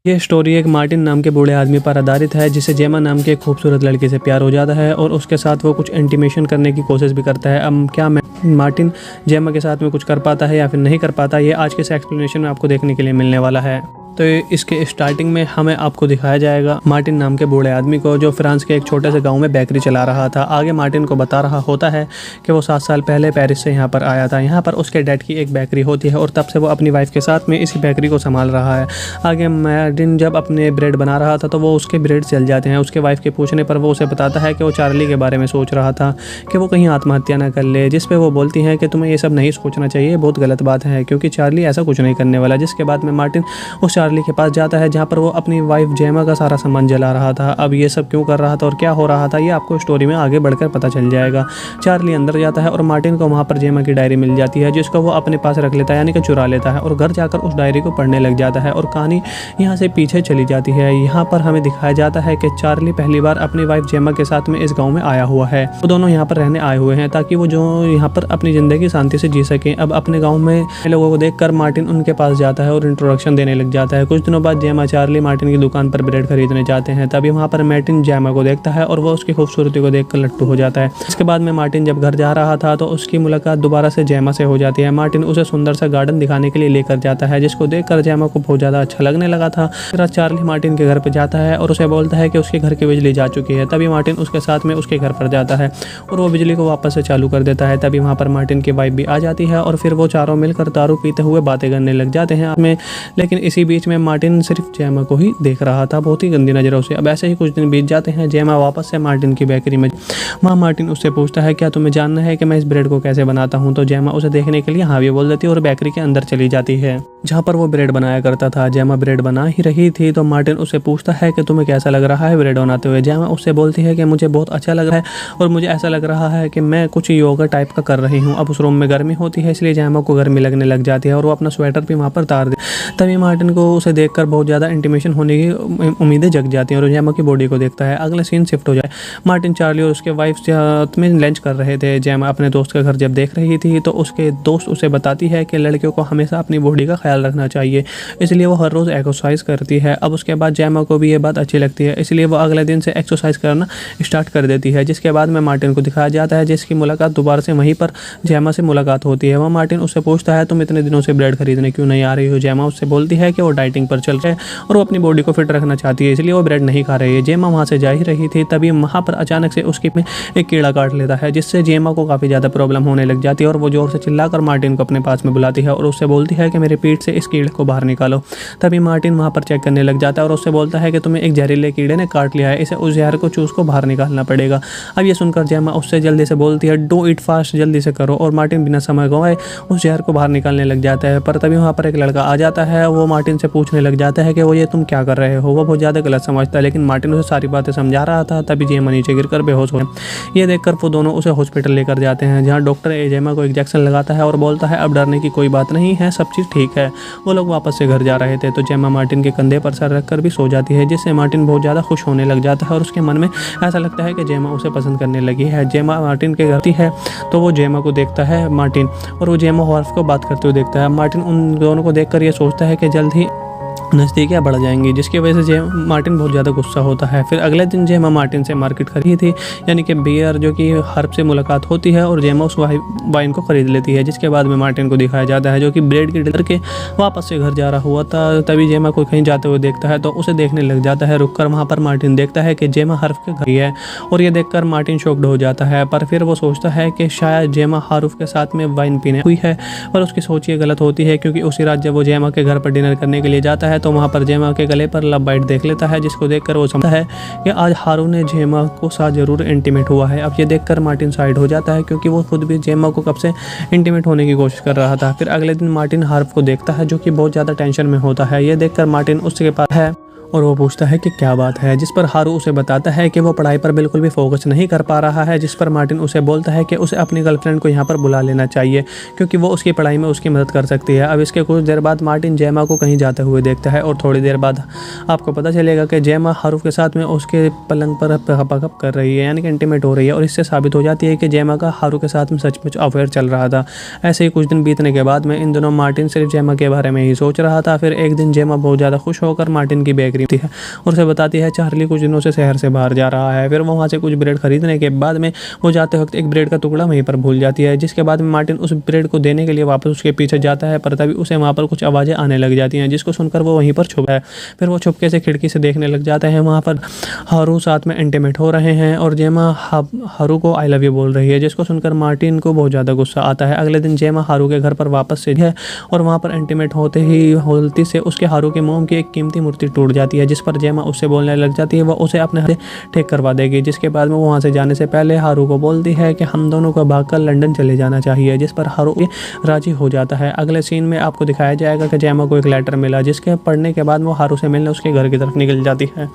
ये स्टोरी एक मार्टिन नाम के बूढ़े आदमी पर आधारित है जिसे जेमा नाम के एक खूबसूरत लड़के से प्यार हो जाता है और उसके साथ वो कुछ इंटीमेशन करने की कोशिश भी करता है। अब क्या मार्टिन जेमा के साथ में कुछ कर पाता है या फिर नहीं कर पाता, ये आज के इस एक्सप्लेनेशन में आपको देखने के लिए मिलने वाला है। तो इसके स्टार्टिंग में हमें आपको दिखाया जाएगा मार्टिन नाम के बूढ़े आदमी को जो फ्रांस के एक छोटे से गांव में बेकरी चला रहा था। आगे मार्टिन को बता रहा होता है कि वो 7 साल पहले पेरिस से यहाँ पर आया था। यहाँ पर उसके डैड की एक बेकरी होती है और तब से वो अपनी वाइफ के साथ में इसी बेकरी को संभाल रहा है। आगे मार्टिन जब अपने ब्रेड बना रहा था तो वो उसके ब्रेड जल जाते हैं। उसके वाइफ के पूछने पर वो उसे बताता है कि वो चार्ली के बारे में सोच रहा था कि वो कहीं आत्महत्या ना कर ले, जिस पे वो बोलती हैं कि तुम्हें ये सब नहीं सोचना चाहिए, बहुत गलत बात है क्योंकि चार्ली ऐसा कुछ नहीं करने वाला। जिसके बाद में मार्टिन उस चार्ली के पास जाता है जहाँ पर वो अपनी वाइफ जेमा का सारा सामान जला रहा था। अब ये सब क्यों कर रहा था और क्या हो रहा था ये आपको स्टोरी में आगे बढ़कर पता चल जाएगा। चार्ली अंदर जाता है और मार्टिन को वहाँ पर जेमा की डायरी मिल जाती है जिसको वो अपने पास रख लेता है, यानी कि चुरा लेता है और घर जाकर उस डायरी को पढ़ने लग जाता है। और कहानी यहाँ से पीछे चली जाती है। यहाँ पर हमें दिखाया जाता है कि चार्ली पहली बार अपनी वाइफ जेमा के साथ में इस गाँव में आया हुआ है। वो दोनों यहाँ पर रहने आए हुए हैं ताकि वो जो यहाँ पर अपनी ज़िंदगी शांति से जी सकें। अब अपने गाँव में लोगों को देखकर मार्टिन उनके पास जाता है और इंट्रोडक्शन देने लग जाता है। कुछ दिनों बाद जेमा चार्ली मार्टिन की दुकान पर ब्रेड खरीदने जाते हैं। तभी वहाँ पर मार्टिन जेमा को देखता है और वो उसकी खूबसूरती को देखकर लट्टू हो जाता है। इसके बाद में मार्टिन जब घर जा रहा था तो उसकी मुलाकात दोबारा से जेमा से हो जाती है। मार्टिन उसे सुंदर सा गार्डन दिखाने के लिए लेकर जाता है जिसको देखकर जेमा को बहुत ज़्यादा अच्छा लगने लगा था। फिर चार्ली मार्टिन के घर पर जाता है और उसे बोलता है कि उसके घर की बिजली जा चुकी है। तभी मार्टिन उसके साथ में उसके घर पर जाता है और वो बिजली को वापस से चालू कर देता है। तभी वहाँ पर मार्टिन की वाइफ भी आ जाती है और फिर वो चारों मिलकर दारू पीते हुए बातें करने लग जाते हैं में। लेकिन इसी बीच में मार्टिन सिर्फ जेमा को ही देख रहा था बहुत ही गंदी नज़रों से। अब ऐसे ही कुछ दिन बीत जाते हैं। जेमा वापस से मार्टिन की बेकरी में, वहाँ मार्टिन उससे पूछता है क्या तुम्हें जानना है कि मैं इस ब्रेड को कैसे बनाता हूँ। तो जेमा उसे देखने के लिए हाँ भी बोल देती है और बेकरी के अंदर चली जाती है जहाँ पर वो ब्रेड बनाया करता था। जेमा ब्रेड बना ही रही थी तो मार्टिन उससे पूछता है कि तुम्हें कैसा लग रहा है ब्रेड बनाते हुए। जेमा उससे बोलती है कि मुझे बहुत अच्छा लग रहा है और मुझे ऐसा लग रहा है कि मैं कुछ योगा टाइप का कर रही हूँ। अब उस रूम में गर्मी होती है इसलिए जेमा को गर्मी लगने लग जाती है और वो अपना स्वेटर भी वहाँ पर तार दे। तभी मार्टिन को उसे देखकर बहुत ज़्यादा इंटीमेशन होने की उम्मीदें जग जाती हैं और जेमा की बॉडी को देखता है। अगला सीन शिफ्ट हो जाए। मार्टिन चार्ली और उसके वाइफ साथ में लंच कर रहे थे। जेमा अपने दोस्त का घर जब देख रही थी तो उसके दोस्त उसे बताती है कि लड़कियों को हमेशा अपनी बॉडी का ख्याल रखना चाहिए, इसलिए वो हर रोज़ एक्सरसाइज करती है। अब उसके बाद जेमा को भी ये बात अच्छी लगती है इसलिए वो अगले दिन से एक्सरसाइज करना स्टार्ट कर देती है। जिसके बाद में मार्टिन को दिखाया जाता है जिसकी मुलाकात दोबारा से वहीं पर जेमा से मुलाकात होती है। वह मार्टिन उससे पूछता है तुम इतने दिनों से ब्रेड खरीदने क्यों नहीं आ रही हो। जेमा उससे बोलती है कि वो डाइटिंग पर चल रहे हैं और वो अपनी बॉडी को फिट रखना चाहती है इसलिए वो ब्रेड नहीं खा रही है। जेमा वहाँ से जा ही रही थी तभी वहाँ पर अचानक से उसकी में एक कीड़ा काट लेता है जिससे जेमा को काफ़ी ज़्यादा प्रॉब्लम होने लग जाती है और वो जोर से चिल्लाकर मार्टिन को अपने पास में बुलाती है और उससे बोलती है कि मेरे पीठ से इस कीड़े को बाहर निकालो। तभी मार्टिन वहाँ पर चेक करने लग जाता है और उससे बोलता है कि तुम्हें एक जहरीले कीड़े ने काट लिया है, इसे उस जहर को चूस को बाहर निकालना पड़ेगा। अब ये सुनकर जेमा उससे जल्दी से बोलती है डू इट फास्ट, जल्दी से करो। और मार्टिन बिना समय गंवाए उस जहर को बाहर निकालने लग जाता है। पर तभी वहाँ पर एक लड़का आ जाता है। वो मार्टिन से पूछने लग जाता है कि वो ये तुम क्या कर रहे हो। वो बहुत ज़्यादा गलत समझता है लेकिन मार्टिन उसे सारी बातें समझा रहा था। तभी जेमा नीचे गिरकर बेहोश हो। ये देखकर वो दोनों उसे हॉस्पिटल लेकर जाते हैं जहाँ डॉक्टर जेमा को इंजेक्शन लगाता है और बोलता है अब डरने की कोई बात नहीं है, सब चीज़ ठीक है। वो लोग वापस से घर जा रहे थे तो जेमा मार्टिन के कंधे पर सर रखकर भी सो जाती है जिससे मार्टिन बहुत ज़्यादा खुश होने लग जाता है और उसके मन में ऐसा लगता है कि जेमा उसे पसंद करने लगी है। जेमा मार्टिन के घर है तो वो जेमा को देखता है मार्टिन और वो जेमा वाइफ को बात करते हुए देखता है। मार्टिन उन दोनों को देखकर ये सोचता है कि जल्द ही नज़दीकियाँ बढ़ जाएंगी जिसकी वजह से मार्टिन बहुत ज़्यादा गुस्सा होता है। फिर अगले दिन जेमा मार्टिन से मार्केट खरीदी थी यानी कि बियर जो कि हर्ब से मुलाकात होती है और जेमा उस वाइन को ख़रीद लेती है। जिसके बाद में मार्टिन को दिखाया जाता है जो कि ब्रेड की डीलर के वापस से घर जा रहा हुआ था। तभी जेमा को कहीं जाते हुए देखता है तो उसे देखने लग जाता है। रुककर वहाँ पर मार्टिन देखता है कि जेमा हर्ब के घर है और ये देखकर मार्टिन शॉक्ड हो जाता है। पर फिर वो सोचता है कि शायद जेमा हारूफ के साथ में वाइन पीने हुई है पर उसकी सोच ये गलत होती है क्योंकि उसी रात जब वो जेमा के घर पर डिनर करने के लिए जाता है तो वहाँ पर जेमा के गले पर लव बाइट देख लेता है जिसको देखकर वो समझता है कि आज हारू ने जेमा को साथ जरूर इंटीमेट हुआ है। अब ये देखकर मार्टिन साइड हो जाता है क्योंकि वो खुद भी जेमा को कब से इंटीमेट होने की कोशिश कर रहा था। फिर अगले दिन मार्टिन हार्प को देखता है जो कि बहुत ज़्यादा टेंशन में होता है। ये देखकर मार्टिन उसके पास है और वो पूछता है कि क्या बात है, जिस पर हारू उसे बताता है कि वो पढ़ाई पर बिल्कुल भी फोकस नहीं कर पा रहा है, जिस पर मार्टिन उसे बोलता है कि उसे अपनी गर्लफ्रेंड को यहाँ पर बुला लेना चाहिए क्योंकि वो उसकी पढ़ाई में उसकी मदद कर सकती है। अब इसके कुछ देर बाद मार्टिन जेमा को कहीं जाते हुए देखता है और थोड़ी देर बाद आपको पता चलेगा कि जेमा हारू के साथ में उसके पलंग पर हपकप कर रही है, यानी कि इंटीमेट हो रही है, और इससे साबित हो जाती है कि जेमा का हारू के साथ में सचमुच अफेयर चल रहा था। ऐसे ही कुछ दिन बीतने के बाद में इन दिनों मार्टिन सिर्फ जेमा के बारे में ही सोच रहा था। फिर एक दिन जेमा बहुत ज़्यादा खुश होकर मार्टिन की बेकरी है और उसे बताती है चार्ली कुछ दिनों से शहर से बाहर जा रहा है। फिर वो वहाँ से कुछ ब्रेड खरीदने के बाद में वो जाते वक्त एक ब्रेड का टुकड़ा वहीं पर भूल जाती है, जिसके बाद में मार्टिन उस ब्रेड को देने के लिए वापस उसके पीछे जाता है, पर तभी उसे वहाँ पर कुछ आवाज़ें आने लग जाती हैं, जिसको सुनकर वो वहीं पर छुप है। फिर वो छुपके से खिड़की से देखने लग जाते हैं, वहाँ पर हारू साथ में इंटीमेट हो रहे हैं और जेमा हारू को आई लव यू बोल रही है, जिसको सुनकर मार्टिन को बहुत ज़्यादा गुस्सा आता है। अगले दिन जेमा हारू के घर पर वापस से है और वहाँ पर इंटीमेट होते ही गलती से उसके हारू के मोम की एक कीमती मूर्ति टूट जाती है, जिस पर जेमा उससे बोलने लग जाती है वो उसे अपने हाथ ठीक करवा देगी। जिसके बाद में वो वहाँ से जाने से पहले हारू को बोलती है कि हम दोनों को भागकर लंदन चले जाना चाहिए, जिस पर हारू राजी हो जाता है। अगले सीन में आपको दिखाया जाएगा कि जेमा को एक लेटर मिला, जिसके पढ़ने के बाद वो हारू से मिलने उसके घर की तरफ निकल जाती है।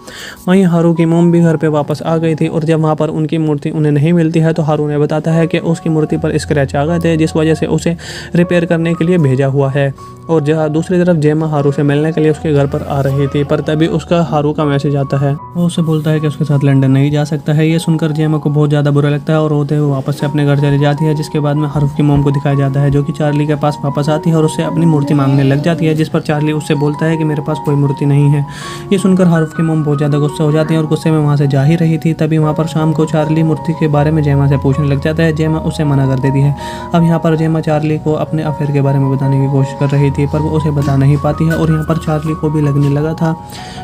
वहीं हारू की मोम भी घर पे वापस आ गई थी और जब वहाँ पर उनकी मूर्ति उन्हें नहीं मिलती है तो हारू ने बताता है कि उसकी मूर्ति पर स्क्रैच आ गए थे, जिस वजह से उसे रिपेयर करने के लिए भेजा हुआ है। और जहाँ दूसरी तरफ जेमा हारू से मिलने के लिए उसके घर पर आ रही थी, पर तभी उसका हारू का मैसेज आता है। वो उसे बोलता है कि उसके साथ लंदन नहीं जा सकता है। ये सुनकर जेमा को बहुत ज़्यादा बुरा लगता है और रोते हुए वापस से अपने घर चली जाती है। जिसके बाद में हारू की मोम को दिखाया जाता है, जो कि चार्ली के पास वापस आती है और उससे अपनी मूर्ति मांगने लग जाती है, जिस पर चार्ली उससे बोलता है कि मेरे पास कोई मूर्ति नहीं है। ये सुनकर हारू की मोम बहुत ज़्यादा गुस्सा हो जाती है और गुस्से में वहाँ से जा ही रही थी, तभी वहाँ पर शाम को चार्ली मूर्ति के बारे में जेमा से पूछने लग जाता है। जेमा उसे मना कर देती है। अब यहाँ पर जेमा चार्ली को अपने अफेयर के बारे में बताने की कोशिश कर रही थी, पर वो उसे बता नहीं पाती है और यहाँ पर चार्ली को भी लगने लगा था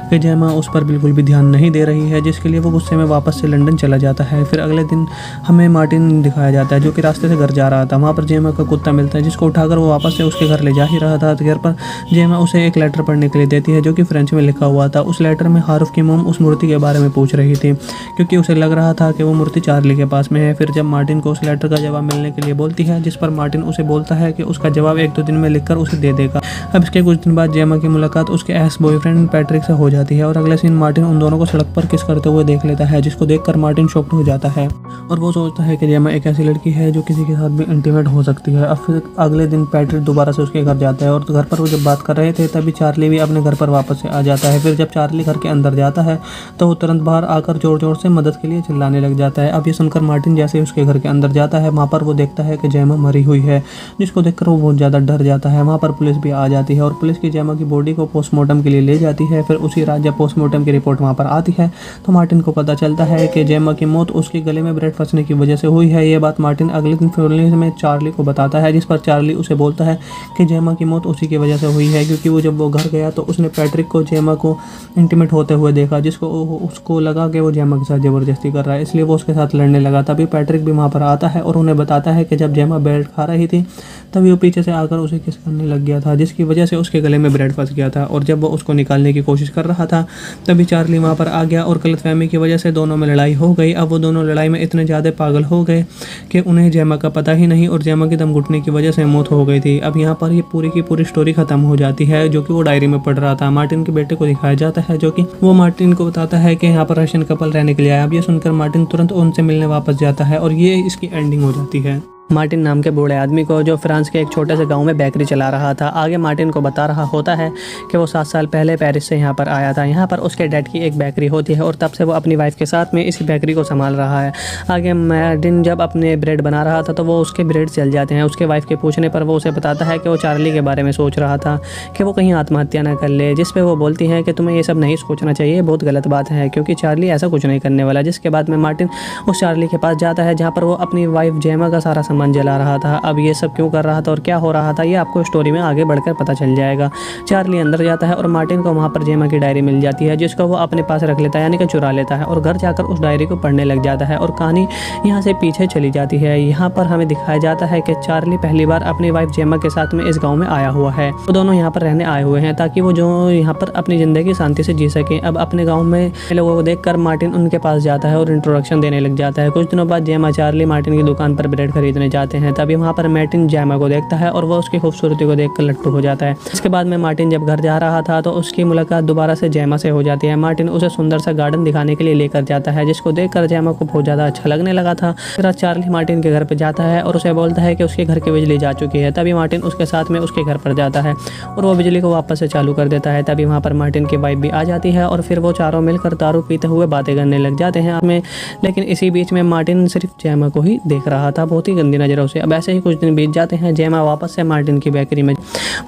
कि जेमा उस पर बिल्कुल भी ध्यान नहीं दे रही है, जिसके लिए वो गुस्से में वापस से लंदन चला जाता है। फिर अगले दिन हमें मार्टिन दिखाया जाता है, जो कि रास्ते से घर जा रहा था। वहाँ पर जेमा का कुत्ता मिलता है, जिसको उठाकर वो वापस से उसके घर ले जा ही रहा था। घर पर जेमा उसे एक लेटर पढ़ने के लिए देती है, जो कि फ्रेंच में लिखा हुआ था। उस लेटर में हारूफ की मोम उस मूर्ति के बारे में पूछ रही थी, क्योंकि उसे लग रहा था कि वो मूर्ति चार्ली के पास में है। फिर जब मार्टिन को उस लेटर का जवाब मिलने के लिए बोलती है, जिस पर मार्टिन उसे बोलता है कि उसका जवाब 1-2 दिन में लिखकर उसे दे देगा। अब इसके कुछ दिन बाद जेमा की मुलाकात उसके एक्स बॉयफ्रेंड पैट्रिक से हो जाती है और अगले सीन मार्टिन उन दोनों को सड़क पर किस करते हुए देख लेता है, जिसको देखकर मार्टिन शॉक्ड हो जाता है और वो सोचता है कि जेमा एक ऐसी लड़की है जो किसी के साथ भी इंटीमेट हो सकती है। अब फिर अगले दिन पैट्रिक दोबारा से उसके घर जाता है और घर पर वो जब बात कर रहे थे तभी चार्ली भी अपने घर पर वापस से आ जाता है। फिर जब चार्ली घर के अंदर जाता है तो वो तुरंत बाहर आकर जोर जोर से मदद के लिए चिल्लाने लग जाता है। अब ये सुनकर मार्टिन जैसे ही उसके घर के अंदर जाता है, वहाँ पर वो देखता है कि जेमा मरी हुई है, जिसको देखकर वो बहुत ज़्यादा डर जाता है। वहाँ पर पुलिस भी आ जाती है और पुलिस की जेमा की बॉडी को पोस्टमार्टम के लिए ले जाती है। फिर उसी रात जब पोस्टमार्टम की रिपोर्ट वहाँ पर आती है तो मार्टिन को पता चलता है कि जेमा की मौत उसके गले में ब्रेड फंसने की वजह से हुई है। ये बात मार्टिन अगले दिन पुलिस में चार्ली को बताता है, जिस पर चार्ली उसे बोलता है कि जेमा की मौत उसी की वजह से हुई है, क्योंकि वो जब वो घर गया तो उसने पैट्रिक को जेमा को इंटीमेट होते हुए देखा, जिसको उसको लगा कि वो जेमा के साथ ज़बरदस्ती कर रहा है, इसलिए वो उसके साथ लड़ने लगा। तभी पैट्रिक भी वहाँ पर आता है और उन्हें बताता है कि जब जेमा ब्रेड खा रही थी तभी वो पीछे से आकर उसे किस करने लग गया था, जिसकी वजह से उसके गले में ब्रेड फंस गया था। और जब वो उसको निकालने की कोशिश कर रहा था तभी चार्ली वहाँ पर आ गया और गलतफहमी की वजह से दोनों में लड़ाई हो गई। अब वो दोनों लड़ाई में इतने ज़्यादा पागल हो गए कि उन्हें जेमा का पता ही नहीं और जेमा की दम घुटने की वजह से मौत हो गई थी। अब यहाँ पर ये पूरी की पूरी स्टोरी खत्म हो जाती है, जो कि वो डायरी में पढ़ रहा था। मार्टिन के बेटे को दिखाया जाता है, जो कि वो मार्टिन को बताता है कि यहाँ पर रशियन कपल रहने के लिए आया। अब ये सुनकर मार्टिन तुरंत उनसे मिलने वापस जाता है और ये इसकी एंडिंग हो जाती है। मार्टिन नाम के बूढ़े आदमी को, जो फ्रांस के एक छोटे से गांव में बेकरी चला रहा था, आगे मार्टिन को बता रहा होता है कि वो 7 साल पहले पेरिस से यहाँ पर आया था। यहाँ पर उसके डैड की एक बेकरी होती है और तब से वो अपनी वाइफ के साथ में इस बेकरी को संभाल रहा है। आगे मार्टिन जब अपने ब्रेड बना रहा था तो वो उसके ब्रेड जल जाते हैं। उसके वाइफ के पूछने पर वो उसे बताता है कि वो चार्ली के बारे में सोच रहा था कि वो कहीं आत्महत्या ना कर ले, जिस पर वो बोलती है कि तुम्हें ये सब नहीं सोचना चाहिए, बहुत गलत बात है, क्योंकि चार्ली ऐसा कुछ नहीं करने वाला। जिसके बाद में मार्टिन उस चार्ली के पास जाता है जहाँ पर वो अपनी वाइफ जेमा का सारा सामान जला रहा था। अब ये सब क्यों कर रहा था और क्या हो रहा था ये आपको स्टोरी में आगे बढ़कर पता चल जाएगा। चार्ली अंदर जाता है और मार्टिन को वहाँ पर जेमा की डायरी मिल जाती है, जिसको वो अपने पास रख लेता है, यानी कि चुरा लेता है और घर जाकर उस डायरी को पढ़ने लग जाता है। और कहानी यहाँ से पीछे चली जाती है। यहाँ पर हमें दिखाया जाता है कि चार्ली पहली बार अपनी वाइफ जेमा के साथ में इस गाँव में आया हुआ है। वो दोनों यहाँ पर रहने आए हुए हैं ताकि वो जो यहाँ पर अपनी ज़िंदगी शांति से जी सकें। अब अपने गाँव में लोगों को देखकर मार्टिन उनके पास जाता है और इंट्रोडक्शन देने लग जाता है। कुछ दिनों बाद जेमा चार्ली मार्टिन की दुकान पर ब्रेड खरीदने करने जाते हैं। तभी वहाँ पर मार्टिन जेमा को देखता है और वो उसकी खूबसूरती को देखकर लट्टू हो जाता है। इसके बाद में मार्टिन जब घर जा रहा था तो उसकी मुलाकात दोबारा से जेमा से हो जाती है। मार्टिन उसे सुंदर सा गार्डन दिखाने के लिए लेकर जाता है, जिसको देखकर जेमा को बहुत ज़्यादा अच्छा लगने लगा था। फिर चार्ली मार्टिन के घर पर जाता है और उसे बोलता है कि उसके घर की बिजली जा चुकी है। तभी मार्टिन उसके साथ में उसके घर पर जाता है और वो बिजली को वापस से चालू कर देता है। तभी वहाँ पर मार्टिन की वाइफ भी आ जाती है और फिर वो चारों मिलकर दारू पीते हुए बातें करने लग जाते हैं में। लेकिन इसी बीच में मार्टिन सिर्फ जेमा को ही देख रहा था, बहुत ही गंदी नज़रों से। अब ऐसे ही कुछ दिन बीत जाते हैं। जेमा वापस से मार्टिन की बेकरी में,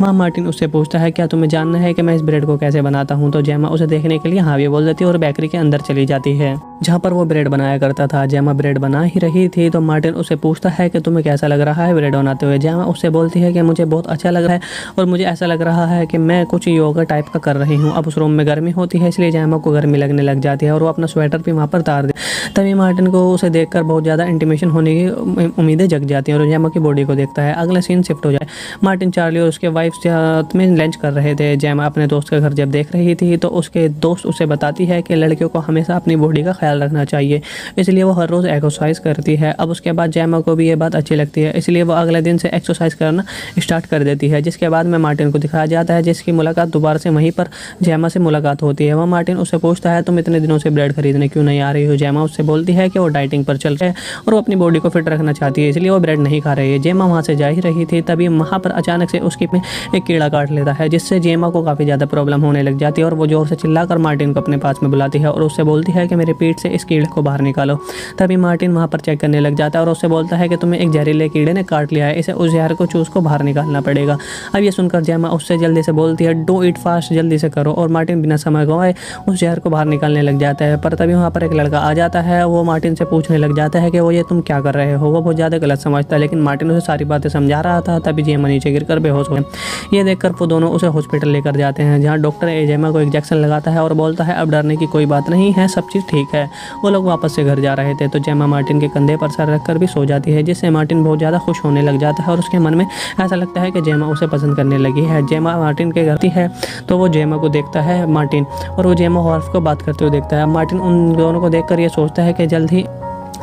वहाँ मार्टिन उससे पूछता है क्या तुम्हें जानना है कि मैं इस ब्रेड को कैसे बनाता हूँ। तो जेमा उसे देखने के लिए हाँ भी बोल देती है और बेकरी के अंदर चली जाती है जहाँ पर वो ब्रेड बनाया करता था। जेमा ब्रेड बना ही रही थी तो मार्टिन उसे पूछता है कि तुम्हें कैसा लग रहा है ब्रेड बनाते हुए। जेमा उससे बोलती है कि मुझे बहुत अच्छा लग रहा है और मुझे ऐसा लग रहा है कि मैं कुछ योगा टाइप का कर रही हूँ। अब उस रूम में गर्मी होती है, इसलिए जेमा को गर्मी लगने लग जाती है और वो अपना स्वेटर भी वहाँ पर उतार दे। तभी मार्टिन को उसे देखकर बहुत ज़्यादा इंटीमेशन होने की उम्मीदें जग जाती हैं और जेमा की बॉडी को देखता है। अगला सीन शिफ्ट हो जाए। मार्टिन, चार्ली और उसके वाइफ साथ में लंच कर रहे थे। जेमा अपने दोस्त का घर जब देख रही थी तो उसके दोस्त उसे बताती है कि लड़कियों को हमेशा अपनी बॉडी का ख्याल रखना चाहिए, इसलिए वो हर रोज़ एक्सरसाइज करती है। अब उसके बाद जेमा को भी ये बात अच्छी लगती है, इसलिए वो अगले दिन से एक्सरसाइज करना स्टार्ट कर देती है। जिसके बाद में मार्टिन को दिखाया जाता है जिसकी मुलाकात दोबारा से वहीं पर जेमा से मुलाकात होती है। वह मार्टिन उससे पूछता है तुम इतने दिनों से ब्रेड खरीदने क्यों नहीं आ रही हो। जेमा उससे बोलती है कि वो डाइटिंग पर चल रहे हैं और वो अपनी बॉडी को फिट रखना चाहती है, इसलिए वो ब्रेड नहीं खा रही है। जेमा वहाँ से जा ही रही थी, तभी वहाँ पर अचानक से उसकी में एक कीड़ा काट लेता है, जिससे जेमा को काफ़ी ज़्यादा प्रॉब्लम होने लग जाती है और वो जोर से चिल्लाकर मार्टिन को अपने पास में बुलाती है और उससे बोलती है कि मेरे पेट से इस कीड़े को बाहर निकालो। तभी मार्टिन वहाँ पर चेक करने लग जाता है और उससे बोलता है कि तुम्हें एक जहरीले कीड़े ने काट लिया है, इसे उस जहर को चूस को बाहर निकालना पड़ेगा। अब ये सुनकर जेमा उससे जल्दी से बोलती है डू इट फास्ट, जल्दी से करो। और मार्टिन बिना समय गंवाए उस जहर को बाहर निकालने लग जाता है। पर तभी वहाँ पर एक लड़का आ जाता है, वो मार्टिन से पूछने लग जाता है कि वो ये तुम क्या कर रहे हो। वो बहुत ज़्यादा गलत समझता है, लेकिन मार्टिन उसे सारी बातें समझा रहा था। तभी जेमा नीचे गिरकर बेहोश हो गए। ये देखकर वो दोनों उसे हॉस्पिटल लेकर जाते हैं, जहाँ डॉक्टर जेमा को इंजेक्शन लगाता है और बोलता है अब डरने की कोई बात नहीं है, सब चीज़ ठीक है। वो लोग वापस से घर जा रहे थे तो जेमा मार्टिन के कंधे पर सर रखकर भी सो जाती है, जिससे मार्टिन बहुत ज़्यादा खुश होने लग जाता है और उसके मन में ऐसा लगता है कि जेमा उसे पसंद करने लगी है। जेमा मार्टिन के घर है तो वो जेमा को देखता है मार्टिन, और वो जेमा हॉर्फ को बात करते हुए देखता है। मार्टिन उन दोनों को देखकर ये सोचता है कि जल्द ही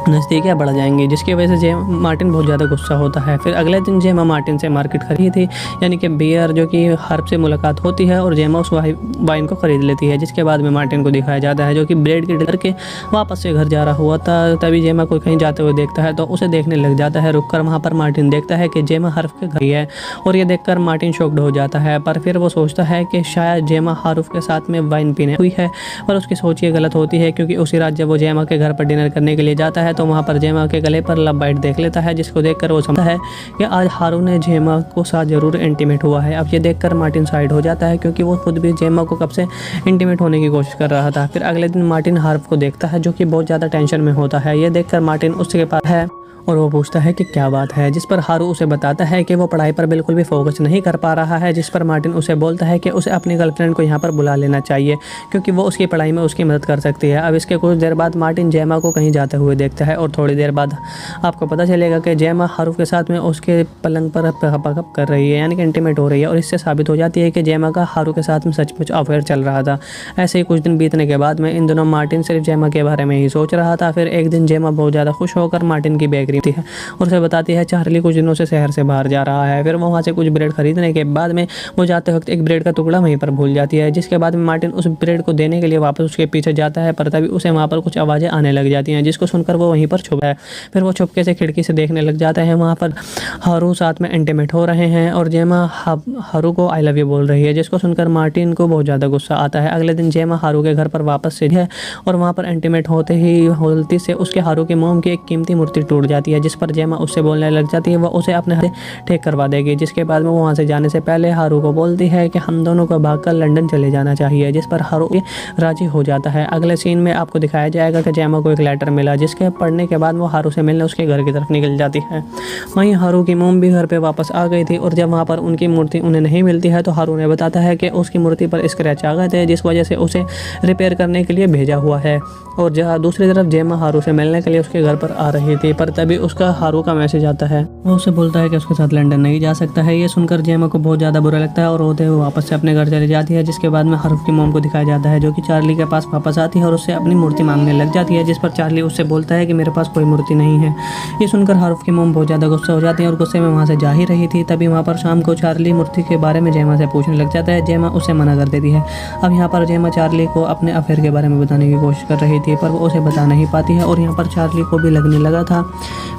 नज़दीकियाँ बढ़ जाएंगी, जिसकी वजह से मार्टिन बहुत ज़्यादा गुस्सा होता है। फिर अगले दिन जेमा मार्टिन से मार्केट खरीदी थी, यानी कि बियर, जो कि हर्ब से मुलाकात होती है और जेमा उस वाइन को ख़रीद लेती है। जिसके बाद में मार्टिन को दिखाया जाता है जो कि ब्रेड के डर के वापस से घर जा रहा हुआ था। तभी जेमा को कहीं जाते हुए देखता है तो उसे देखने लग जाता है। रुककर वहाँ पर मार्टिन देखता है कि जेमा हर्ब के घर है और ये देखकर मार्टिन शॉक्ड हो जाता है। पर फिर वो सोचता है कि शायद जेमा हर्ब के साथ में वाइन पीने हुई है, पर उसकी सोच ये गलत होती है, क्योंकि उसी रात जब वो जेमा के घर पर डिनर करने के लिए जाता है तो वहाँ पर जेमा के गले पर लव बाइट देख लेता है, जिसको देखकर वो समझता है कि आज हारू ने जेमा को साथ जरूर इंटीमेट हुआ है। अब ये देखकर मार्टिन साइड हो जाता है, क्योंकि वो खुद भी जेमा को कब से इंटीमेट होने की कोशिश कर रहा था। फिर अगले दिन मार्टिन हार्व को देखता है जो कि बहुत ज़्यादा टेंशन में होता है। ये देखकर मार्टिन उसके पास है और वो पूछता है कि क्या बात है, जिस पर हारू उसे बताता है कि वो पढ़ाई पर बिल्कुल भी फोकस नहीं कर पा रहा है। जिस पर मार्टिन उसे बोलता है कि उसे अपनी गर्लफ्रेंड को यहाँ पर बुला लेना चाहिए, क्योंकि वो उसकी पढ़ाई में उसकी मदद कर सकती है। अब इसके कुछ देर बाद मार्टिन जेमा को कहीं जाते हुए देखता है और थोड़ी देर बाद आपको पता चलेगा कि जेमा हारू के साथ में उसके पलंग पर पकअप कर रही है, यानी कि इंटीमेट हो रही है। और इससे साबित हो जाती है कि जेमा का हारू के साथ में सचमुच अफेयर चल रहा था। ऐसे ही कुछ दिन बीतने के बाद में इन दिनों मार्टिन सिर्फ जेमा के बारे में ही सोच रहा था। फिर एक दिन जेमा बहुत ज़्यादा खुश होकर मार्टिन की बेकरी थी और उसे बताती है चार्ली कुछ दिनों से शहर से बाहर जा रहा है। फिर वो वहाँ से कुछ ब्रेड खरीदने के बाद में वो जाते वक्त एक ब्रेड का टुकड़ा वहीं पर भूल जाती है, जिसके बाद में मार्टिन उस ब्रेड को देने के लिए वापस उसके पीछे जाता है। पर तभी उसे वहाँ पर कुछ आवाज़ें आने लग जाती हैं, जिसको सुनकर वो वहीं पर छुपा है। फिर वो छुपके से खिड़की से देखने लग जाता है। वहाँ पर हारू साथ में इंटीमेट हो रहे हैं और जेमा हारू को आई लव यू बोल रही है, जिसको सुनकर मार्टिन को बहुत ज़्यादा गुस्सा आता है। अगले दिन जेमा हारू के घर पर वापस से है और वहाँ पर इंटीमेट होते ही गलती से उसके हारू के मोम की एक कीमती मूर्ति टूट जाती है, जिस पर जेमा उससे बोलने लग जाती है वो उसे अपने हाथ से ठीक करवा देगी। जिसके बाद में वो वहाँ से जाने से पहले हारू को बोलती है कि हम दोनों को भागकर लंदन चले जाना चाहिए, जिस पर हारू राजी हो जाता है। अगले सीन में आपको दिखाया जाएगा कि जेमा को एक लेटर मिला, जिसके पढ़ने के बाद वो हारू से मिलने उसके घर की तरफ निकल जाती है। वहीं हारू की मोम भी घर पर वापस आ गई थी और जब वहाँ पर उनकी मूर्ति उन्हें नहीं मिलती है तो हारू ने बताता है कि उसकी मूर्ति पर स्क्रैच आ गए थे, जिस वजह से उसे रिपेयर करने के लिए भेजा हुआ है। और जहाँ दूसरी तरफ जेमा हारू से मिलने के लिए उसके घर पर आ रही थी, पर तभी उसका हारू का मैसेज आता है। वो उसे बोलता है कि उसके साथ लंदन नहीं जा सकता है। ये सुनकर जेमा को बहुत ज़्यादा बुरा लगता है और रोते हुए वापस से अपने घर चली जाती है, जिसके बाद में हरूफ की मॉम को दिखाया जाता है जो कि चार्ली के पास वापस आती है और उससे अपनी मूर्ति मांगने लग जाती है, जिस पर चार्ली उससे बोलता है कि मेरे पास कोई मूर्ति नहीं है। ये सुनकर हरूफ की मॉम बहुत ज़्यादा गुस्सा हो जाती है और गुस्से में वहाँ से जा ही रही थी। तभी वहाँ पर शाम को चार्ली मूर्ति के बारे में जेमा से पूछने लग जाता है। जेमा उसे मना कर देती है। अब यहाँ पर जेमा चार्ली को अपने अफेयर के बारे में बताने की कोशिश कर रही थी, पर वो उसे बता नहीं पाती है और यहाँ पर चार्ली को भी लगने लगा था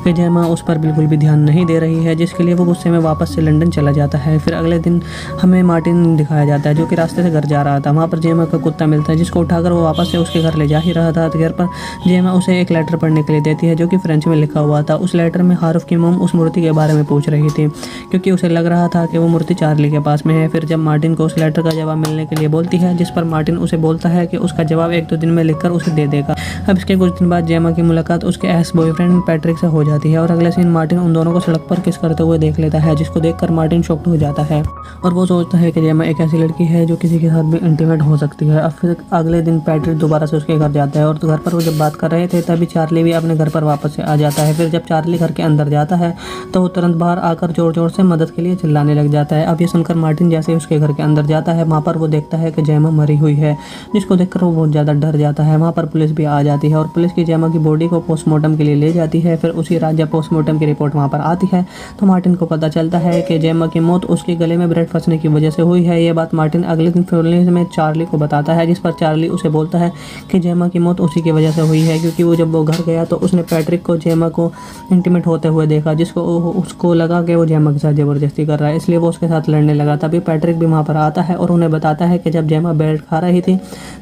कि जेमा उस पर बिल्कुल भी ध्यान नहीं दे रही है, जिसके लिए वो गुस्से में वापस से लंदन चला जाता है। फिर अगले दिन हमें मार्टिन दिखाया जाता है जो कि रास्ते से घर जा रहा था। वहाँ पर जेमा का कुत्ता मिलता है जिसको उठाकर वो वापस से उसके घर ले जा ही रहा था। तो घर पर जेमा उसे एक लेटर पढ़ने के लिए देती है जो कि फ्रेंच में लिखा हुआ था। उस लेटर में हरूफ की मॉम उस मूर्ति के बारे में पूछ रही थी क्योंकि उसे लग रहा था कि वो मूर्ति चार्ली के पास में है। फिर जब मार्टिन को उस लेटर का जवाब मिलने के लिए बोलती है, जिस पर मार्टिन उसे बोलता है कि उसका जवाब 1-2 दिन में लिखकर उसे दे देगा। अब इसके कुछ दिन बाद जेमा की मुलाकात उसके एक्स बॉयफ्रेंड पैट्रिक से हो जाती है और अगले सीन मार्टिन उन दोनों को सड़क पर किस करते हुए देख लेता है, जिसको देखकर मार्टिन शॉक्ड हो जाता है और वो सोचता है कि जेमा एक ऐसी लड़की है जो किसी के साथ भी इंटीमेट हो सकती है। अब फिर अगले दिन पैट्रिक दोबारा से उसके घर जाता है और घर पर वो जब बात कर रहे थे तभी चार्ली भी अपने घर पर वापस से आ जाता है। फिर जब चार्ली घर के अंदर जाता है तो वो तुरंत बाहर आकर जोर जोर से मदद के लिए चिल्लाने लग जाता है। अब ये सुनकर मार्टिन जैसे उसके घर के अंदर जाता है, वहाँ पर वो देखता है कि जेमा मरी हुई है, जिसको देखकर वो बहुत ज़्यादा डर जाता है। वहाँ पर पुलिस भी आ जाती है और पुलिस की जेमा की बॉडी को पोस्टमार्टम के लिए ले जाती है। फिर उसी रात जब पोस्टमार्टम की रिपोर्ट वहाँ पर आती है तो मार्टिन को पता चलता है कि जेमा की मौत उसके गले में ब्रेड फंसने की वजह से हुई है। ये बात मार्टिन अगले दिन पुलिस में चार्ली को बताता है, जिस पर चार्ली उसे बोलता है कि जेमा की मौत उसी की वजह से हुई है क्योंकि वो जब वो घर गया तो उसने पैट्रिक को जेमा को इंटीमेट होते हुए देखा, जिसको उसको लगा कि वो जेमा के साथ ज़बरदस्ती कर रहा है, इसलिए वो उसके साथ लड़ने लगा। तभी पैट्रिक भी वहाँ पर आता है और उन्हें बताता है कि जब जेमा ब्रेड खा रही थी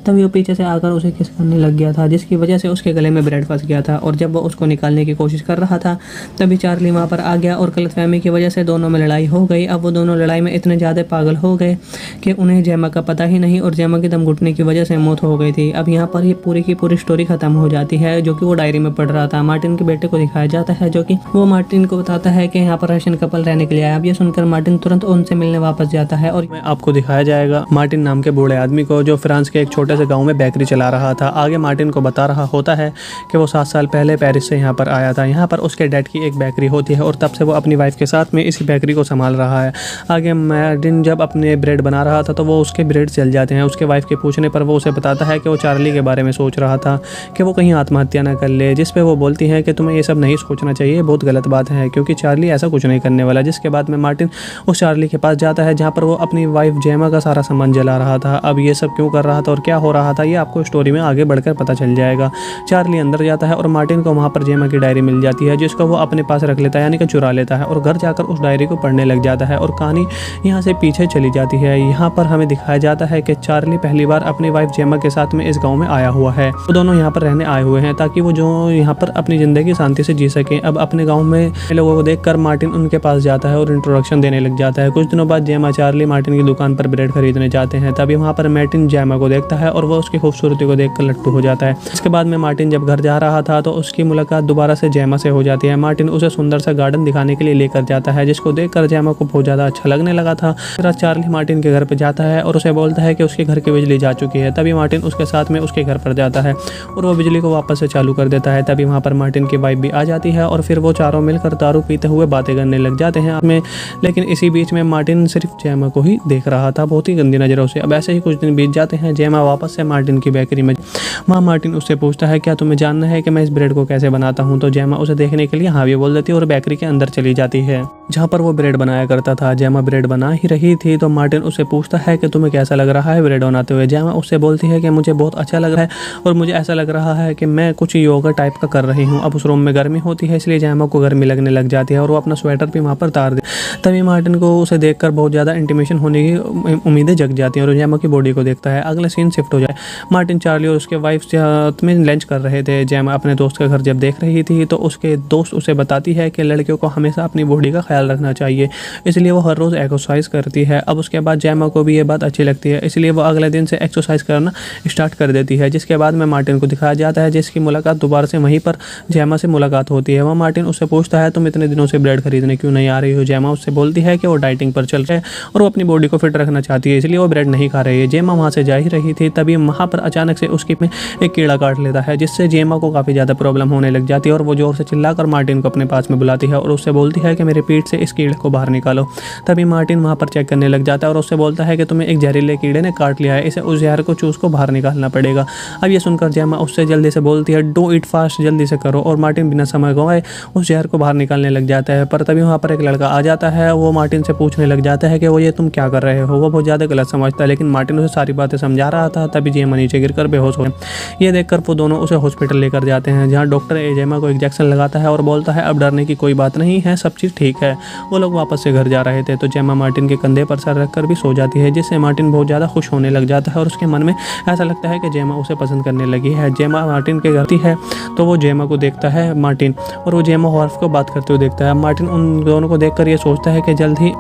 तभी वो पीछे से आकर उसे किस करने लग गया था, जिसकी वजह से उसके गले में ब्रेड फंस गया था। और जब वो उसको निकालने की कोशिश कर रहा था तभी चार्ली वहाँ पर आ गया और गलतफहमी की वजह से दोनों में लड़ाई हो गई। अब वो दोनों लड़ाई में इतने ज़्यादा पागल हो गए कि उन्हें जेमा का पता ही नहीं और जेमा की दम घुटने की वजह से मौत हो गई थी। अब यहाँ पर ये पूरी की पूरी स्टोरी खत्म हो जाती है जो कि वो डायरी में पढ़ रहा था। मार्टिन के बेटे को दिखाया जाता है जो कि वो मार्टिन को बताता है कि यहाँ पर रशियन कपल रहने के लिए आया। अब ये सुनकर मार्टिन तुरंत उनसे मिलने वापस जाता है और आपको दिखाया जाएगा मार्टिन नाम के बूढ़े आदमी को जो फ्रांस के एक छोटे से गाँव में बेकरी चला रहा था। आगे मार्टिन को बता रहा होता है कि वो 7 साल पहले पेरिस से यहाँ पर आया था। यहाँ पर उसके डैड की एक बेकरी होती है और तब से वो अपनी वाइफ के साथ में इसी बेकरी को संभाल रहा है। आगे मार्टिन जब अपने ब्रेड बना रहा था तो वो उसके ब्रेड जल जाते हैं। उसके वाइफ के पूछने पर वो उसे बताता है कि वो चार्ली के बारे में सोच रहा था कि वो कहीं आत्महत्या ना कर ले, जिस पे वो बोलती है कि तुम्हें ये सब नहीं सोचना चाहिए, बहुत गलत बात है क्योंकि चार्ली ऐसा कुछ नहीं करने वाला। जिसके बाद में मार्टिन उस चार्ली के पास जाता है जहाँ पर वो अपनी वाइफ जेमा का सारा सामान जला रहा था। अब ये सब क्यों कर रहा था और क्या हो रहा था ये आपको स्टोरी में आगे बढ़कर पता चल जाएगा। चार्ली अंदर जाता है और मार्टिन को वहाँ पर जेमा की डायरी मिल जाती है जिसको वो अपने पास रख लेता है, यानी कि चुरा लेता है और घर जाकर उस डायरी को पढ़ने लग जाता है और कहानी यहाँ से पीछे चली जाती है। यहाँ पर हमें दिखाया जाता है कि चार्ली पहली बार अपनी वाइफ जेमा के साथ में इस गाँव में आया हुआ है। वो दोनों यहाँ पर रहने आए हुए हैं ताकि वो जो यहाँ पर अपनी ज़िंदगी शांति से जी सकें। अब अपने गाँव में लोगों को देखकर मार्टिन उनके पास जाता है और इंट्रोडक्शन देने लग जाता है। कुछ दिनों बाद जेमा चार्ली मार्टिन की दुकान पर ब्रेड खरीदने जाते हैं। तभी वहाँ पर मार्टिन जेमा को देखता है और वो उसकी खूबसूरती को देखकर लट्टू हो जाता है। इसके बाद में मार्टिन जब घर जा रहा था तो उसकी मुलाकात दोबारा से जेमा से हो जाती है। मार्टिन उसे सुंदर सा गार्डन दिखाने के लिए लेकर जाता है जिसको देखकर जेमा को बहुत ज़्यादा अच्छा लगने लगा था। फिर चार्ली मार्टिन के घर पर जाता है और उसे बोलता है कि उसके घर की बिजली जा चुकी है। तभी मार्टिन उसके साथ में उसके घर पर जाता है और वो बिजली को वापस से चालू कर देता है। तभी वहाँ पर मार्टिन की वाइफ भी आ जाती है और फिर वो चारों मिलकर दारू पीते हुए बातें करने लग जाते हैं में। लेकिन इसी बीच में मार्टिन सिर्फ जेमा को ही देख रहा था बहुत ही गंदी नज़रों से। अब ऐसे ही कुछ दिन बीत जाते हैं। जेमा वापस से मार्टिन की बेकरी में, वहाँ मार्टिन उससे पूछता है क्या तुम्हें जानना है कि मैं इस ब्रेड को कैसे बनाता हूँ। तो जेमा उसे देखने के लिए हाँ भी बोल देती है और बेकरी के अंदर चली जाती है जहाँ पर वो ब्रेड बनाया करता था। जेमा ब्रेड बना ही रही थी तो मार्टिन उससे पूछता है कि तुम्हें कैसा लग रहा है ब्रेड बनाते हुए। जेमा उससे बोलती है कि मुझे बहुत अच्छा लग रहा है और मुझे ऐसा लग रहा है कि मैं कुछ योगा टाइप का कर रही हूँ। अब उस रूम में गर्मी होती है इसलिए जेमा को गर्मी लगने लग जाती है और वो अपना स्वेटर भी वहाँ पर उतार दे। तभी मार्टिन को उसे देखकर बहुत ज़्यादा इंटीमेशन होने की उम्मीदें जग जाती हैं और जेमा की बॉडी को देखता है। अगले सीन शिफ्ट हो जाए। मार्टिन चार्ली और उसके वाइफ साथ में लंच कर रहे थे। जेमा अपने दोस्त का घर जब देख रही थी तो उसके दोस्त उसे बताती है कि लड़कियों को हमेशा अपनी बॉडी का ख्याल रखना चाहिए, इसलिए वो हर रोज़ एक्सरसाइज करती है। अब उसके बाद जेमा को भी ये बात अच्छी लगती है इसलिए वो अगले दिन से एक्सरसाइज करना स्टार्ट कर देती है। जिसके बाद में मार्टिन को दिखाया जाता है जिसकी मुलाकात दोबारा से वहीं पर जेमा से मुलाकात होती है। वहाँ मार्टिन उससे पूछता है तुम इतने दिनों से ब्रेड खरीदने क्यों नहीं आ रही हो। जेमा उससे बोलती है कि वो डाइटिंग पर चल रहे हैं और वो अपनी बॉडी को फिट रखना चाहती है इसलिए वो ब्रेड नहीं खा रही है। जेमा वहाँ से जा ही रही थी तभी वहाँ पर अचानक से उसकी में एक कीड़ा काट लेता है जिससे जेमा को काफ़ी ज़्यादा प्रॉब्लम होने लग जाती है और वो जोर से चिल्लाकर मार्टिन को अपने पास में बुलाती है और उससे बोलती है कि मेरे पीठ से इस कीड़े को बाहर निकालो। तभी मार्टिन वहाँ पर चेक करने लग जाता है और उससे बोलता है कि तुम्हें एक जहरीले कीड़े ने काट लिया है, इसे उस जहर को चूस को बाहर निकालना पड़ेगा। अब ये सुनकर जेमा उससे जल्दी से बोलती है डू इट फास्ट, जल्दी से करो। और मार्टिन बिना समय गंवाए उस जहर को बाहर निकालने लग जाता है। पर तभी वहाँ पर एक लड़का आ जाता है, वो मार्टिन से पूछने लग जाता है कि वो ये तुम क्या कर रहे हो। वो बहुत ज़्यादा गलत समझता है, लेकिन मार्टिन उसे सारी बातें समझा रहा था। तभी जेमा नीचे गिरकर बेहोश हो गए। ये देखकर वो दोनों उसे हॉस्पिटल लेकर जाते हैं, जहाँ डॉक्टर जेमा को इंजेक्शन लगाता है और बोलता है अब डरने की कोई बात नहीं है, सब चीज़ ठीक है। वो लोग वापस से घर जा रहे थे तो जेमा मार्टिन के कंधे पर सर रखकर भी सो जाती है, जिससे मार्टिन बहुत ज़्यादा खुश होने लग जाता है और उसके मन में ऐसा लगता है कि जेमा उसे पसंद करने लगी है। जेमा मार्टिन के घर आती है तो वो जेमा को देखता है मार्टिन, और वो जेमा हॉर्फ को बात करते हुए देखता है। मार्टिन उन दोनों को देखकर ये सोचता है कि जल्द ही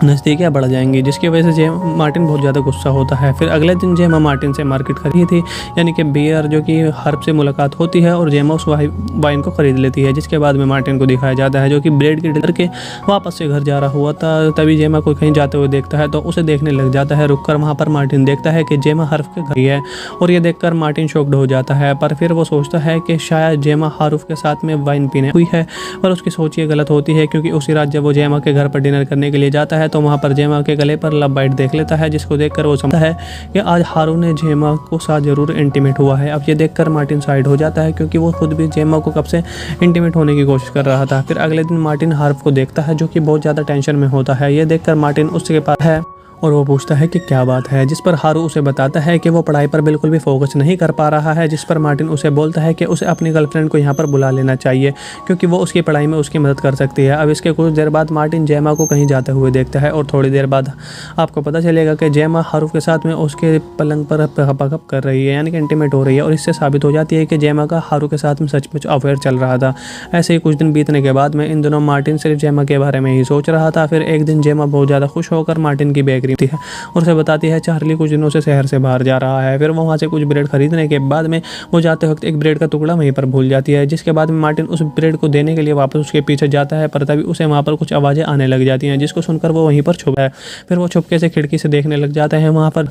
नज़दीकियाँ बढ़ जाएंगी, जिसकी वजह से मार्टिन बहुत ज़्यादा गुस्सा होता है। फिर अगले दिन जेमा मार्टिन से मार्केट खरीदी थी, यानी कि बियर, जो कि हर्ब से मुलाकात होती है और जेमा उस वाइन को ख़रीद लेती है, जिसके बाद में मार्टिन को दिखाया जाता है जो कि ब्रेड के डर के वापस से घर जा रहा हुआ था। तभी जेमा को कहीं जाते हुए देखता है तो उसे देखने लग जाता है। रुक कर वहाँ पर मार्टिन देखता है कि जेमा हर्ब के घर ही है, और ये देखकर मार्टिन शॉक्ड हो जाता है। पर फिर वो सोचता है कि शायद जेमा हारूफ के साथ में वाइन पीने हुई है, पर उसकी सोच ये गलत होती है, क्योंकि उसी रात जब वो जेमा के घर पर डिनर करने के लिए जाता है तो वहाँ पर जेमा के गले पर लव बाइट देख लेता है, जिसको देखकर वो समझता है कि आज हारू ने जेमा को साथ जरूर इंटीमेट हुआ है। अब ये देखकर मार्टिन साइड हो जाता है, क्योंकि वो खुद भी जेमा को कब से इंटीमेट होने की कोशिश कर रहा था। फिर अगले दिन मार्टिन हार्व को देखता है, जो कि बहुत ज़्यादा टेंशन में होता है। ये देखकर मार्टिन उसके पास है और वो पूछता है कि क्या बात है, जिस पर हारू उसे बताता है कि वो पढ़ाई पर बिल्कुल भी फोकस नहीं कर पा रहा है, जिस पर मार्टिन उसे बोलता है कि उसे अपनी गर्लफ्रेंड को यहाँ पर बुला लेना चाहिए, क्योंकि वो उसकी पढ़ाई में उसकी मदद कर सकती है। अब इसके कुछ देर बाद मार्टिन जेमा को कहीं जाते हुए देखता है, और थोड़ी देर बाद आपको पता चलेगा कि जेमा हारू के साथ में उसके पलंग पर पकअप कर रही है, यानी कि इंटीमेट हो रही है, और इससे साबित हो जाती है कि जेमा का हारू के साथ में सचमुच अफेयर चल रहा था। ऐसे ही कुछ दिन बीतने के बाद में इन दोनों मार्टिन सिर्फ जेमा के बारे में ही सोच रहा था। फिर एक दिन जेमा बहुत ज़्यादा खुश होकर मार्टिन की बेकरी है और बताती है चार्ली कुछ दिनों से शहर से बाहर जा रहा है। फिर वो वहाँ से कुछ ब्रेड खरीदने के बाद में वो जाते वक्त एक ब्रेड का टुकड़ा वहीं पर भूल जाती है, जिसके बाद में मार्टिन उस ब्रेड को देने के लिए वापस उसके पीछे जाता है, पर तभी उसे वहाँ पर कुछ आवाज़ें आने लग जाती हैं, जिसको सुनकर वो वहीं पर छुपा है। फिर वो छुपके से खिड़की से देखने लग जाते हैं, वहाँ पर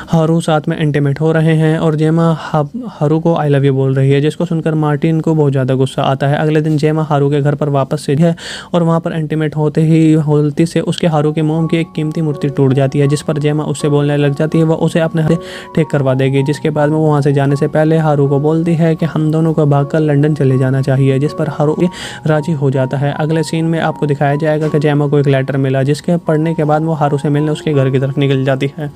हारू साथ में इंटीमेट हो रहे हैं और जेमा हारू को आई लव यू बोल रही है, जिसको सुनकर मार्टिन को बहुत ज़्यादा गुस्सा आता है। अगले दिन जेमा हारू के घर पर वापस से है और वहाँ पर इंटीमेट होते ही गलती से उसके हारू के मोम की एक कीमती मूर्ति टूट जाती है, जिस पर जेमा उससे बोलने लग जाती है वो उसे अपने हाथ ठीक करवा देगी। जिसके बाद में वो वहाँ से जाने से पहले हारू को बोलती है कि हम दोनों को भागकर लंदन चले जाना चाहिए, जिस पर हारू राजी हो जाता है। अगले सीन में आपको दिखाया जाएगा कि जेमा को एक लेटर मिला, जिसके पढ़ने के बाद वो हारू से मिलने उसके घर की तरफ निकल जाती है।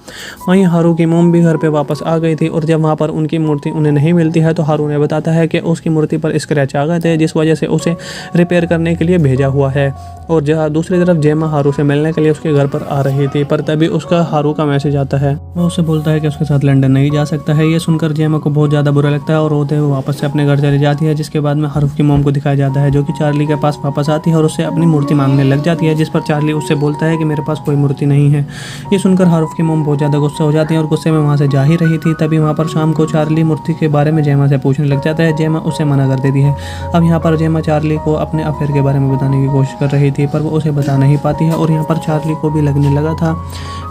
वहीं हारू की मोम भी घर पर वापस आ गई थी, और जब वहाँ पर उनकी मूर्ति उन्हें नहीं मिलती है तो हारू ने बताता है कि उसकी मूर्ति पर स्क्रैच आ गए थे, जिस वजह से उसे रिपेयर करने के लिए भेजा हुआ है। और जहाँ दूसरी तरफ जेमा हारू से मिलने के लिए उसके घर पर आ रही थी, पर तभी उसका हारू का मैसेज आता है। वो उससे बोलता है कि उसके साथ लंदन नहीं जा सकता है। ये सुनकर जेमा को बहुत ज़्यादा बुरा लगता है और रोते हुए वापस से अपने घर चली जाती है। जिसके बाद में हारूफ की मोम को दिखाया जाता है, जो कि चार्ली के पास वापस आती है और उससे अपनी मूर्ति मांगने लग जाती है, जिस पर चार्ली उससे बोलता है कि मेरे पास कोई मूर्ति नहीं है। ये सुनकर हारूफ की मोम बहुत ज़्यादा गुस्सा हो जाती है और गुस्से में वहाँ से जा ही रही थी। तभी वहाँ पर शाम को चार्ली मूर्ति के बारे में जेमा से पूछने लग जाता है। जेमा उसे मना कर देती है। अब यहाँ पर जेमा चार्ली को अपने अफेयर के बारे में बताने की कोशिश कर रही थी, पर वो उसे बता नहीं पाती है, और यहाँ पर चार्ली को भी लगने लगा था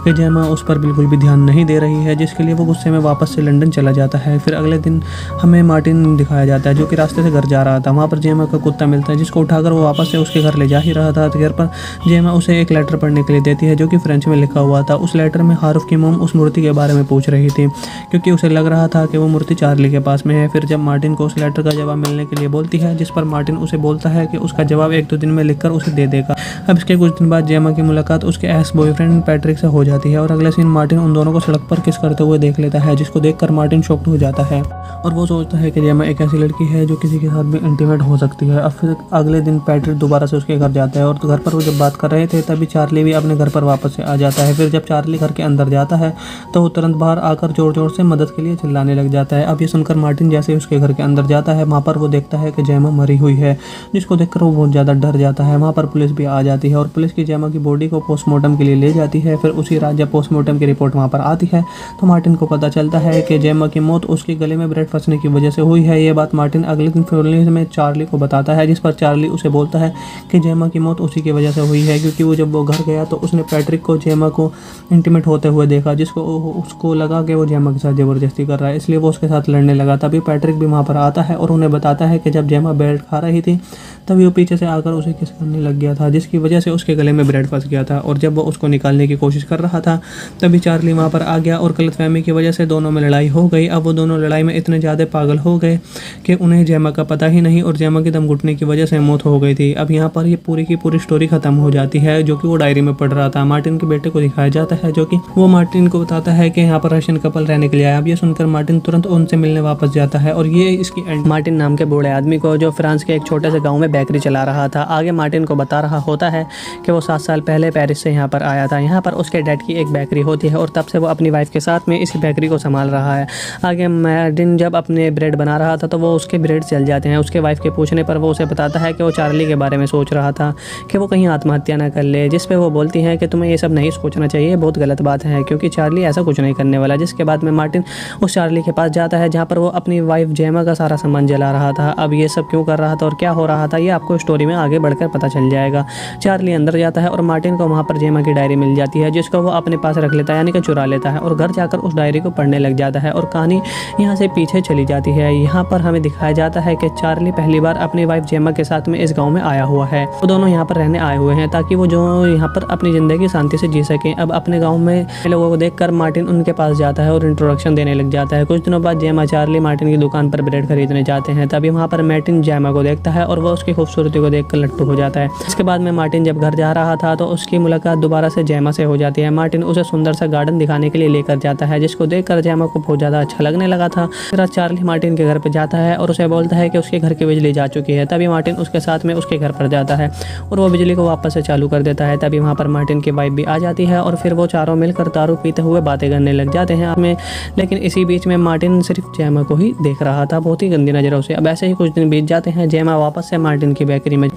कि जेमा उस पर बिल्कुल भी ध्यान नहीं दे रही है, जिसके लिए वो गुस्से में वापस से लंदन चला जाता है। फिर अगले दिन हमें मार्टिन दिखाया जाता है, जो कि रास्ते से घर जा रहा था। वहाँ पर जेमा का कुत्ता मिलता है, जिसको उठाकर वो वापस से उसके घर ले जा ही रहा था। घर पर जेमा उसे एक लेटर पढ़ने के लिए देती है, जो कि फ्रेंच में लिखा हुआ था। उस लेटर में हारूफ की मोम उस मूर्ति के बारे में पूछ रही थी, क्योंकि उसे लग रहा था कि वो मूर्ति चार्ली के पास में है। फिर जब मार्टिन को उस लेटर का जवाब मिलने के लिए बोलती है, जिस पर मार्टिन उसे बोलता है कि उसका जवाब 1-2 दिन में लिखकर उसे दे देगा। अब इसके कुछ दिन बाद जेमा की मुलाकात उसके एक्स बॉयफ्रेंड पैट्रिक से हो जाती है, और अगले सीन मार्टिन उन दोनों को सड़क पर किस करते हुए देख लेता है, जिसको देखकर मार्टिन शॉक्ड हो जाता है और वो सोचता है कि जेमा एक ऐसी लड़की है जो किसी के साथ भी इंटीमेट हो सकती है। अब फिर अगले दिन पैट्रिक दोबारा से उसके घर जाता है, और घर पर वो जब बात कर रहे थे तभी चार्ली भी अपने घर पर वापस से आ जाता है। फिर जब चार्ली घर के अंदर जाता है तो वो तुरंत बाहर आकर जोर जोर से मदद के लिए चिल्लाने लग जाता है। अब ये सुनकर मार्टिन जैसे उसके घर के अंदर जाता है, वहाँ पर वो देखता है कि जेमा मरी हुई है, जिसको देखकर वो बहुत ज़्यादा डर जाता है। वहाँ पर पुलिस भी आ जाती है और पुलिस की जेमा की बॉडी को पोस्टमार्टम के लिए ले जाती है। फिर उसी उसी रात जब पोस्टमार्टम की रिपोर्ट वहाँ पर आती है तो मार्टिन को पता चलता है कि जेमा की मौत उसके गले में ब्रेड फंसने की वजह से हुई है। ये बात मार्टिन अगले दिन पुलिस में चार्ली को बताता है, जिस पर चार्ली उसे बोलता है कि जेमा की मौत उसी की वजह से हुई है, क्योंकि वो जब वो घर गया तो उसने पैट्रिक को जेमा को इंटीमेट होते हुए देखा, जिसको उसको लगा कि वो जेमा के साथ ज़बरदस्ती कर रहा है, इसलिए वो उसके साथ लड़ने लगा। तभी पैट्रिक भी वहाँ पर आता है और उन्हें बताता है कि जब जेमा ब्रेड खा रही थी तभी वो पीछे से आकर उसे किस करने लग गया था, जिसकी वजह से उसके गले में ब्रेड फंस गया था। और जब वो उसको निकालने की कोशिश कर रहा था तभी चार्ली वहाँ पर आ गया और गलतफहमी की वजह से दोनों में लड़ाई हो गई। अब वो दोनों लड़ाई में इतने ज़्यादा पागल हो गए कि उन्हें जेमा का पता ही नहीं और जेमा की दम घुटने की वजह से मौत हो गई थी। अब यहाँ पर ये पूरी की पूरी स्टोरी खत्म हो जाती है, जो कि वो डायरी में पढ़ रहा था। मार्टिन के बेटे को दिखाया जाता है, जो कि वो मार्टिन को बताता है कि यहाँ पर रशियन कपल रहने के लिए आया। अब ये सुनकर मार्टिन तुरंत उनसे मिलने वापस जाता है और ये इसकी मार्टिन नाम के बूढ़े आदमी को, जो फ्रांस के एक छोटे से गाँव में बेकरी चला रहा था, आगे मार्टिन को बता रहा होता है कि वो 7 साल पहले पेरिस से यहाँ पर आया था। यहाँ पर उसके डैड की एक बेकरी होती है और तब से वो अपनी वाइफ के साथ में इसी बेकरी को संभाल रहा है। आगे मार्टिन जब अपने ब्रेड बना रहा था तो वो उसके ब्रेड जल जाते हैं। उसके वाइफ के पूछने पर वो उसे बताता है कि वो चार्ली के बारे में सोच रहा था कि वो कहीं आत्महत्या ना कर ले, जिस पे वो बोलती है कि तुम्हें ये सब नहीं सोचना चाहिए, बहुत गलत बात है, क्योंकि चार्ली ऐसा कुछ नहीं करने वाला। जिसके बाद में मार्टिन उस चार्ली के पास जाता है जहाँ पर वो अपनी वाइफ जेमा का सारा सामान जला रहा था। अब ये सब क्यों कर रहा था और क्या हो रहा था ये आपको स्टोरी में आगे बढ़कर पता चल जाएगा। चार्ली अंदर जाता है और मार्टिन को वहाँ पर जेमा की डायरी मिल जाती है, जिसको वो अपने पास रख लेता है, यानी कि चुरा लेता है और घर जाकर उस डायरी को पढ़ने लग जाता है। और कहानी यहाँ से पीछे चली जाती है। यहाँ पर हमें दिखाया जाता है कि चार्ली पहली बार अपनी वाइफ जेमा के साथ में इस गाँव में आया हुआ है। वो दोनों यहाँ पर रहने आए हुए हैं ताकि वो जो यहाँ पर अपनी ज़िंदगी शांति से जी सकें। अब अपने गाँव में लोगों को देखकर मार्टिन उनके पास जाता है और इंट्रोडक्शन देने लग जाता है। कुछ दिनों बाद जेमा चार्ली मार्टिन की दुकान पर ब्रेड खरीदने जाते हैं। तभी वहाँ पर मार्टिन जेमा को देखता है और वो उसकी खूबसूरती को देखकर लट्टू हो जाता है। इसके बाद में मार्टिन जब घर जा रहा था तो उसकी मुलाकात दोबारा से जेमा से हो जाती है। मार्टिन उसे सुंदर सा गार्डन दिखाने के लिए लेकर जाता है, जिसको देखकर जेमा को बहुत ज़्यादा अच्छा लगने लगा था। फिर चार्ली मार्टिन के घर पर जाता है और उसे बोलता है कि उसके घर की बिजली जा चुकी है। तभी मार्टिन उसके साथ में उसके घर पर जाता है और वो बिजली को वापस से चालू कर देता है। तभी वहाँ पर मार्टिन की वाइफ भी आ जाती है और फिर वो चारों मिलकर दारू पीते हुए बातें करने लग जाते हैं हमें। लेकिन इसी बीच में मार्टिन सिर्फ जेमा को ही देख रहा था, बहुत ही गंदी नज़रों से। अब ऐसे ही कुछ दिन बीत जाते हैं। जेमा वापस से मार्टिन की बेकरी में,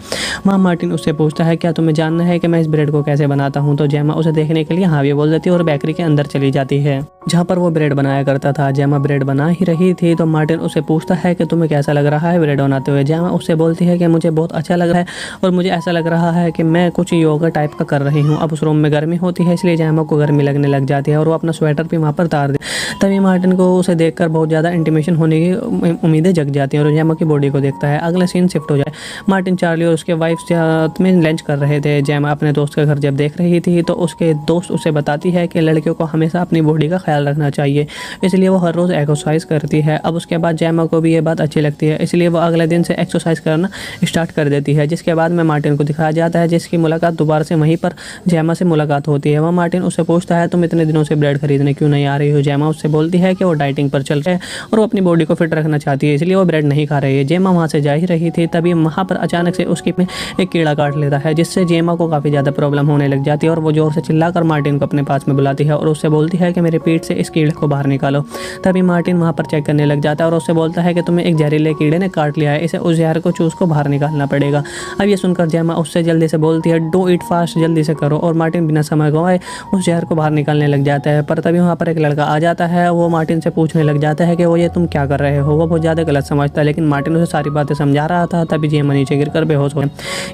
वहाँ मार्टिन उससे पूछता है क्या तुम्हें जानना है कि मैं इस ब्रेड को कैसे बनाता हूँ। तो जेमा उसे देखने के लिए हाँ भी बोल देती है और बेकरी के अंदर चली जाती है जहाँ पर वो ब्रेड बनाया करता था। जेमा ब्रेड बना ही रही थी तो मार्टिन उसे पूछता है कि तुम्हें कैसा लग रहा है ब्रेड बनाते हुए। जेमा उससे बोलती है कि मुझे बहुत अच्छा लग रहा है और मुझे ऐसा लग रहा है कि मैं कुछ योगा टाइप का कर रही हूँ। अब उस रूम में गर्मी होती है, इसलिए जेमा को गर्मी लगने लग जाती है और वो अपना स्वेटर भी वहाँ पर उतार दे। तभी मार्टिन को उसे देखकर बहुत ज़्यादा इंटीमेशन होने की उम्मीदें जग जाती हैं और जेमा की बॉडी को देखता है। अगला सीन शिफ्ट हो जाए। मार्टिन चार्ली और उसके वाइफ साथ में लंच कर रहे थे। जेमा अपने दोस्त का घर जब देख रही थी तो उसके दोस्त उसे बताती है कि लड़कियों को हमेशा अपनी बॉडी का ख्याल रखना चाहिए, इसलिए वो हर रोज़ एक्सरसाइज करती है। अब उसके बाद जेमा को भी ये बात अच्छी लगती है, इसलिए वो अगले दिन से एक्सरसाइज करना स्टार्ट कर देती है। जिसके बाद में मार्टिन को दिखाया जाता है, जिसकी मुलाकात दोबारा से वहीं पर जेमा से मुलाकात होती है। वह मार्टिन उससे पूछता है तुम इतने दिनों से ब्रेड खरीदने क्यों नहीं आ रही हो। जेमा उससे बोलती है कि वो डाइटिंग पर चल रही है और वो अपनी बॉडी को फिट रखना चाहती है, इसलिए वो ब्रेड नहीं खा रही है। जेमा वहाँ से जा ही रही थी, तभी वहाँ पर अचानक से उसकी में एक कीड़ा काट लेता है, जिससे जेमा को काफ़ी ज़्यादा प्रॉब्लम होने लग जाती है और वो जोर से चिल्लाकर मार्टिन को अपने पास में बुलाती है और उससे बोलती है कि मेरे पेट से इस कीड़े को बाहर निकालो। तभी मार्टिन वहाँ पर चेक करने लग जाता है और उससे बोलता है कि तुम्हें एक जहरीले कीड़े ने काट लिया है, इसे उस जहर को चूस को बाहर निकालना पड़ेगा। अब ये सुनकर जेमा उससे जल्दी से बोलती है डू इट फास्ट, जल्दी से करो। और मार्टिन बिना समय गंवाए उस जहर को बाहर निकालने लग जाता है। पर तभी वहाँ पर एक लड़का आ जाता है, वो मार्टिन से पूछने लग जाता है कि वो ये तुम क्या कर रहे हो। वो बहुत ज़्यादा गलत समझता है, लेकिन मार्टिन उसे सारी बातें समझा रहा था। तभी जेमा नीचे गिरकर बेहोश हो।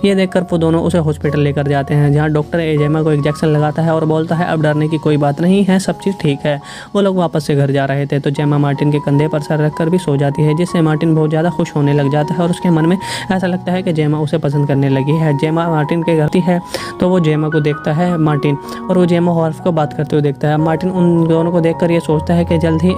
ये देखकर वो दोनों उसे हॉस्पिटल लेकर जाते हैं, जहाँ डॉक्टर जेमा को इंजेक्शन लगाता है और बोलता है अब डरने की कोई बात नहीं है, सब चीज़ ठीक है। वो लोग वापस से घर जा रहे थे तो जेमा मार्टिन के कंधे पर सर रखकर भी सो जाती है, जिससे मार्टिन बहुत ज़्यादा खुश होने लग जाता है और उसके मन में ऐसा लगता है कि जेमा उसे पसंद करने लगी है। जेमा मार्टिन के घर है तो वो जेमा को देखता है मार्टिन, और वो जेमा हॉर्फ को बात करते हुए देखता है। मार्टिन उन दोनों को देखकर ये सोचता है कि जल्द ही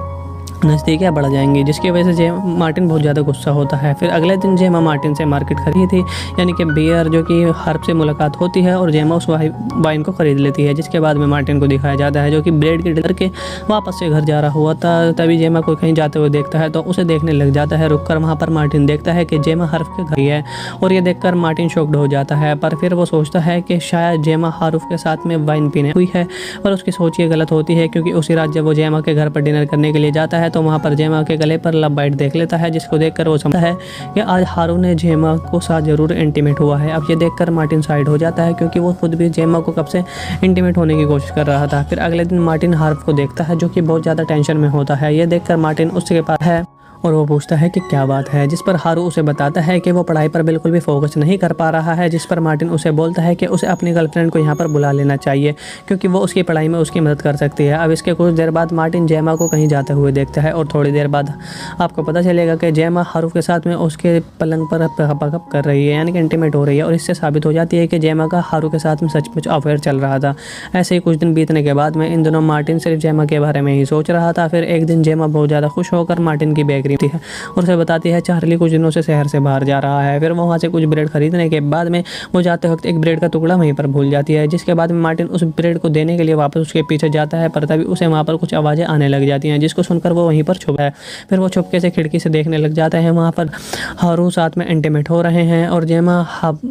नज़दीकियाँ बढ़ जाएंगी, जिसकी वजह से मार्टिन बहुत ज़्यादा गुस्सा होता है। फिर अगले दिन जेमा मार्टिन से मार्केट खरीदी थी, यानी कि बियर, जो कि हर्ब से मुलाकात होती है और जेमा उस वाइन को ख़रीद लेती है। जिसके बाद में मार्टिन को दिखाया जाता है जो कि ब्रेड के डीलर के वापस से घर जा रहा हुआ था। तभी जेमा को कहीं जाते हुए देखता है तो उसे देखने लग जाता है। रुककर वहाँ पर मार्टिन देखता है कि जेमा हर्फ के घर है और ये देखकर मार्टिन शॉक्ड हो जाता है। पर फिर वो सोचता है कि शायद जेमा हर्फ के साथ में वाइन पीने हुई है, पर उसकी सोच ये गलत होती है, क्योंकि उसी रात जब वो जेमा के घर पर डिनर करने के लिए जाता है है तो वहाँ पर जेमा के गले पर लव बाइट देख लेता है, जिसको देखकर वो समझता है कि आज हारू ने जेमा को साथ जरूर इंटीमेट हुआ है। अब ये देखकर मार्टिन साइड हो जाता है क्योंकि वो खुद भी जेमा को कब से इंटीमेट होने की कोशिश कर रहा था। फिर अगले दिन मार्टिन हार्व को देखता है जो कि बहुत ज़्यादा टेंशन में होता है। ये देखकर मार्टिन उसके पास है और वो पूछता है कि क्या बात है, जिस पर हारू उसे बताता है कि वो पढ़ाई पर बिल्कुल भी फोकस नहीं कर पा रहा है। जिस पर मार्टिन उसे बोलता है कि उसे अपनी गर्लफ्रेंड को यहाँ पर बुला लेना चाहिए क्योंकि वो उसकी पढ़ाई में उसकी मदद कर सकती है। अब इसके कुछ देर बाद मार्टिन जेमा को कहीं जाते हुए देखता है और थोड़ी देर बाद आपको पता चलेगा कि जेमा हारू के साथ में उसके पलंग पर पकअप कर रही है, यानी कि इंटीमेट हो रही है। और इससे साबित हो जाती है कि जेमा का हारू के साथ में सचमुच अफेयर चल रहा था। ऐसे ही कुछ दिन बीतने के बाद में इन दिनों मार्टिन सिर्फ जेमा के बारे में ही सोच रहा था। फिर एक दिन जेमा बहुत ज़्यादा खुश होकर मार्टिन की बेकरी थी और उसे बताती है चार्ली कुछ दिनों से शहर से बाहर जा रहा है। फिर वो वहाँ से कुछ ब्रेड खरीदने के बाद में वो जाते वक्त एक ब्रेड का टुकड़ा वहीं पर भूल जाती है, जिसके बाद में मार्टिन उस ब्रेड को देने के लिए वापस उसके पीछे जाता है, पर तभी उसे वहाँ पर कुछ आवाज़ें आने लग जाती हैं, जिसको सुनकर वो वहीं पर छुपा है। फिर वो छुपके से खिड़की से देखने लग जाता है। वहाँ पर हारू साथ में इंटीमेट हो रहे हैं और जेमा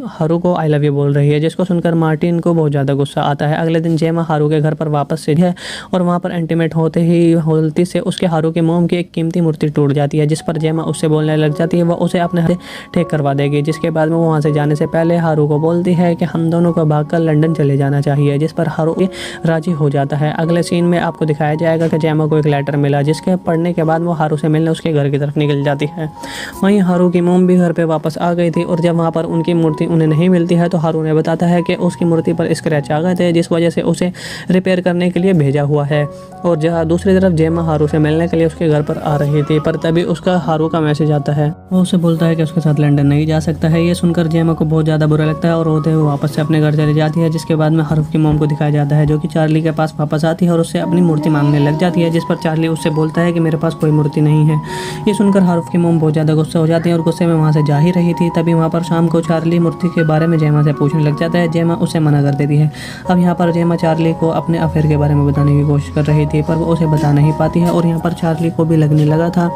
हारू को आई लव यू बोल रही है, जिसको सुनकर मार्टिन को बहुत ज़्यादा गुस्सा आता है। अगले दिन जेमा हारू के घर पर वापस से है और वहाँ पर इंटीमेट होते ही गलती से उसके हारू के मोम की एक कीमती मूर्ति टूट जाती है, जिस पर जेमा उससे बोलने लग जाती है वो उसे अपने हाथ ठीक करवा देगी। जिसके बाद में वो वहाँ से जाने से पहले हारू को बोलती है कि हम दोनों को भागकर लंदन चले जाना चाहिए, जिस पर हारू राजी हो जाता है। अगले सीन में आपको दिखाया जाएगा कि जेमा को एक लेटर मिला, जिसके पढ़ने के बाद वो हारू से मिलने उसके घर की तरफ निकल जाती है। वहीं हारू की मोम भी घर पर वापस आ गई थी और जब वहाँ पर उनकी मूर्ति उन्हें नहीं मिलती है तो हारू ने बताता है कि उसकी मूर्ति पर स्क्रैच आ गए थे, जिस वजह से उसे रिपेयर करने के लिए भेजा हुआ है। और जहाँ दूसरी तरफ जेमा हारू से मिलने के लिए उसके घर पर आ रही थी, पर तभी उसका हारू का मैसेज आता है। वो उसे बोलता है कि उसके साथ लंदन नहीं जा सकता है। ये सुनकर जेमा को बहुत ज़्यादा बुरा लगता है और रोते हुए वापस से अपने घर चली जाती है। जिसके बाद में हारू की मोम को दिखाया जाता है जो कि चार्ली के पास वापस आती है और उससे अपनी मूर्ति मांगने लग जाती है, जिस पर चार्ली उससे बोलता है कि मेरे पास कोई मूर्ति नहीं है। ये सुनकर हारू की मोम बहुत ज़्यादा गुस्सा हो जाती है और गुस्से में वहाँ से जा ही रही थी। तभी वहाँ पर शाम को चार्ली मूर्ति के बारे में जेमा से पूछने लग जाता है। जेमा उसे मना कर देती है। अब यहाँ पर जेमा चार्ली को अपने अफेयर के बारे में बताने की कोशिश कर रही थी, पर वो उसे बता नहीं पाती है और यहाँ पर चार्ली को भी लगने लगा था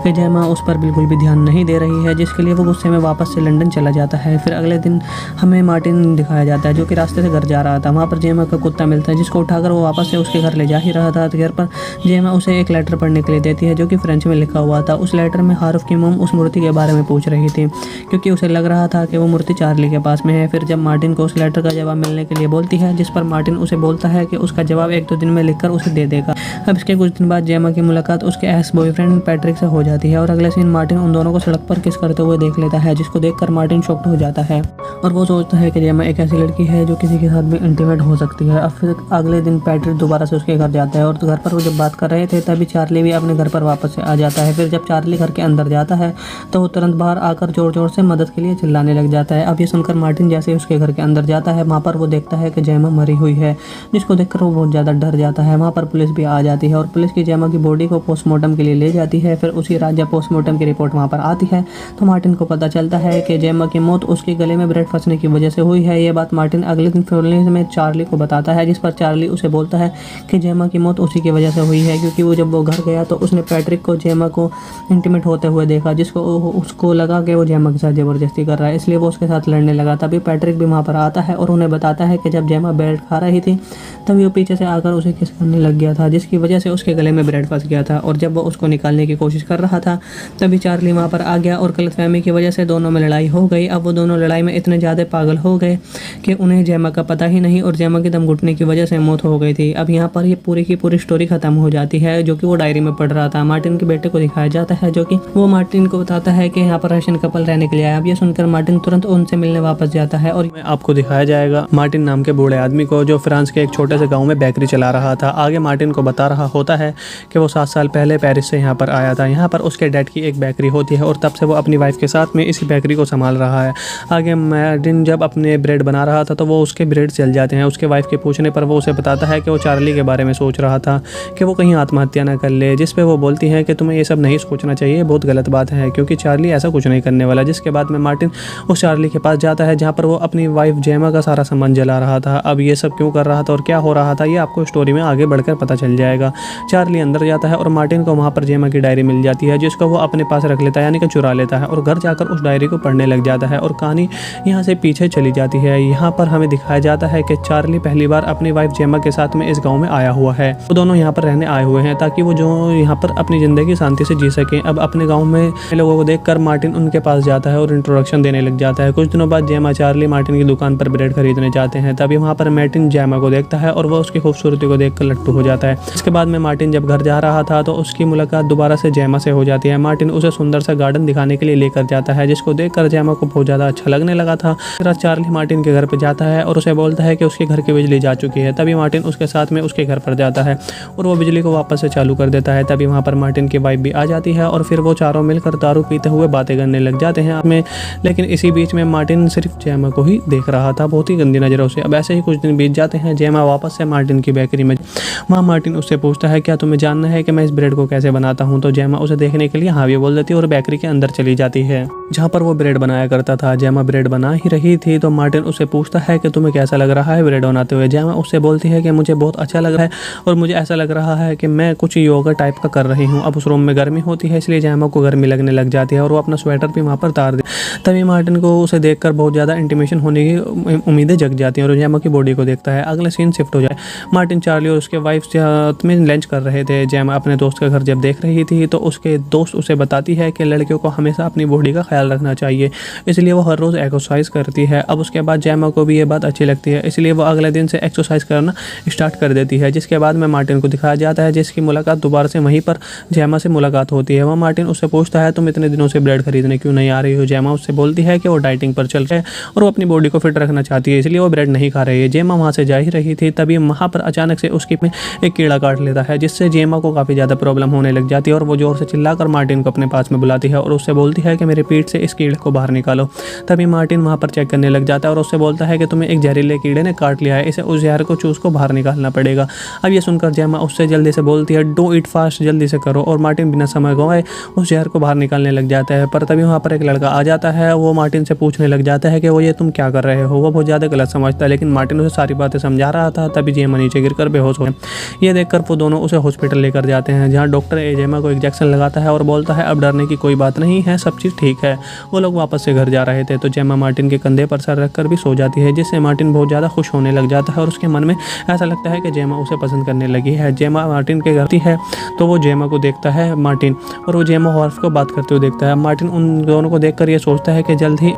कि जेमा उस पर बिल्कुल भी ध्यान नहीं दे रही है, जिसके लिए वो गुस्से में वापस से लंदन चला जाता है। फिर अगले दिन हमें मार्टिन दिखाया जाता है जो कि रास्ते से घर जा रहा था। वहाँ पर जेमा का कुत्ता मिलता है, जिसको उठाकर वो वापस से उसके घर ले जा ही रहा था। तो घर पर जेमा उसे एक लेटर पढ़ने के लिए देती है जो कि फ्रेंच में लिखा हुआ था। उस लेटर में हारू की मोम उस मूर्ति के बारे में पूछ रही थी क्योंकि उसे लग रहा था कि वो मूर्ति चार्ली के पास में है। फिर जब मार्टिन को उस लेटर का जवाब मिलने के लिए बोलती है, जिस पर मार्टिन उसे बोलता है कि उसका जवाब 1-2 दिन में लिखकर उसे दे देगा। अब इसके कुछ दिन बाद जेमा की मुलाकात उसके एक्स बॉयफ्रेंड पैट्रिक से हो जाती है और अगले सीन मार्टिन उन दोनों को सड़क पर किस करते हुए देख लेता है, जिसको देखकर मार्टिन शॉक्ड हो जाता है और वो सोचता है कि जेमा एक ऐसी लड़की है जो किसी के साथ भी इंटीमेट हो सकती है। अब फिर अगले दिन पैट्रिक दोबारा से उसके घर जाता है और घर पर वो जब बात कर रहे थे तभी चार्ली भी अपने घर पर वापस से आ जाता है। फिर जब चार्ली घर के अंदर जाता है तो वो तुरंत बाहर आकर जोर जोर से मदद के लिए चिल्लाने लग जाता है। अब ये सुनकर मार्टिन जैसे उसके घर के अंदर जाता है, वहाँ पर वो देखता है कि जेमा मरी हुई है, जिसको देखकर वो बहुत ज़्यादा डर जाता है। वहाँ पर पुलिस भी आ जाती है और पुलिस की जेमा की बॉडी को पोस्टमार्टम के लिए ले जाती है। फिर उसी रात जब पोस्टमार्टम की रिपोर्ट वहाँ पर आती है तो मार्टिन को पता चलता है कि जेमा की मौत उसके गले में ब्रेड फंसने की वजह से हुई है। ये बात मार्टिन अगले दिन पुलिस में चार्ली को बताता है, जिस पर चार्ली उसे बोलता है कि जेमा की मौत उसी की वजह से हुई है क्योंकि वो जब वो घर गया तो उसने पैट्रिक को जेमा को इंटीमेट होते हुए देखा, जिसको उसको लगा कि वो जेमा के साथ ज़बरदस्ती कर रहा है, इसलिए वो उसके साथ लड़ने लगा। तभी पैट्रिक भी वहाँ पर आता है और उन्हें बताता है कि जब जेमा ब्रेड खा रही थी तभी वो पीछे से आकर उसे किस करने लग गया था, जिसकी वजह से उसके गले में ब्रेड फंस गया था। और जब वो उसको निकालने की कोशिश कर रहा था तभी चार्ली वहाँ पर आ गया और गलतफहमी की वजह से दोनों में लड़ाई हो गई। अब वो दोनों लड़ाई में इतने ज़्यादा पागल हो गए कि उन्हें जेमा का पता ही नहीं और जेमा के दम घुटने की वजह से मौत हो गई थी। अब यहाँ पर ये पूरी की पूरी स्टोरी खत्म हो जाती है जो कि वो डायरी में पढ़ रहा था। मार्टिन के बेटे को दिखाया जाता है जो कि वो मार्टिन को बताता है कि यहाँ पर रशियन कपल रहने के लिए आया। अब ये सुनकर मार्टिन तुरंत उनसे मिलने वापस जाता है और आपको दिखाया जाएगा मार्टिन नाम के बूढ़े आदमी को जो फ्रांस के एक छोटे से गाँव में बेकरी चला रहा था। आगे मार्टिन को बता रहा होता है कि वो 7 साल पहले पेरिस से यहाँ पर आया था। यहाँ पर उसके डैड की एक बेकरी होती है और तब से वो अपनी वाइफ के साथ में इसी बेकरी को संभाल रहा है। आगे मार्टिन जब अपने ब्रेड बना रहा था तो वो उसके ब्रेड जल जाते हैं। उसके वाइफ के पूछने पर वो उसे बताता है कि वो चार्ली के बारे में सोच रहा था कि वो कहीं आत्महत्या ना कर ले, जिस पे वो बोलती है कि तुम्हें ये सब नहीं सोचना चाहिए, बहुत गलत बात है क्योंकि चार्ली ऐसा कुछ नहीं करने वाला। जिसके बाद में मार्टिन उस चार्ली के पास जाता है जहाँ पर वो अपनी वाइफ जेमा का सारा सामान जला रहा था। अब ये सब क्यों कर रहा था और क्या हो रहा था ये आपको स्टोरी में आगे बढ़कर पता चल जाएगा। चार्ली अंदर जाता है और मार्टिन को वहाँ पर जेमा की डायरी मिल जाती है, जिसको वो अपने पास रख लेता है, यानी कि चुरा लेता है, और घर जाकर उस डायरी को पढ़ने लग जाता है। और कहानी यहाँ से पीछे चली जाती है। यहाँ पर हमें दिखाया जाता है कि चार्ली पहली बार अपनी वाइफ जेमा के साथ में इस गाँव में आया हुआ है। वो दोनों यहाँ पर रहने आए हुए हैं ताकि वो जो यहाँ पर अपनी ज़िंदगी शांति से जी सकें। अब अपने गाँव में लोगों को देखकर मार्टिन उनके पास जाता है और इंट्रोडक्शन देने लग जाता है। कुछ दिनों बाद जेमा चार्ली मार्टिन की दुकान पर ब्रेड खरीदने जाते हैं। तभी वहाँ पर मार्टिन जेमा को देखता है और वह उसकी खूबसूरती को देखकर लट्टू हो जाता है। इसके बाद में मार्टिन जब घर जा रहा था तो उसकी मुलाकात दोबारा से जेमा से हो जाती है। मार्टिन उसे सुंदर सा गार्डन दिखाने के लिए लेकर जाता है, जिसको देखकर जेमा को बहुत ज़्यादा अच्छा लगने लगा था। फिर चार्ली मार्टिन के घर पर जाता है और उसे बोलता है कि उसके घर की बिजली जा चुकी है। तभी मार्टिन उसके साथ में उसके घर पर जाता है और वो बिजली को वापस से चालू कर देता है। तभी वहाँ पर मार्टिन की वाइफ भी आ जाती है और फिर वो चारों मिलकर दारू पीते हुए बातें करने लग जाते हैं में। लेकिन इसी बीच में मार्टिन सिर्फ जेमा को ही देख रहा था, बहुत ही गंदी नज़रों से। अब ऐसे ही कुछ दिन बीत जाते हैं। जेमा वापस से मार्टिन की बेकरी में, वहाँ मार्टिन उससे पूछता है क्या तुम्हें जानना है कि मैं इस ब्रेड को कैसे बनाता हूँ। तो जेमा उसे देखने के लिए हाँ भी बोल देती है और बेकरी के अंदर चली जाती है जहाँ पर वो ब्रेड बनाया करता था। जेमा ब्रेड बना ही रही थी तो मार्टिन उससे पूछता है कि तुम्हें कैसा लग रहा है ब्रेड बनाते हुए। जेमा उससे बोलती है कि मुझे बहुत अच्छा लग रहा है और मुझे ऐसा लग रहा है कि मैं कुछ योगा टाइप का कर रही हूँ। अब उस रूम में गर्मी होती है, इसलिए जेमा को गर्मी लगने लग जाती है और वो अपना स्वेटर भी वहाँ पर उतार दे। तभी मार्टिन को उसे देखकर बहुत ज़्यादा इंटीमेशन होने की उम्मीदें जग जाती हैं और जेमा की बॉडी को देखता है। अगला सीन शिफ्ट हो जाए। मार्टिन चार्ली और उसके वाइफ साथ में लंच कर रहे थे। जेमा अपने दोस्त का घर जब देख रही थी तो उसके दोस्त उसे बताती है कि लड़कियों को हमेशा अपनी बॉडी का ख्याल रखना चाहिए, इसलिए वो हर रोज़ एक्सरसाइज करती है। अब उसके बाद जेमा को भी ये बात अच्छी लगती है, इसलिए वो अगले दिन से एक्सरसाइज करना स्टार्ट कर देती है। जिसके बाद में मार्टिन को दिखाया जाता है, जिसकी मुलाकात दोबारा से वहीं पर जेमा से मुलाकात होती है। वह मार्टिन उससे पूछता है तुम इतने दिनों से ब्रेड खरीदने क्यों नहीं आ रही हो। जेमा उससे बोलती है कि वो डाइटिंग पर चल रहे हैं और वो अपनी बॉडी को फिट रखना चाहती है, इसलिए वो ब्रेड नहीं खा रही है। जेमा वहाँ से जा ही रही थी, तभी वहाँ पर अचानक से उसकी में एक कीड़ा काट लेता है, जिससे जेमा को काफ़ी ज़्यादा प्रॉब्लम होने लग जाती है और वो जोर से चिल्लाकर मार्टिन को अपने पास में बुलाती है और उससे बोलती है कि मेरे पीठ से इस कीड़े को बाहर निकालो। तभी मार्टिन वहाँ पर चेक करने लग जाता है और उससे बोलता है कि तुम्हें एक जहरीले कीड़े ने काट लिया है, इसे उस जहर को चूस को बाहर निकालना पड़ेगा। अब ये सुनकर जेमा उससे जल्दी से बोलती है डू इट फास्ट, जल्दी से करो। और मार्टिन बिना समय गंवाए उस जहर को बाहर निकालने लग जाता है। पर तभी वहाँ पर एक लड़का आ जाता है, वो मार्टिन से पूछने लग जाता है कि वो ये तुम क्या कर रहे हो। वो बहुत ज़्यादा गलत समझता है, लेकिन मार्टिन उसे सारी बातें समझा रहा था। तभी जेमा नीचे गिरकर बेहोश हो गया। ये देखकर वो दोनों उसे हॉस्पिटल लेकर जाते हैं, जहाँ डॉक्टर जेमा को इंजेक्शन लगाता है और बोलता है अब डरने की कोई बात नहीं है, सब चीज़ ठीक है। वो लोग वापस से घर जा रहे थे तो जेमा मार्टिन के कंधे पर सर रखकर भी सो जाती है, जिससे मार्टिन बहुत ज़्यादा खुश होने लग जाता है और उसके मन में ऐसा लगता है कि जेमा उसे पसंद करने लगी है। जेमा मार्टिन के घर है तो वो जेमा को देखता है मार्टिन, और वो जेमा हॉर्फ को बात करते हुए देखता है। मार्टिन उन दोनों को देखकर ये सोचता है कि जल्द ही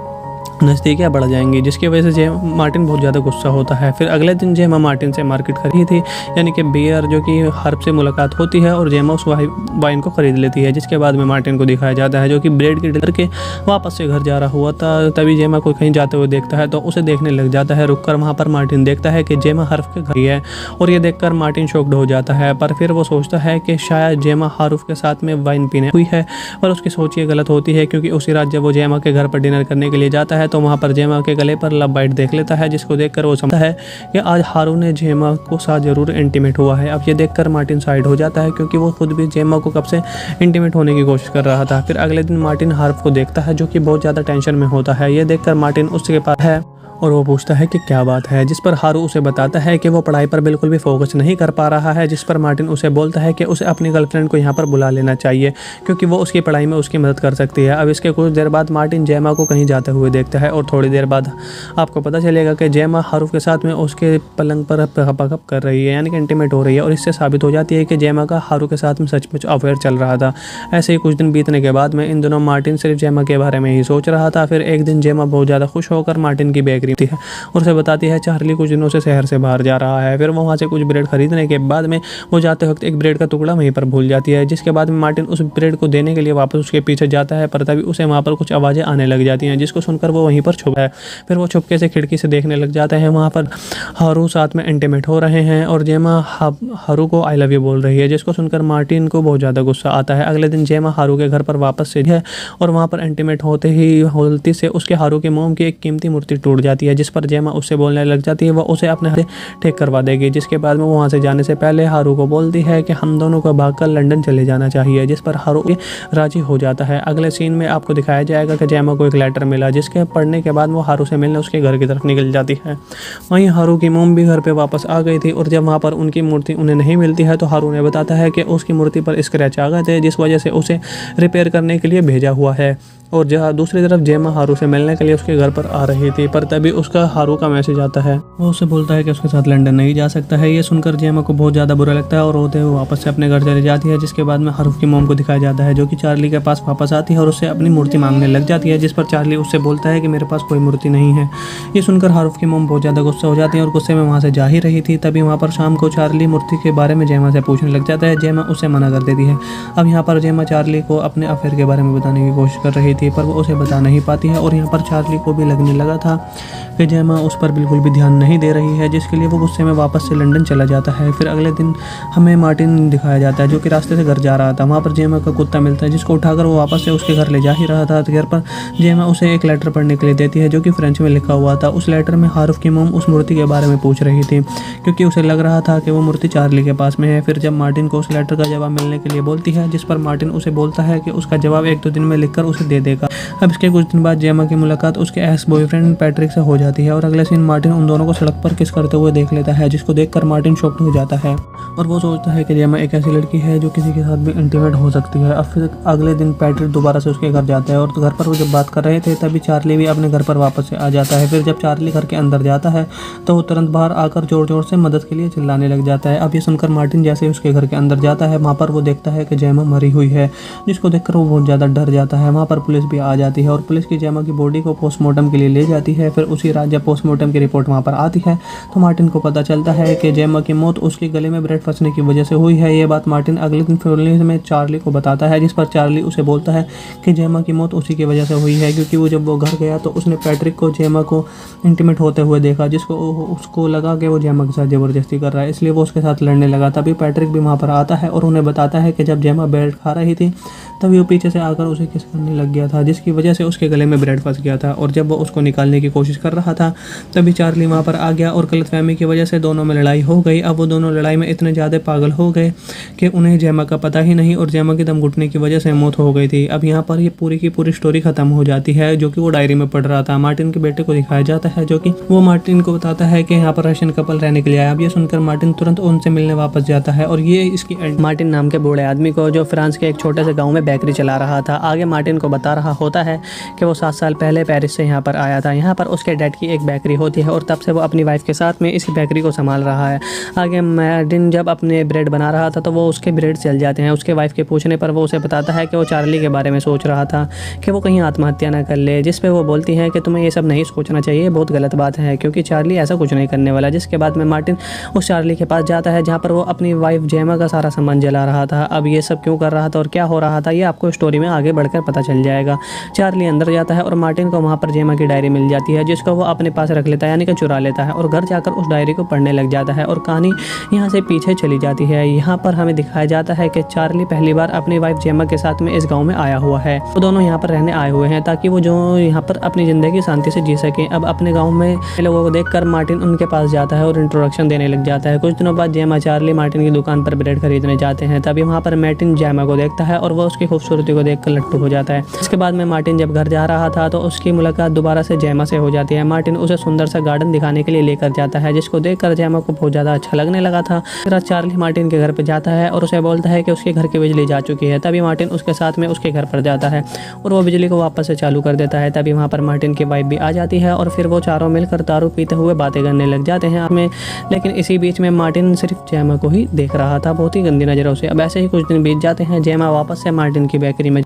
नज़दीकियाँ बढ़ जाएंगी, जिसकी वजह से मार्टिन बहुत ज़्यादा गुस्सा होता है। फिर अगले दिन जेमा मार्टिन से मार्केट खरीदी थी, यानी कि बियर जो कि हर्ब से मुलाकात होती है और जेमा उस वाइन को ख़रीद लेती है। जिसके बाद में मार्टिन को दिखाया जाता है जो कि ब्रेड की डीलर के वापस से घर जा रहा हुआ था। तभी जेमा को कहीं जाते हुए देखता है तो उसे देखने लग जाता है। रुककर वहाँ पर मार्टिन देखता है कि जेमा हर्फ के घर ही है और ये देखकर मार्टिन शॉक्ड हो जाता है। पर फिर वो सोचता है कि शायद जेमा हर्फ के साथ में वाइन पीने हुई है, पर उसकी सोच ये गलत होती है, क्योंकि उसी रात जब वो जेमा के घर पर डिनर करने के लिए जाता है तो वहाँ पर जेमा के गले पर लव बाइट देख लेता है, जिसको देखकर वो समझता है कि आज हारू ने जेमा को साथ जरूर इंटीमेट हुआ है। अब ये देखकर मार्टिन साइड हो जाता है, क्योंकि वो खुद भी जेमा को कब से इंटीमेट होने की कोशिश कर रहा था। फिर अगले दिन मार्टिन हार्फ को देखता है जो कि बहुत ज़्यादा टेंशन में होता है। ये देखकर मार्टिन उसके पास है और वो पूछता है कि क्या बात है, जिस पर हारू उसे बताता है कि वो पढ़ाई पर बिल्कुल भी फोकस नहीं कर पा रहा है। जिस पर मार्टिन उसे बोलता है कि उसे अपनी गर्लफ्रेंड को यहाँ पर बुला लेना चाहिए, क्योंकि वो उसकी पढ़ाई में उसकी मदद कर सकती है। अब इसके कुछ देर बाद मार्टिन जेमा को कहीं जाते हुए देखता है और थोड़ी देर बाद आपको पता चलेगा कि जेमा हारू के साथ में उसके पलंग पर हपकप कर रही है, यानी कि इंटीमेट हो रही है। और इससे साबित हो जाती है कि जेमा का हारू के साथ में सचमुच अफेयर चल रहा था। ऐसे ही कुछ दिन बीतने के बाद में इन दोनों मार्टिन सिर्फ जेमा के बारे में ही सोच रहा था। फिर एक दिन जेमा बहुत ज़्यादा खुश होकर मार्टिन की बेकरी थी और उसे बताती है चार्ली कुछ दिनों से शहर से बाहर जा रहा है। फिर वो वहाँ से कुछ ब्रेड खरीदने के बाद में वो जाते वक्त एक ब्रेड का टुकड़ा वहीं पर भूल जाती है, जिसके बाद में मार्टिन उस ब्रेड को देने के लिए वापस उसके पीछे जाता है, पर तभी उसे वहाँ पर कुछ आवाज़ें आने लग जाती हैं, जिसको सुनकर वो वहीं पर छुपा है। फिर वो छुपके से खिड़की से देखने लग जाता है, वहाँ पर हारू साथ में इंटीमेट हो रहे हैं और जेमा हारू को आई लव यू बोल रही है, जिसको सुनकर मार्टिन को बहुत ज़्यादा गुस्सा आता है। अगले दिन जेमा हारू के घर पर वापस से है और वहाँ पर इंटीमेट होते ही होती से उसके हारू के मोम की एक कीमती मूर्ति टूट जाती जाती है, जिस पर जेमा उससे बोलने लग जाती है वो उसे अपने हाथ से ठीक करवा देगी। जिसके बाद में वो वहाँ से जाने से पहले हारू को बोलती है कि हम दोनों को भागकर लंदन चले जाना चाहिए, जिस पर हारू राजी हो जाता है। अगले सीन में आपको दिखाया जाएगा कि जेमा को एक लेटर मिला, जिसके पढ़ने के बाद वो हारू से मिलने उसके घर की तरफ निकल जाती है। वहीं हारू की मोम भी घर पे वापस आ गई थी और जब वहाँ पर उनकी मूर्ति उन्हें नहीं मिलती है तो हारू ने बताता है कि उसकी मूर्ति पर स्क्रैच आ गए थे, जिस वजह से उसे रिपेयर करने के लिए भेजा हुआ है। और जहाँ दूसरी तरफ जेमा हारू से मिलने के लिए उसके घर पर आ रही थी, पर तभी उसका हारू का मैसेज आता है। वो उससे बोलता है कि उसके साथ लंदन नहीं जा सकता है। ये सुनकर जेमा को बहुत ज़्यादा बुरा लगता है और रोते हुए वापस से अपने घर चली जाती है। जिसके बाद में हारू की मोम को दिखाया जाता है, जो कि चार्ली के पास वापस आती है और उससे अपनी मूर्ति मांगने लग जाती है, जिस पर चार्ली उससे बोलता है कि मेरे पास कोई मूर्ति नहीं है। ये सुनकर हारू की मोम बहुत ज़्यादा गुस्सा हो जाती है और गुस्से में वहाँ से जा ही रही थी। तभी वहाँ पर शाम को चार्ली मूर्ति के बारे में जेमा से पूछने लग जाता है। जेमा उसे मना कर देती है। अब यहाँ पर जेमा चार्ली को अपने अफेयर के बारे में बताने की कोशिश कर रही थी, पर वो उसे बता नहीं पाती है। और यहाँ पर चार्ली को भी लगने लगा था कि जेमा उस पर बिल्कुल भी ध्यान नहीं दे रही है, जिसके लिए वो गुस्से में वापस से लंदन चला जाता है। फिर अगले दिन हमें मार्टिन दिखाया जाता है, जो कि रास्ते से घर जा रहा था। वहाँ पर जेमा का कुत्ता मिलता है, जिसको उठाकर वो वापस से उसके घर ले जा ही रहा था। तो घर पर जेमा उसे एक लेटर पढ़ने के लिए देती है, जो कि फ्रेंच में लिखा हुआ था। उस लेटर में हारूफ की मोम उस मूर्ति के बारे में पूछ रही थी, क्योंकि उसे लग रहा था कि वो मूर्ति चार्ली के पास में है। फिर जब मार्टिन को उस लेटर का जवाब मिलने के लिए बोलती है, जिस पर मार्टिन उसे बोलता है कि उसका जवाब 1-2 दिन में लिखकर उसे दे देगा। अब इसके कुछ दिन बाद जेमा की मुलाकात उसके एक्स बॉयफ्रेंड पैट्रिक से हो जाती है और अगले सीन मार्टिन उन दोनों को सड़क पर किस करते हुए देख लेता है, जिसको देखकर मार्टिन शॉक्ड हो जाता है और वो सोचता है कि जेमा एक ऐसी लड़की है जो किसी के साथ भी इंटीमेट हो सकती है। अब फिर अगले दिन पैट्रिक दोबारा से उसके घर जाता है और घर पर वो जब बात कर रहे थे तभी चार्ली भी अपने घर पर वापस से आ जाता है। फिर जब चार्ली घर के अंदर जाता है तो वो तुरंत बाहर आकर जोर जोर से मदद के लिए चिल्लाने लग जाता है। अब ये सुनकर मार्टिन जैसे उसके घर के अंदर जाता है, वहाँ पर वो देखता है कि जेमा मरी हुई है, जिसको देखकर वो बहुत ज़्यादा डर जाता है। वहाँ पर पुलिस भी आ जाती है और पुलिस की जेमा की बॉडी को पोस्टमार्टम के लिए ले जाती है। फिर उसी रात जब पोस्टमार्टम की रिपोर्ट वहाँ पर आती है तो मार्टिन को पता चलता है कि जेमा की मौत उसके गले में ब्रेड फंसने की वजह से हुई है। ये बात मार्टिन अगले दिन पुलिस में चार्ली को बताता है, जिस पर चार्ली उसे बोलता है कि जेमा की मौत उसी की वजह से हुई है, क्योंकि वो जब वो घर गया तो उसने पैट्रिक को जेमा को इंटीमेट होते हुए देखा, जिसको उसको लगा कि वो जेमा के साथ ज़बरदस्ती कर रहा है, इसलिए वो उसके साथ लड़ने लगा। तभी पैट्रिक भी वहाँ पर आता है और उन्हें बताता है कि जब जेमा ब्रेड खा रही थी तभी वो पीछे से आकर उसे किस करने लग गया था, जिसकी वजह से उसके गले में ब्रेड फंस गया था। और जब वो उसको निकालने की कोशिश कर रहा था तभी चार्ली वहाँ पर आ गया और गलतफहमी की वजह से दोनों में लड़ाई हो गई। अब वो दोनों लड़ाई में इतने ज़्यादा पागल हो गए कि उन्हें जेमा का पता ही नहीं और जेमा की दम घुटने की वजह से मौत हो गई थी। अब यहाँ पर ये पूरी की पूरी स्टोरी खत्म हो जाती है, जो कि वो डायरी में पढ़ रहा था। मार्टिन के बेटे को दिखाया जाता है, जो कि वो मार्टिन को बताता है कि यहाँ पर रशियन कपल रहने के लिए आया। अब ये सुनकर मार्टिन तुरंत उनसे मिलने वापस जाता है और ये इसकी मार्टिन नाम के बूढ़े आदमी को, जो फ्रांस के एक छोटे से गाँव में बेकरी चला रहा था, आगे मार्टिन को बता रहा होता है कि वो 7 साल पहले पेरिस से यहाँ पर आया था। यहाँ पर उसके डैड की एक बेकरी होती है और तब से वो अपनी वाइफ के साथ में इसी बेकरी को संभाल रहा है। आगे मार्टिन जब अपने ब्रेड बना रहा था तो वो उसके ब्रेड जल जाते हैं। उसके वाइफ के पूछने पर वो उसे बताता है कि वो चार्ली के बारे में सोच रहा था कि वो कहीं आत्महत्या ना कर ले, जिस पे वो बोलती है कि तुम्हें ये सब नहीं सोचना चाहिए, बहुत गलत बात है, क्योंकि चार्ली ऐसा कुछ नहीं करने वाला। जिसके बाद में मार्टिन उस चार्ली के पास जाता है जहाँ पर वो अपनी वाइफ जेमा का सारा सामान जला रहा था। अब ये सब क्यों कर रहा था और क्या हो रहा था ये आपको स्टोरी में आगे बढ़कर पता चल जाएगा। चार्ली अंदर जाता है और मार्टिन को वहाँ पर जेमा की डायरी मिल जाती है, जिसको वो अपने पास रख लेता है, यानी कि चुरा लेता है और घर जाकर उस डायरी को पढ़ने लग जाता है और कहानी यहाँ से पीछे चली जाती है। यहाँ पर हमें दिखाया जाता है कि चार्ली पहली बार अपनी वाइफ जेमा के साथ में इस गाँव में आया हुआ है। वो दोनों यहाँ पर रहने आए हुए हैं ताकि वो जो यहाँ पर अपनी ज़िंदगी शांति से जी सकें। अब अपने गाँव में लोगों को देखकर मार्टिन उनके पास जाता है और इंट्रोडक्शन देने लग जाता है। कुछ दिनों बाद जेमा चार्ली मार्टिन की दुकान पर ब्रेड खरीदने जाते हैं। तभी वहाँ पर मार्टिन जेमा को देखता है और वह उसकी खूबसूरती को देखकर लट्टू हो जाता है। इसके बाद में मार्टिन जब घर जा रहा था तो उसकी मुलाकात दोबारा से जेमा से हो जाती है। मार्टिन उसे सुंदर सा गार्डन दिखाने के लिए लेकर जाता है, जिसको देखकर जेमा को बहुत ज़्यादा अच्छा लगने लगा था। फिर चार्ली मार्टिन के घर पर जाता है और उसे बोलता है कि उसके घर की बिजली जा चुकी है। तभी मार्टिन उसके साथ में उसके घर पर जाता है और वो बिजली को वापस से चालू कर देता है। तभी वहाँ पर मार्टिन की वाइफ भी आ जाती है और फिर वो चारों मिलकर दारू पीते हुए बातें करने लग जाते हैं हमें। लेकिन इसी बीच में मार्टिन सिर्फ जेमा को ही देख रहा था, बहुत ही गंदी नज़रों से। अब ऐसे ही कुछ दिन बीत जाते हैं। जेमा वापस से मार्टिन की बेकरी में,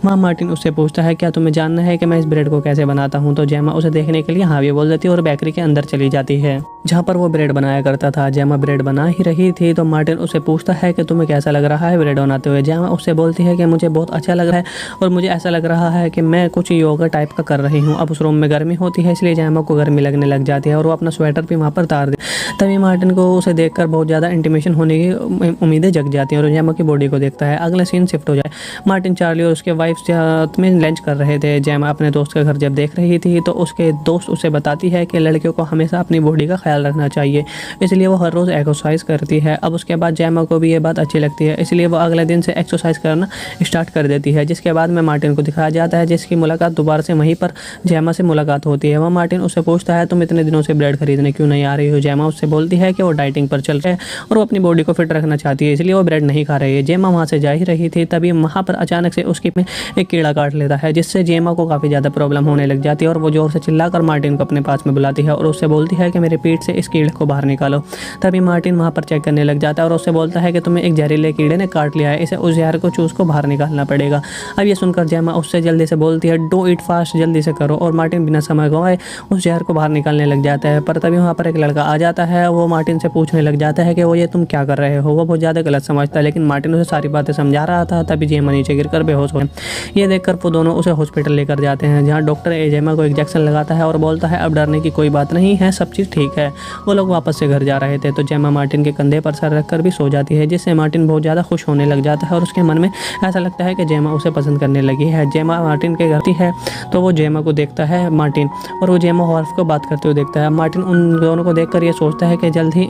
वहाँ मार्टिन उससे पूछता है क्या तुम्हें जानना है कि मैं इस ब्रेड को कैसे बनाता हूँ। तो जेमा उसे देखने के लिए हाँ भी बोल देती है और बेकरी के अंदर चली जाती है जहाँ पर वो ब्रेड बनाया करता था। जेमा ब्रेड बना ही रही थी तो मार्टिन उसे पूछता है कि तुम्हें कैसा लग रहा है ब्रेड बनाते हुए। जेमा उससे बोलती है कि मुझे बहुत अच्छा लग रहा है और मुझे ऐसा लग रहा है कि मैं कुछ योगा टाइप का कर रही हूँ। अब उस रूम में गर्मी होती है, इसलिए जेमा को गर्मी लगने लग जाती है और वो अपना स्वेटर भी वहाँ पर उतार दे। तभी मार्टिन को उसे देखकर बहुत ज़्यादा इंटीमेशन होने की उम्मीदें जग जाती हैं और जेमा की बॉडी को देखता है। अगला सीन शिफ्ट हो जाए, मार्टिन चार्ली और उसके वाइफ साथ में लंच कर रहे थे। जेमा अपने दोस्त का घर जब देख रही थी तो उसके दोस्त उसे बताती है कि लड़कियों को हमेशा अपनी बॉडी का ख्याल रखना चाहिए, इसलिए वो हर रोज़ एक्सरसाइज करती है। अब उसके बाद जेमा को भी ये बात अच्छी लगती है, इसलिए वो अगले दिन से एक्सरसाइज करना स्टार्ट कर देती है। जिसके बाद में मार्टिन को दिखाया जाता है जिसकी मुलाकात दोबारा से वहीं पर जेमा से मुलाकात होती है। वह मार्टिन उससे पूछता है, तुम इतने दिनों से ब्रेड खरीदने क्यों नहीं आ रही हो? जेमा उससे बोलती है कि वो डाइटिंग पर चल रही है और वो अपनी बॉडी को फिट रखना चाहती है, इसलिए वो ब्रेड नहीं खा रही है। जेमा वहाँ से जा ही रही थी, तभी वहाँ पर अचानक से उसकी में एक कीड़ा काट लेता है, जिससे जेमा को काफ़ी ज़्यादा प्रॉब्लम होने लग जाती है और वो जोर से चिल्लाकर मार्टिन को अपने पास में बुलाती है और उससे बोलती है कि मेरे पेट से इस कीड़े को बाहर निकालो। तभी मार्टिन वहाँ पर चेक करने लग जाता है और उससे बोलता है कि तुम्हें एक जहरीले कीड़े ने काट लिया है, इसे उस जहर को चूस को बाहर निकालना पड़ेगा। अब ये सुनकर जेमा उससे जल्दी से बोलती है, डू इट फास्ट, जल्दी से करो। और मार्टिन बिना समय गंवाए उस जहर को बाहर निकालने लग जाता है। पर तभी वहाँ पर एक लड़का आ जाता है, वो मार्टिन से पूछने लग जाता है कि वो ये तुम क्या कर रहे हो। वो बहुत ज़्यादा गलत समझता है, लेकिन मार्टिन उसे सारी बातें समझा रहा था। तभी जेमा नीचे गिरकर बेहोश हो गए। ये देखकर वो दोनों उसे हॉस्पिटल लेकर जाते हैं, जहाँ डॉक्टर जेमा को इंजेक्शन लगाता है और बोलता है अब डरने की कोई बात नहीं है, सब चीज़ ठीक है। वो लोग वापस से घर जा रहे थे तो जेमा मार्टिन के कंधे पर सर रखकर भी सो जाती है, जिससे मार्टिन बहुत ज़्यादा खुश होने लग जाता है और उसके मन में ऐसा लगता है कि जेमा उसे पसंद करने लगी है। जेमा मार्टिन के घर है तो वो जेमा को देखता है मार्टिन, और वो जेमा हॉर्फ को बात करते हुए देखता है। मार्टिन उन दोनों को देखकर ये सोचता है कि जल्द ही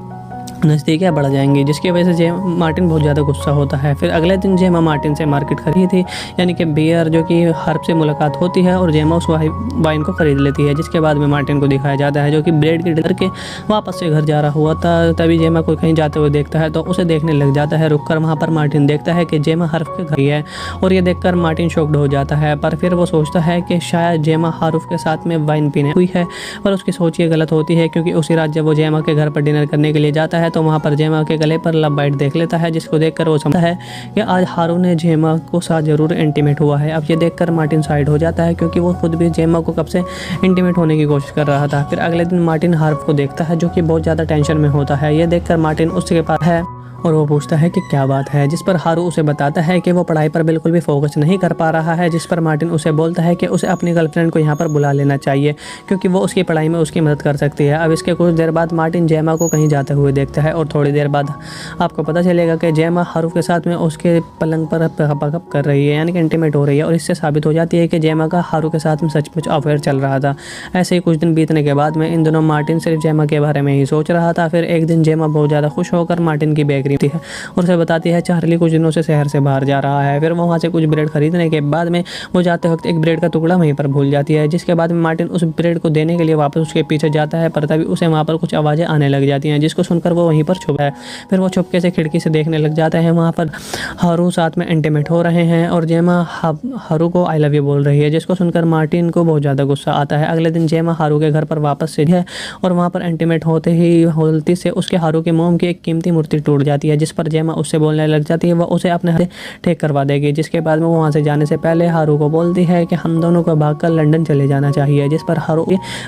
नज़दीकियाँ बढ़ जाएंगी, जिसकी वजह से मार्टिन बहुत ज़्यादा गुस्सा होता है। फिर अगले दिन जेमा मार्टिन से मार्केट खरीदी थी, यानी कि बियर, जो कि हर्ब से मुलाकात होती है और जेमा उस वाइन को ख़रीद लेती है। जिसके बाद में मार्टिन को दिखाया जाता है जो कि ब्रेड के डर के वापस से घर जा रहा हुआ था। तभी जेमा को कहीं जाते हुए देखता है तो उसे देखने लग जाता है। रुककर वहाँ पर मार्टिन देखता है कि जेमा हर्ब के घर ही है और ये देखकर मार्टिन शॉक्ड हो जाता है। पर फिर वो सोचता है कि शायद जेमा हर्ब के साथ में वाइन पीने हुई है, पर उसकी सोच ये गलत होती है, क्योंकि उसी रात जब वो जेमा के घर पर डिनर करने के लिए जाता है तो वहाँ पर जेमा के गले पर लव बाइट देख लेता है, जिसको देखकर वो समझता है कि आज हारू ने जेमा को साथ जरूर इंटीमेट हुआ है। अब ये देखकर मार्टिन साइड हो जाता है, क्योंकि वो खुद भी जेमा को कब से इंटीमेट होने की कोशिश कर रहा था। फिर अगले दिन मार्टिन हार्प को देखता है, जो कि बहुत ज़्यादा टेंशन में होता है। ये देखकर मार्टिन उसके पास है और वो पूछता है कि क्या बात है, जिस पर हारू उसे बताता है कि वो पढ़ाई पर बिल्कुल भी फोकस नहीं कर पा रहा है। जिस पर मार्टिन उसे बोलता है कि उसे अपनी गर्लफ्रेंड को यहाँ पर बुला लेना चाहिए, क्योंकि वो उसकी पढ़ाई में उसकी मदद कर सकती है। अब इसके कुछ देर बाद मार्टिन जेमा को कहीं जाते हुए देखता है और थोड़ी देर बाद आपको पता चलेगा कि जेमा हारू के साथ में उसके पलंग पर पकअप कर रही है, यानी कि इंटीमेट हो रही है। और इससे साबित हो जाती है कि जेमा का हारू के साथ में सचमुच अफेयर चल रहा था। ऐसे ही कुछ दिन बीतने के बाद में इन दोनों मार्टिन सिर्फ जेमा के बारे में ही सोच रहा था। फिर एक दिन जेमा बहुत ज़्यादा खुश होकर मार्टिन की बेकरी है और बताती है चार्ली कुछ दिनों से शहर से बाहर जा रहा है। फिर वो वहाँ से कुछ ब्रेड खरीदने के बाद में वो जाते वक्त एक ब्रेड का टुकड़ा वहीं पर भूल जाती है, जिसके बाद में मार्टिन उस ब्रेड को देने के लिए वापस उसके पीछे जाता है। पर तभी उसे वहाँ पर कुछ आवाज़ें आने लग जाती हैं, जिसको सुनकर वो वहीं पर छुपा है। फिर वो छुपके से खिड़की से देखने लग जाता है, वहाँ पर हारू साथ में इंटीमेट हो रहे हैं और जेमा हारू को आई लव यू बोल रही है, जिसको सुनकर मार्टिन को बहुत ज़्यादा गुस्सा आता है। अगले दिन जेमा हारू के घर पर वापस से है और वहाँ पर इंटीमेट होते ही गलती से उसके हारू के मोम की एक कीमती मूर्ति टूट जाती है, जिस पर जेमा उससे बोलने लग जाती है वह उसे अपने हाथ ठीक करवा देगी। जिसके बाद में वो वहाँ से जाने से पहले हारू को बोलती है कि हम दोनों को भागकर लंदन चले जाना चाहिए, जिस पर हारू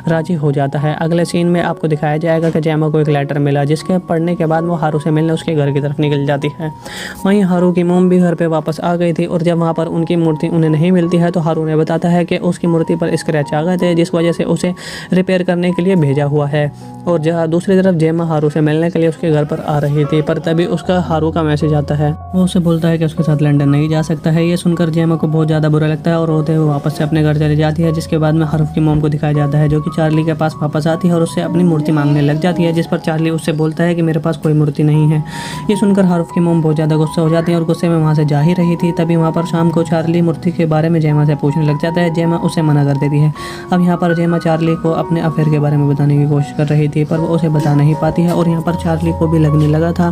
राजी हो जाता है। अगले सीन में आपको दिखाया जाएगा कि जेमा को एक लेटर मिला, जिसके पढ़ने के बाद वो हारू से मिलने उसके घर की तरफ निकल जाती है। वहीं हारू की मोम भी घर पर वापस आ गई थी और जब वहाँ पर उनकी मूर्ति उन्हें नहीं मिलती है तो हारू ने बताता है कि उसकी मूर्ति पर स्क्रैच आ गए थे, जिस वजह से उसे रिपेयर करने के लिए भेजा हुआ है। और जहाँ दूसरी तरफ जेमा हारू से मिलने के लिए उसके घर पर आ रही थी, पर तभी उसका हारू का मैसेज आता है। वो उसे बोलता है कि उसके साथ लंदन नहीं जा सकता है। ये सुनकर जेमा को बहुत ज़्यादा बुरा लगता है और रोते हुए वापस से अपने घर चली जाती है। जिसके बाद में हारू की मोम को दिखाया जाता है, जो कि चार्ली के पास वापस आती है और उससे अपनी मूर्ति मांगने लग जाती है, जिस पर चार्ली उससे बोलता है कि मेरे पास कोई मूर्ति नहीं है। ये सुनकर हारू की मोम बहुत ज़्यादा गुस्सा हो जाती है और गुस्से में वहाँ से जा ही रही थी। तभी वहाँ पर शाम को चार्ली मूर्ति के बारे में जेमा से पूछने लग जाता है। जेमा उसे मना कर देती है। अब यहाँ पर जेमा चार्ली को अपने अफेयर के बारे में बताने की कोशिश कर रही थी, पर वो उसे बता नहीं पाती है और यहाँ पर चार्ली को भी लगने लगा था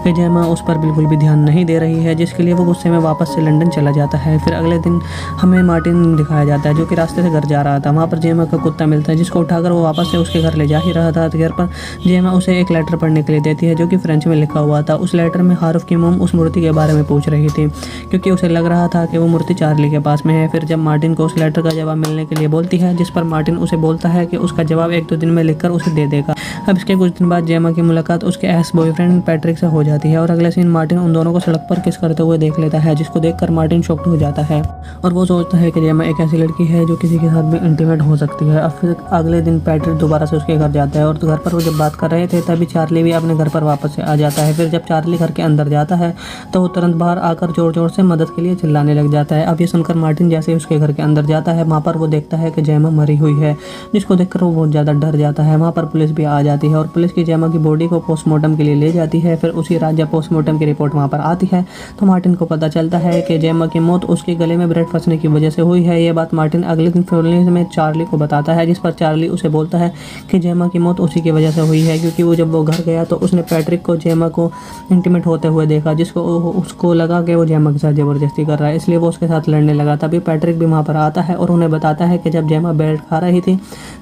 कि जेमा उस पर बिल्कुल भी ध्यान नहीं दे रही है, जिसके लिए वो गुस्से में वापस से लंदन चला जाता है। फिर अगले दिन हमें मार्टिन दिखाया जाता है, जो कि रास्ते से घर जा रहा था। वहाँ पर जेमा का कुत्ता मिलता है, जिसको उठाकर वो वापस से उसके घर ले जा ही रहा था। घर पर जेमा उसे एक लेटर पढ़ने के लिए देती है, जो कि फ्रेंच में लिखा हुआ था। उस लेटर में हारूफ की मोम उस मूर्ति के बारे में पूछ रही थी, क्योंकि उसे लग रहा था कि वो मूर्ति चार्ली के पास में है। फिर जब मार्टिन को उस लेटर का जवाब मिलने के लिए बोलती है, जिस पर मार्टिन उसे बोलता है कि उसका जवाब 1-2 दिन में लिखकर उसे दे देगा। अब इसके कुछ दिन बाद जेमा की मुलाकात उसके एक्स बॉयफ्रेंड पैट्रिक से से हो जाती है और अगले सीन मार्टिन उन दोनों को सड़क पर किस करते हुए देख लेता है, जिसको देखकर मार्टिन शॉक्ड हो जाता है और वो सोचता है कि जेमा एक ऐसी लड़की है जो किसी के साथ भी इंटीमेट हो सकती है। और फिर अगले दिन पैट्रिक दोबारा से उसके घर जाता है और घर पर वो जब बात कर रहे थे तभी चार्ली भी अपने घर पर वापस से आ जाता है। फिर जब चार्ली घर के अंदर जाता है तो वो तुरंत बाहर आकर जोर जोर से मदद के लिए चिल्लाने लग जाता है। अब ये सुनकर मार्टिन जैसे ही उसके घर के अंदर जाता है वहाँ पर वो देखता है कि जेमा मरी हुई है, जिसको देखकर वो बहुत ज़्यादा डर जाता है। वहाँ पर पुलिस भी आ जाती है और पुलिस की जेमा की बॉडी को पोस्टमार्टम के लिए ले जाती है। फिर उसी रात जब पोस्टमार्टम की रिपोर्ट वहाँ पर आती है तो मार्टिन को पता चलता है कि जेमा की मौत उसके गले में ब्रेड फंसने की वजह से हुई है। ये बात मार्टिन अगले दिन पुलिस में चार्ली को बताता है, जिस पर चार्ली उसे बोलता है कि जेमा की मौत उसी की वजह से हुई है, क्योंकि वो जब वो घर गया तो उसने पैट्रिक को जेमा को इंटीमेट होते हुए देखा, जिसको उसको लगा कि वो जेमा के साथ ज़बरदस्ती कर रहा है, इसलिए वो उसके साथ लड़ने लगा। तभी पैट्रिक भी वहाँ पर आता है और उन्हें बताता है कि जब जेमा ब्रेड खा रही थी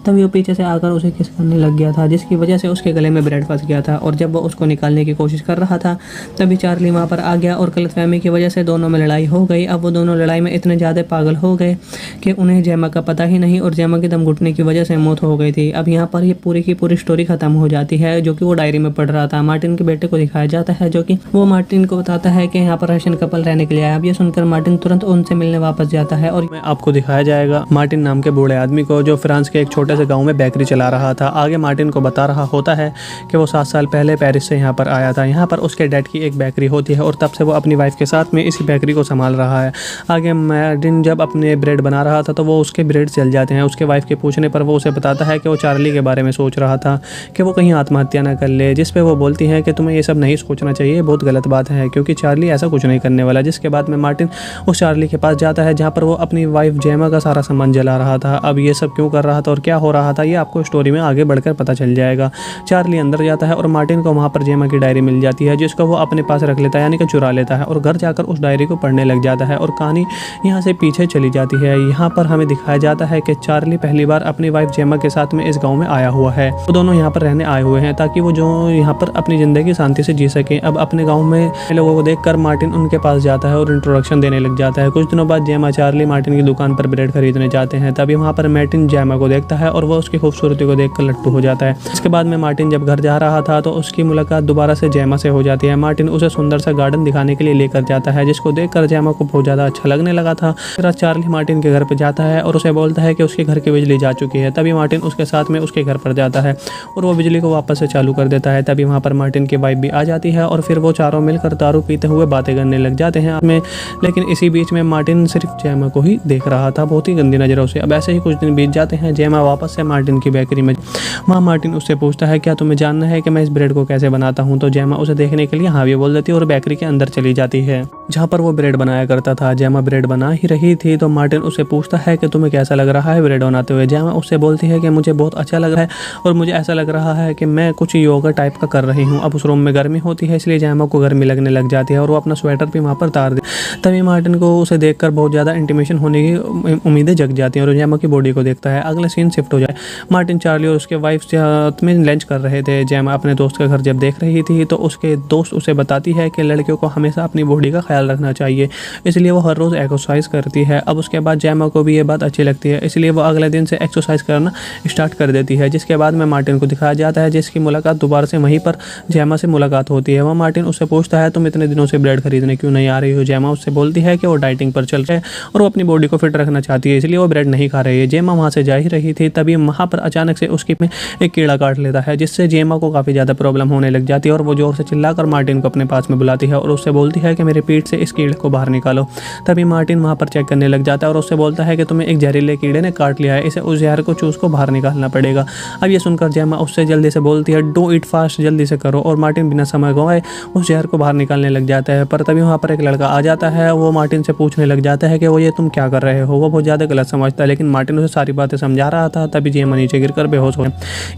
तभी वो पीछे से आकर उसे किस करने लग गया था, जिसकी वजह से उसके गले में ब्रेड फंस गया था। और जब वो उसको निकालने की कोशिश कर रहा था तभी चार्ली वहाँ पर आ गया और गलतफहमी की वजह से दोनों में लड़ाई हो गई। अब वो दोनों लड़ाई में इतने ज़्यादा पागल हो गए कि उन्हें जेमा का पता ही नहीं और जेमा के दम घुटने की वजह से मौत हो गई थी। अब यहाँ पर ये पूरी की पूरी स्टोरी खत्म हो जाती है, जो कि वो डायरी में पढ़ रहा था। मार्टिन के बेटे को दिखाया जाता है, जो कि वो मार्टिन को बताता है कि यहाँ पर रशियन कपल रहने के लिए आया। अब ये सुनकर मार्टिन तुरंत उनसे मिलने वापस जाता है और आपको दिखाया जाएगा मार्टिन नाम के बूढ़े आदमी को, जो फ्रांस के एक छोटे से गाँव में बेकरी चला रहा था। आगे मार्टिन को बता रहा होता है कि वो 7 साल पहले पेरिस से यहाँ पर आया था। यहाँ पर उसके डैड की एक बेकरी होती है और तब से वो अपनी वाइफ के साथ में इसी बेकरी को संभाल रहा है। आगे मार्टिन जब अपने ब्रेड बना रहा था तो वो उसके ब्रेड जल जाते हैं। उसके वाइफ के पूछने पर वो उसे बताता है कि वो चार्ली के बारे में सोच रहा था कि वो कहीं आत्महत्या ना कर ले, जिस पे वो बोलती है कि तुम्हें ये सब नहीं सोचना चाहिए, बहुत गलत बात है, क्योंकि चार्ली ऐसा कुछ नहीं करने वाला। जिसके बाद में मार्टिन उस चार्ली के पास जाता है जहाँ पर वो अपनी वाइफ जेमा का सारा सामान जला रहा था। अब ये सब क्यों कर रहा था और क्या हो रहा था ये आपको स्टोरी में आगे बढ़कर पता चल जाएगा। चार्ली अंदर जाता है और मार्टिन को वहाँ पर जेमा की डायरी मिल जाती है, जिसको वो अपने पास रख लेता है, यानी कि चुरा लेता है और घर जाकर उस डायरी को पढ़ने लग जाता है। और कहानी यहाँ से पीछे चली जाती है। यहाँ पर हमें दिखाया जाता है कि चार्ली पहली बार अपनी वाइफ जेमा के साथ में इस गाँव में आया हुआ है। वो दोनों यहाँ पर रहने आए हुए हैं ताकि वो जो यहाँ पर अपनी ज़िंदगी शांति से जी सकें। अब अपने गाँव में लोगों को देखकर मार्टिन उनके पास जाता है और इंट्रोडक्शन देने लग जाता है। कुछ दिनों बाद जेमा चार्ली मार्टिन की दुकान पर ब्रेड खरीदने जाते हैं। तभी वहाँ पर मार्टिन जेमा को देखता है और वो उसकी खूबसूरती को देखकर लट्टू हो जाता है। इसके बाद में मार्टिन जब घर जा रहा था तो उसकी मुलाकात दोबारा से जेमा से हो जाती है। मार्टिन उसे सुंदर सा गार्डन दिखाने के लिए लेकर जाता है, जिसको देखकर जेमा को बहुत ज़्यादा अच्छा लगने लगा था। फिर चार्ली मार्टिन के घर पर जाता है और उसे बोलता है कि उसके घर की बिजली जा चुकी है। तभी मार्टिन उसके साथ में उसके घर पर जाता है और वो बिजली को वापस से चालू कर देता है। तभी वहाँ पर मार्टिन की वाइफ भी आ जाती है और फिर वो चारों मिलकर दारू पीते हुए बातें करने लग जाते हैं में। लेकिन इसी बीच में मार्टिन सिर्फ जेमा को ही देख रहा था, बहुत ही गंदी नज़रों से। अब ऐसे ही कुछ दिन बीत जाते हैं। जेमा वापस से मार्टिन की बेकरी में, वहाँ मार्टिन उससे पूछता है क्या तुम्हें जानना है कि मैं इस ब्रेड को कैसे बनाता हूँ। तो जेमा उसे देखने के लिए हाँ भी बोल देती है और बेकरी के अंदर चली जाती है जहाँ पर वो ब्रेड बनाया करता था। जेमा ब्रेड बना ही रही थी तो मार्टिन उसे पूछता है कि तुम्हें कैसा लग रहा है ब्रेड बनाते हुए। जेमा उससे बोलती है कि मुझे बहुत अच्छा लग रहा है और मुझे ऐसा लग रहा है कि मैं कुछ योगा टाइप का कर रही हूँ। अब उस रूम में गर्मी होती है, इसलिए जेमा को गर्मी लगने लग जाती है और वो अपना स्वेटर भी वहाँ पर उतार दे। तभी मार्टिन को उसे देखकर बहुत ज़्यादा इंटीमेशन होने की उम्मीदें जग जाती हैं और जेमा की बॉडी को देखता है। अगले सीन शिफ्ट हो जाए। मार्टिन चार्ली और उसके वाइफ साथ में लंच कर रहे थे। जेमा अपने दोस्त का घर जब देख रही थी तो उसके दोस्त उसे बताती है कि लड़कियों को हमेशा अपनी बॉडी का ख्याल रखना चाहिए, इसलिए वो हर रोज़ एक्सरसाइज करती है। अब उसके बाद जेमा को भी ये बात अच्छी लगती है, इसलिए वो अगले दिन से एक्सरसाइज करना स्टार्ट कर देती है। जिसके बाद में मार्टिन को दिखाया जाता है, जिसकी मुलाकात दोबारा से वहीं पर जेमा से मुलाकात होती है। वह मार्टिन उससे पूछता है तुम इतने दिनों से ब्रेड खरीदने क्यों नहीं आ रही हो। जेमा उससे बोलती है कि वो डाइटिंग पर चल रही है और वो अपनी बॉडी को फिट रखना चाहती है, इसलिए वो ब्रेड नहीं खा रही है। जेमा वहाँ से जा ही रही थी तभी वहाँ पर अचानक से उसकी में एक कीड़ा काट लेता है, जिससे जेमा को काफ़ी ज़्यादा प्रॉब्लम होने लग जाती है और वो जोर से चिल्लाकर मार्टिन को अपने पास में बुलाती है और उससे बोलती है कि मेरे पेट से इस कीड़े को बाहर निकालो। तभी मार्टिन वहाँ पर चेक करने लग जाता है और उससे बोलता है कि तुम्हें एक जहरीले कीड़े ने काट लिया है, इसे उस जहर को चूस को बाहर निकालना पड़ेगा। अब ये सुनकर जेमा उससे जल्दी से बोलती है डू इट फास्ट, जल्दी से करो। और मार्टिन बिना समय गंवाए उस जहर को बाहर निकालने लग जाता है। पर तभी वहाँ पर एक लड़का आ जाता है, वो मार्टिन से पूछने लग जाता है कि वो ये तुम क्या कर रहे हो। वो बहुत ज़्यादा गलत समझता है, लेकिन मार्टिन उसे सारी बातें समझा रहा था। तभी जेमा नीचे गिरकर बेहोश हो।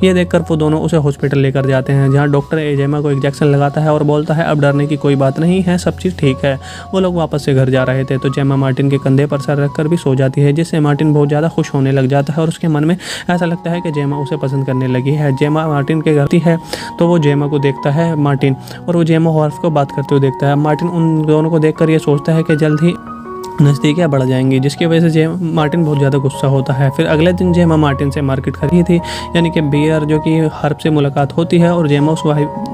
ये देखकर वो दोनों उसे हॉस्पिटल लेकर जाते हैं, जहाँ डॉक्टर जेमा को इंजेक्शन लगाता है और बोलता है अब डरने की कोई बात नहीं है, सब चीज़ ठीक है। वो लोग वापस से घर जा रहे थे तो जेमा मार्टिन के कंधे पर सर रखकर भी सो जाती है, जिससे मार्टिन बहुत ज़्यादा खुश होने लग जाता है और उसके मन में ऐसा लगता है कि जेमा उसे पसंद करने लगी है। जेमा मार्टिन के घर है तो वो जेमा को देखता है मार्टिन, और वो जेमा हॉर्फ को बात करते हुए देखता है। मार्टिन उन दोनों को देखकर ये सोचता है कि जल्द ही नज़दीकियाँ बढ़ जाएंगी, जिसकी वजह से मार्टिन बहुत ज़्यादा गुस्सा होता है। फिर अगले दिन जेमा मार्टिन से मार्केट खरीदी थी, यानी कि बियर जो कि हर्ब से मुलाकात होती है और जेमा उस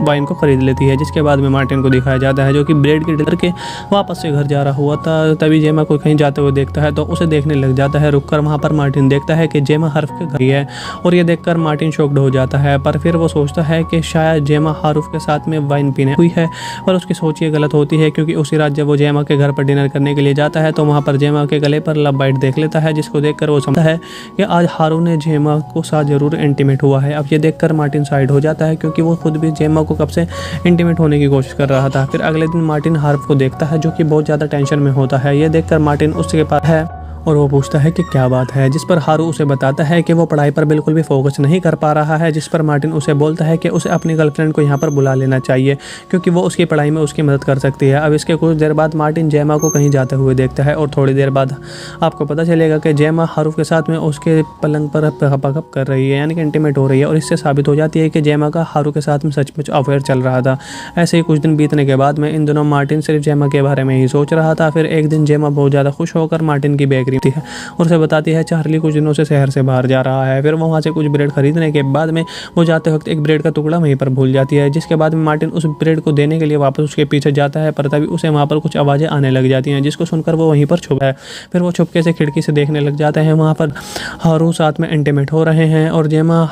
वाइन को ख़रीद लेती है, जिसके बाद में मार्टिन को दिखाया जाता है जो कि ब्रेड की डिनर के वापस से घर जा रहा हुआ था। तभी जेमा को कहीं जाते हुए देखता है तो उसे देखने लग जाता है। रुककर वहाँ पर मार्टिन देखता है कि जेमा हर्ब के घर है और ये देखकर मार्टिन शॉक्ड हो जाता है। पर फिर वो सोचता है कि शायद जेमा हारूफ के साथ में वाइन पीने हुई है, पर उसकी सोच ये गलत होती है, क्योंकि उसी रात जब वो जेमा के घर पर डिनर करने के लिए जाता है तो वहाँ पर जेमा के गले पर लव बाइट देख लेता है, जिसको देखकर वो समझता है कि आज हारू ने जेमा को साथ जरूर इंटीमेट हुआ है। अब ये देखकर मार्टिन साइड हो जाता है, क्योंकि वो खुद भी जेमा को कब से इंटीमेट होने की कोशिश कर रहा था। फिर अगले दिन मार्टिन हार्व को देखता है जो कि बहुत ज़्यादा टेंशन में होता है। ये देखकर मार्टिन उसके पास है और वो पूछता है कि क्या बात है, जिस पर हारू उसे बताता है कि वो पढ़ाई पर बिल्कुल भी फोकस नहीं कर पा रहा है, जिस पर मार्टिन उसे बोलता है कि उसे अपनी गर्लफ्रेंड को यहाँ पर बुला लेना चाहिए, क्योंकि वो उसकी पढ़ाई में उसकी मदद कर सकती है। अब इसके कुछ देर बाद मार्टिन जेमा को कहीं जाते हुए देखता है और थोड़ी देर बाद आपको पता चलेगा कि जेमा हारू के साथ में उसके पलंग पर पकअप कर रही है, यानी कि इंटीमेट हो रही है, और इससे साबित हो जाती है कि जेमा का हारू के साथ में सचमुच अफेयर चल रहा था। ऐसे ही कुछ दिन बीतने के बाद में इन दिनों मार्टिन सिर्फ जेमा के बारे में ही सोच रहा था। फिर एक दिन जेमा बहुत ज़्यादा खुश होकर मार्टिन की बेकरी थी और उसे बताती है चार्ली कुछ दिनों से शहर से बाहर जा रहा है। फिर वो वहाँ से कुछ ब्रेड खरीदने के बाद में वो जाते वक्त एक ब्रेड का टुकड़ा वहीं पर भूल जाती है, जिसके बाद में मार्टिन उस ब्रेड को देने के लिए वापस उसके पीछे जाता है, पर तभी उसे वहाँ पर कुछ आवाज़ें आने लग जाती हैं, जिसको सुनकर वो वहीं पर छुप है। फिर वो छुपके से खिड़की से देखने लग जाते हैं, वहाँ पर हारू साथ में इंटीमेट हो रहे हैं और जेमा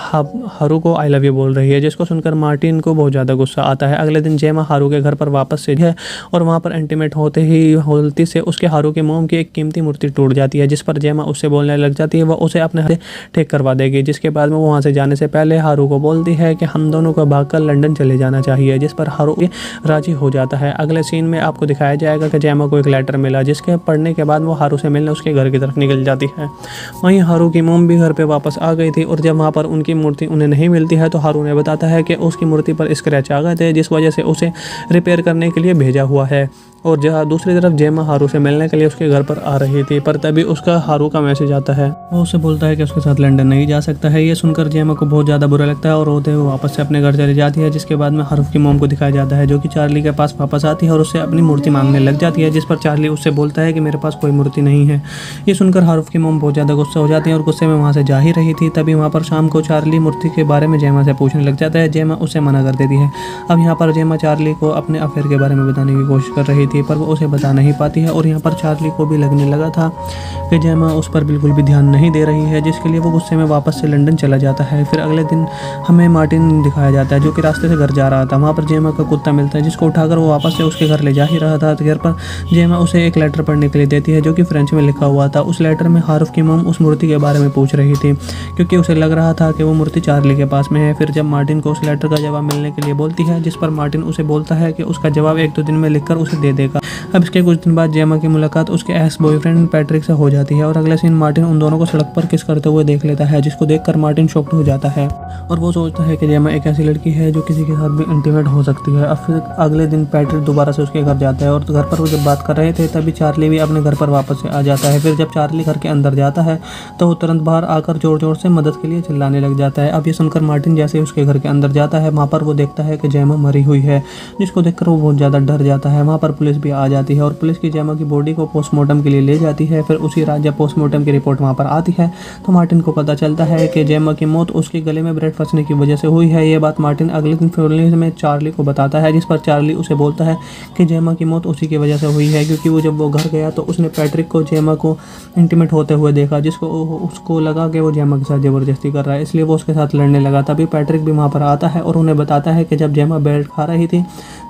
हारू को आई लव यू बोल रही है, जिसको सुनकर मार्टिन को बहुत ज़्यादा गुस्सा आता है। अगले दिन जेमा हारू के घर पर वापस से है और वहाँ पर इंटीमेट होते ही गलती से उसके हारू के मोम की एक कीमती मूर्ति टूट जाती है, जिस पर जेमा उससे बोलने लग जाती है वह उसे अपने हाथ ठीक करवा देगी। जिसके बाद में वो वहाँ से जाने से पहले हारू को बोलती है कि हम दोनों को भागकर लंदन चले जाना चाहिए, जिस पर हारू राजी हो जाता है। अगले सीन में आपको दिखाया जाएगा कि जेमा को एक लेटर मिला, जिसके पढ़ने के बाद वो हारू से मिलने उसके घर की तरफ निकल जाती है। वहीं हारू की मोम भी घर पर वापस आ गई थी और जब वहाँ पर उनकी मूर्ति उन्हें नहीं मिलती है तो हारू ने बताता है कि उसकी मूर्ति पर स्क्रैच आ गए थे, जिस वजह से उसे रिपेयर करने के लिए भेजा हुआ है। और जहाँ दूसरी तरफ जेमा हारू से मिलने के लिए उसके घर पर आ रही थी, पर तभी उसका हारू का मैसेज आता है। वो उसे बोलता है कि उसके साथ लंदन नहीं जा सकता है। ये सुनकर जेमा को बहुत ज़्यादा बुरा लगता है और रोते हुए वापस से अपने घर चली जाती है, जिसके बाद में हारू की मोम को दिखाया जाता है जो कि चार्ली के पास वापस आती है और उससे अपनी मूर्ति मांगने लग जाती है, जिस पर चार्ली उससे बोलता है कि मेरे पास कोई मूर्ति नहीं है। ये सुनकर हारू की मोम बहुत ज़्यादा गुस्सा हो जाती है और गुस्से में वहाँ से जा ही रही थी। तभी वहाँ पर शाम को चार्ली मूर्ति के बारे में जेमा से पूछने लग जाता है। जेमा उसे मना कर देती है। अब यहाँ पर जेमा चार्ली को अपने अफेयर के बारे में बताने की कोशिश कर रही थी, पर वो उसे बता नहीं पाती है और यहाँ पर चार्ली को भी लगने लगा था कि जेमा उस पर बिल्कुल भी ध्यान नहीं दे रही है, जिसके लिए वो गुस्से में वापस से लंदन चला जाता है। फिर अगले दिन हमें मार्टिन दिखाया जाता है जो कि रास्ते से घर जा रहा था। वहाँ पर जेमा का कुत्ता मिलता है, जिसको उठाकर वो वापस से उसके घर ले जा ही रहा था। घर पर जेमा उसे एक लेटर पढ़ने के लिए देती है जो कि फ्रेंच में लिखा हुआ था। उस लेटर में हारूफ की मोम उस मूर्ति के बारे में पूछ रही थी, क्योंकि उसे लग रहा था कि वो मूर्ति चार्ली के पास में है। फिर जब मार्टिन को उस लेटर का जवाब मिलने के लिए बोलती है, जिस पर मार्टिन उसे बोलता है कि उसका जवाब 1-2 दिन में लिखकर उसे दे देगा। अब इसके कुछ दिन बाद जेमा की मुलाकात उसके एक्स बॉयफ्रेंड पैट्रिक से हो जाती है और अगले सीन मार्टिन उन दोनों को सड़क पर किस करते हुए देख लेता है, जिसको देखकर मार्टिन शॉक्ड हो जाता है और वो सोचता है कि जेमा एक ऐसी लड़की है जो किसी के साथ भी इंटीमेट हो सकती है। अब फिर अगले दिन पैट्रिक दोबारा से उसके घर जाता है और घर पर वो जब बात कर रहे थे तभी चार्ली भी अपने घर पर वापस से आ जाता है। फिर जब चार्ली घर के अंदर जाता है तो वो तुरंत बाहर आकर जोर जोर से मदद के लिए चिल्लाने लग जाता है। अब ये सुनकर मार्टिन जैसे ही उसके घर के अंदर जाता है, वहाँ पर वो देखता है कि जेमा मरी हुई है, जिसको देखकर वो बहुत ज़्यादा डर जाता है। वहाँ पर पुलिस भी आ जाती है और पुलिस की जेमा की बॉडी को पोस्टमार्टम के लिए ले जाती है। फिर उसी रात जब पोस्टमार्टम की रिपोर्ट वहाँ पर आती है तो मार्टिन को पता चलता है कि जेमा की मौत उसके गले में ब्रेड फंसने की वजह से हुई है। ये बात मार्टिन अगले दिन पुलिस में चार्ली को बताता है, जिस पर चार्ली उसे बोलता है कि जेमा की मौत उसी की वजह से हुई है, क्योंकि वो जब वो घर गया तो उसने पैट्रिक को जेमा को इंटीमेट होते हुए देखा, जिसको उसको लगा कि वो जेमा के साथ ज़बरदस्ती कर रहा है, इसलिए वो उसके साथ लड़ने लगा। तभी पैट्रिक भी वहाँ पर आता है और उन्हें बताता है कि जब जेमा ब्रेड खा रही थी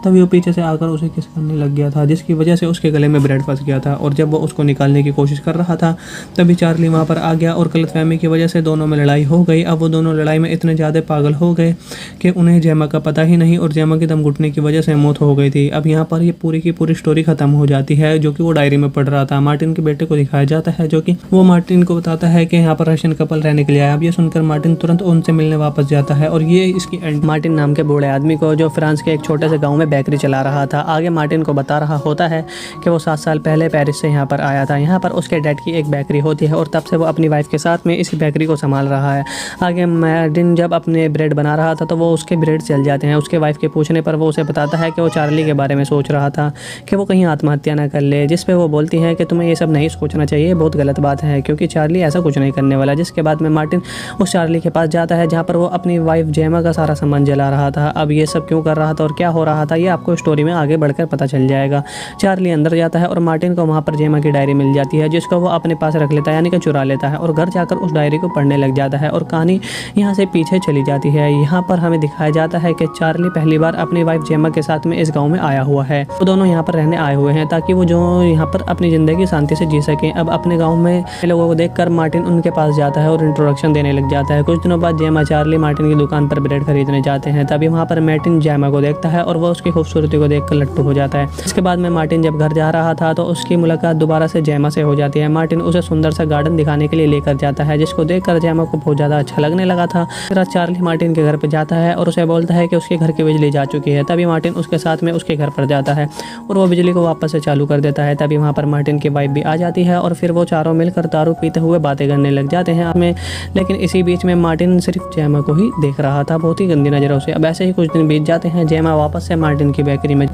तभी वो पीछे से आकर उसे किस करने लग गया था, जिसकी वजह से उसके गले में ब्रेड फंस गया था। और जब वो उसको निकालने की कोशिश कर रहा था तभी चार्ली वहाँ पर आ गया और गलतफहमी की वजह से दोनों में लड़ाई हो गई। अब वो दोनों लड़ाई में इतने ज़्यादा पागल हो गए कि उन्हें जेमा का पता ही नहीं और जेमा की दम घुटने की वजह से मौत हो गई थी। अब यहाँ पर ये पूरी की पूरी स्टोरी खत्म हो जाती है जो कि वो डायरी में पढ़ रहा था। मार्टिन के बेटे को दिखाया जाता है जो कि वो मार्टिन को बताता है कि यहाँ पर रशियन कपल रहने के लिए आया। अब ये सुनकर मार्टिन तुरंत उनसे मिलने वापस जाता है और ये इसकी एंड मार्टिन नाम के बूढ़े आदमी को जो फ्रांस के एक छोटे से गाँव में बेकरी चला रहा था। आगे मार्टिन को बता रहा होता है कि वो 7 साल पहले पेरिस से यहाँ पर आया था। यहाँ पर उसके डैड की एक बेकरी होती है और तब से वो अपनी वाइफ के साथ में इसी बेकरी को संभाल रहा है। आगे मार्टिन जब अपने ब्रेड बना रहा था तो वो उसके ब्रेड जल जाते हैं। उसके वाइफ के पूछने पर वो उसे बताता है कि वो चार्ली के बारे में सोच रहा था कि वो कहीं आत्महत्या ना कर ले, जिस पे वो बोलती है कि तुम्हें ये सब नहीं सोचना चाहिए, बहुत गलत बात है, क्योंकि चार्ली ऐसा कुछ नहीं करने वाला। जिसके बाद में मार्टिन उस चार्ली के पास जाता है जहाँ पर वो अपनी वाइफ जेमा का सारा सामान जला रहा था। अब ये सब क्यों कर रहा था और क्या हो रहा था ये आपको स्टोरी में आगे बढ़कर पता चल जाएगा। चार्ली अंदर जाता है और मार्टिन को वहाँ पर जेमा की डायरी मिल जाती है, जिसको वो अपने पास रख लेता है, यानी कि चुरा लेता है और घर जाकर उस डायरी को पढ़ने लग जाता है। और कहानी यहाँ से पीछे चली जाती है। यहाँ पर हमें दिखाया जाता है कि चार्ली पहली बार अपनी वाइफ जेमा के साथ में इस गाँव में आया हुआ है। वो दोनों यहाँ पर रहने आए हुए हैं ताकि वो जो यहाँ पर अपनी ज़िंदगी शांति से जी सकें। अब अपने गाँव में लोगों को देखकर मार्टिन उनके पास जाता है और इंट्रोडक्शन देने लग जाता है। कुछ दिनों बाद जेमा चार्ली मार्टिन की दुकान पर ब्रेड खरीदने जाते हैं। तभी वहाँ पर मार्टिन जेमा को देखता है और वो उसकी खूबसूरती को देखकर लट्टू हो जाता है। इसके बाद में मार्टिन जब घर जा रहा था तो उसकी मुलाकात दोबारा से जेमा से हो जाती है। मार्टिन उसे सुंदर सा गार्डन दिखाने के लिए लेकर जाता है, जिसको देखकर जेमा को बहुत ज़्यादा अच्छा लगने लगा था। फिर चार्ली मार्टिन के घर पर जाता है और उसे बोलता है कि उसके घर की बिजली जा चुकी है। तभी मार्टिन उसके साथ में उसके घर पर जाता है और वो बिजली को वापस से चालू कर देता है। तभी वहाँ पर मार्टिन की वाइफ भी आ जाती है और फिर वो चारों मिलकर दारू पीते हुए बातें करने लग जाते हैं हमें। लेकिन इसी बीच में मार्टिन सिर्फ जेमा को ही देख रहा था, बहुत ही गंदी नज़रों से। अब ऐसे ही कुछ दिन बीत जाते हैं। जेमा वापस से मार्टिन की बेकरी में,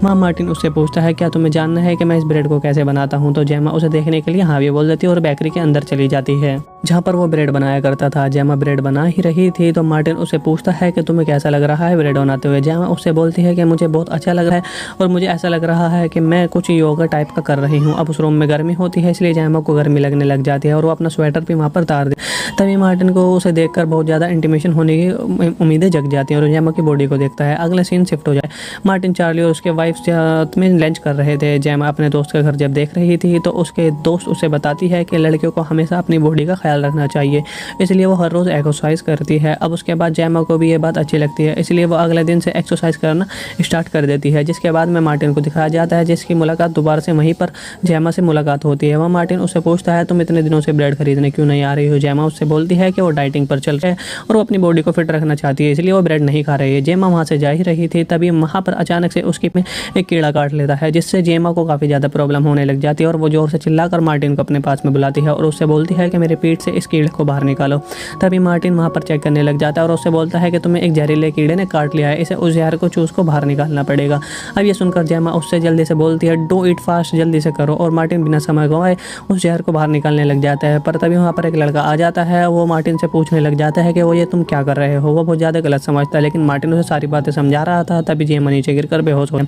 वहाँ मार्टिन उससे पूछता है क्या तुम्हें जानना है कि मैं इस ब्रेड को कैसे बनाता हूँ। तो जेमा उसे देखने के लिए हाँ भी बोल देती है और बेकरी के अंदर चली जाती है जहाँ पर वो ब्रेड बनाया करता था। जेमा ब्रेड बना ही रही थी तो मार्टिन उसे पूछता है कि तुम्हें कैसा लग रहा है ब्रेड बनाते हुए। जेमा उससे बोलती है कि मुझे बहुत अच्छा लग रहा है और मुझे ऐसा लग रहा है कि मैं कुछ योगा टाइप का कर रही हूँ। अब उस रूम में गर्मी होती है इसलिए जेमा को गर्मी लगने लग जाती है और वो अपना स्वेटर भी वहाँ पर उतार दे। तभी मार्टिन को उसे देखकर बहुत ज़्यादा इंटीमेशन होने की उम्मीदें जग जाती हैं और जेमा की बॉडी को देखता है। अगले सीन शिफ्ट हो जाए। मार्टिन चार्ली और उसके वाइफ साथ में लंच कर रहे थे। जेमा अपने दोस्त का घर जब देख रही थी तो उसके दोस्त उसे बताती है कि लड़कियों को हमेशा अपनी बॉडी का ख्याल रखना चाहिए, इसलिए वो हर रोज़ एक्सरसाइज करती है। अब उसके बाद जेमा को भी ये बात अच्छी लगती है, इसलिए वो अगले दिन से एक्सरसाइज करना स्टार्ट कर देती है। जिसके बाद में मार्टिन को दिखाया जाता है जिसकी मुलाकात दोबारा से वहीं पर जेमा से मुलाकात होती है। वह मार्टिन उससे पूछता है तुम इतने दिनों से ब्रेड खरीदने क्यों नहीं आ रही हो। जेमा उससे बोलती है कि वो डाइटिंग पर चल रही है और वो अपनी बॉडी को फिट रखना चाहती है, इसलिए वो ब्रेड नहीं खा रही है। जेमा वहाँ से जा ही रही थी तभी वहाँ पर अचानक से उसकी एक कीड़ा काट लेता है, जिससे जेमा को काफ़ी ज़्यादा प्रॉब्लम होने लग जाती है और वो जोर से चिल्लाकर मार्टिन को अपने पास में बुलाती है और उससे बोलती है कि मेरे पेट से इस कीड़े को बाहर निकालो। तभी मार्टिन वहाँ पर चेक करने लग जाता है और उससे बोलता है कि तुम्हें एक जहरीले कीड़े ने काट लिया है, इसे उस जहर को चूस को बाहर निकालना पड़ेगा। अब ये सुनकर जेमा उससे जल्दी से बोलती है डू इट फास्ट, जल्दी से करो। और मार्टिन बिना समय गंवाए उस जहर को बाहर निकालने लग जाता है। पर तभी वहाँ पर एक लड़का आ जाता है, वो मार्टिन से पूछने लग जाता है कि वो ये तुम क्या कर रहे हो। वो बहुत ज़्यादा गलत समझता है लेकिन मार्टिन उसे सारी बातें समझा रहा था। तभी जेमा नीचे गिरकर बेहोश हो गया।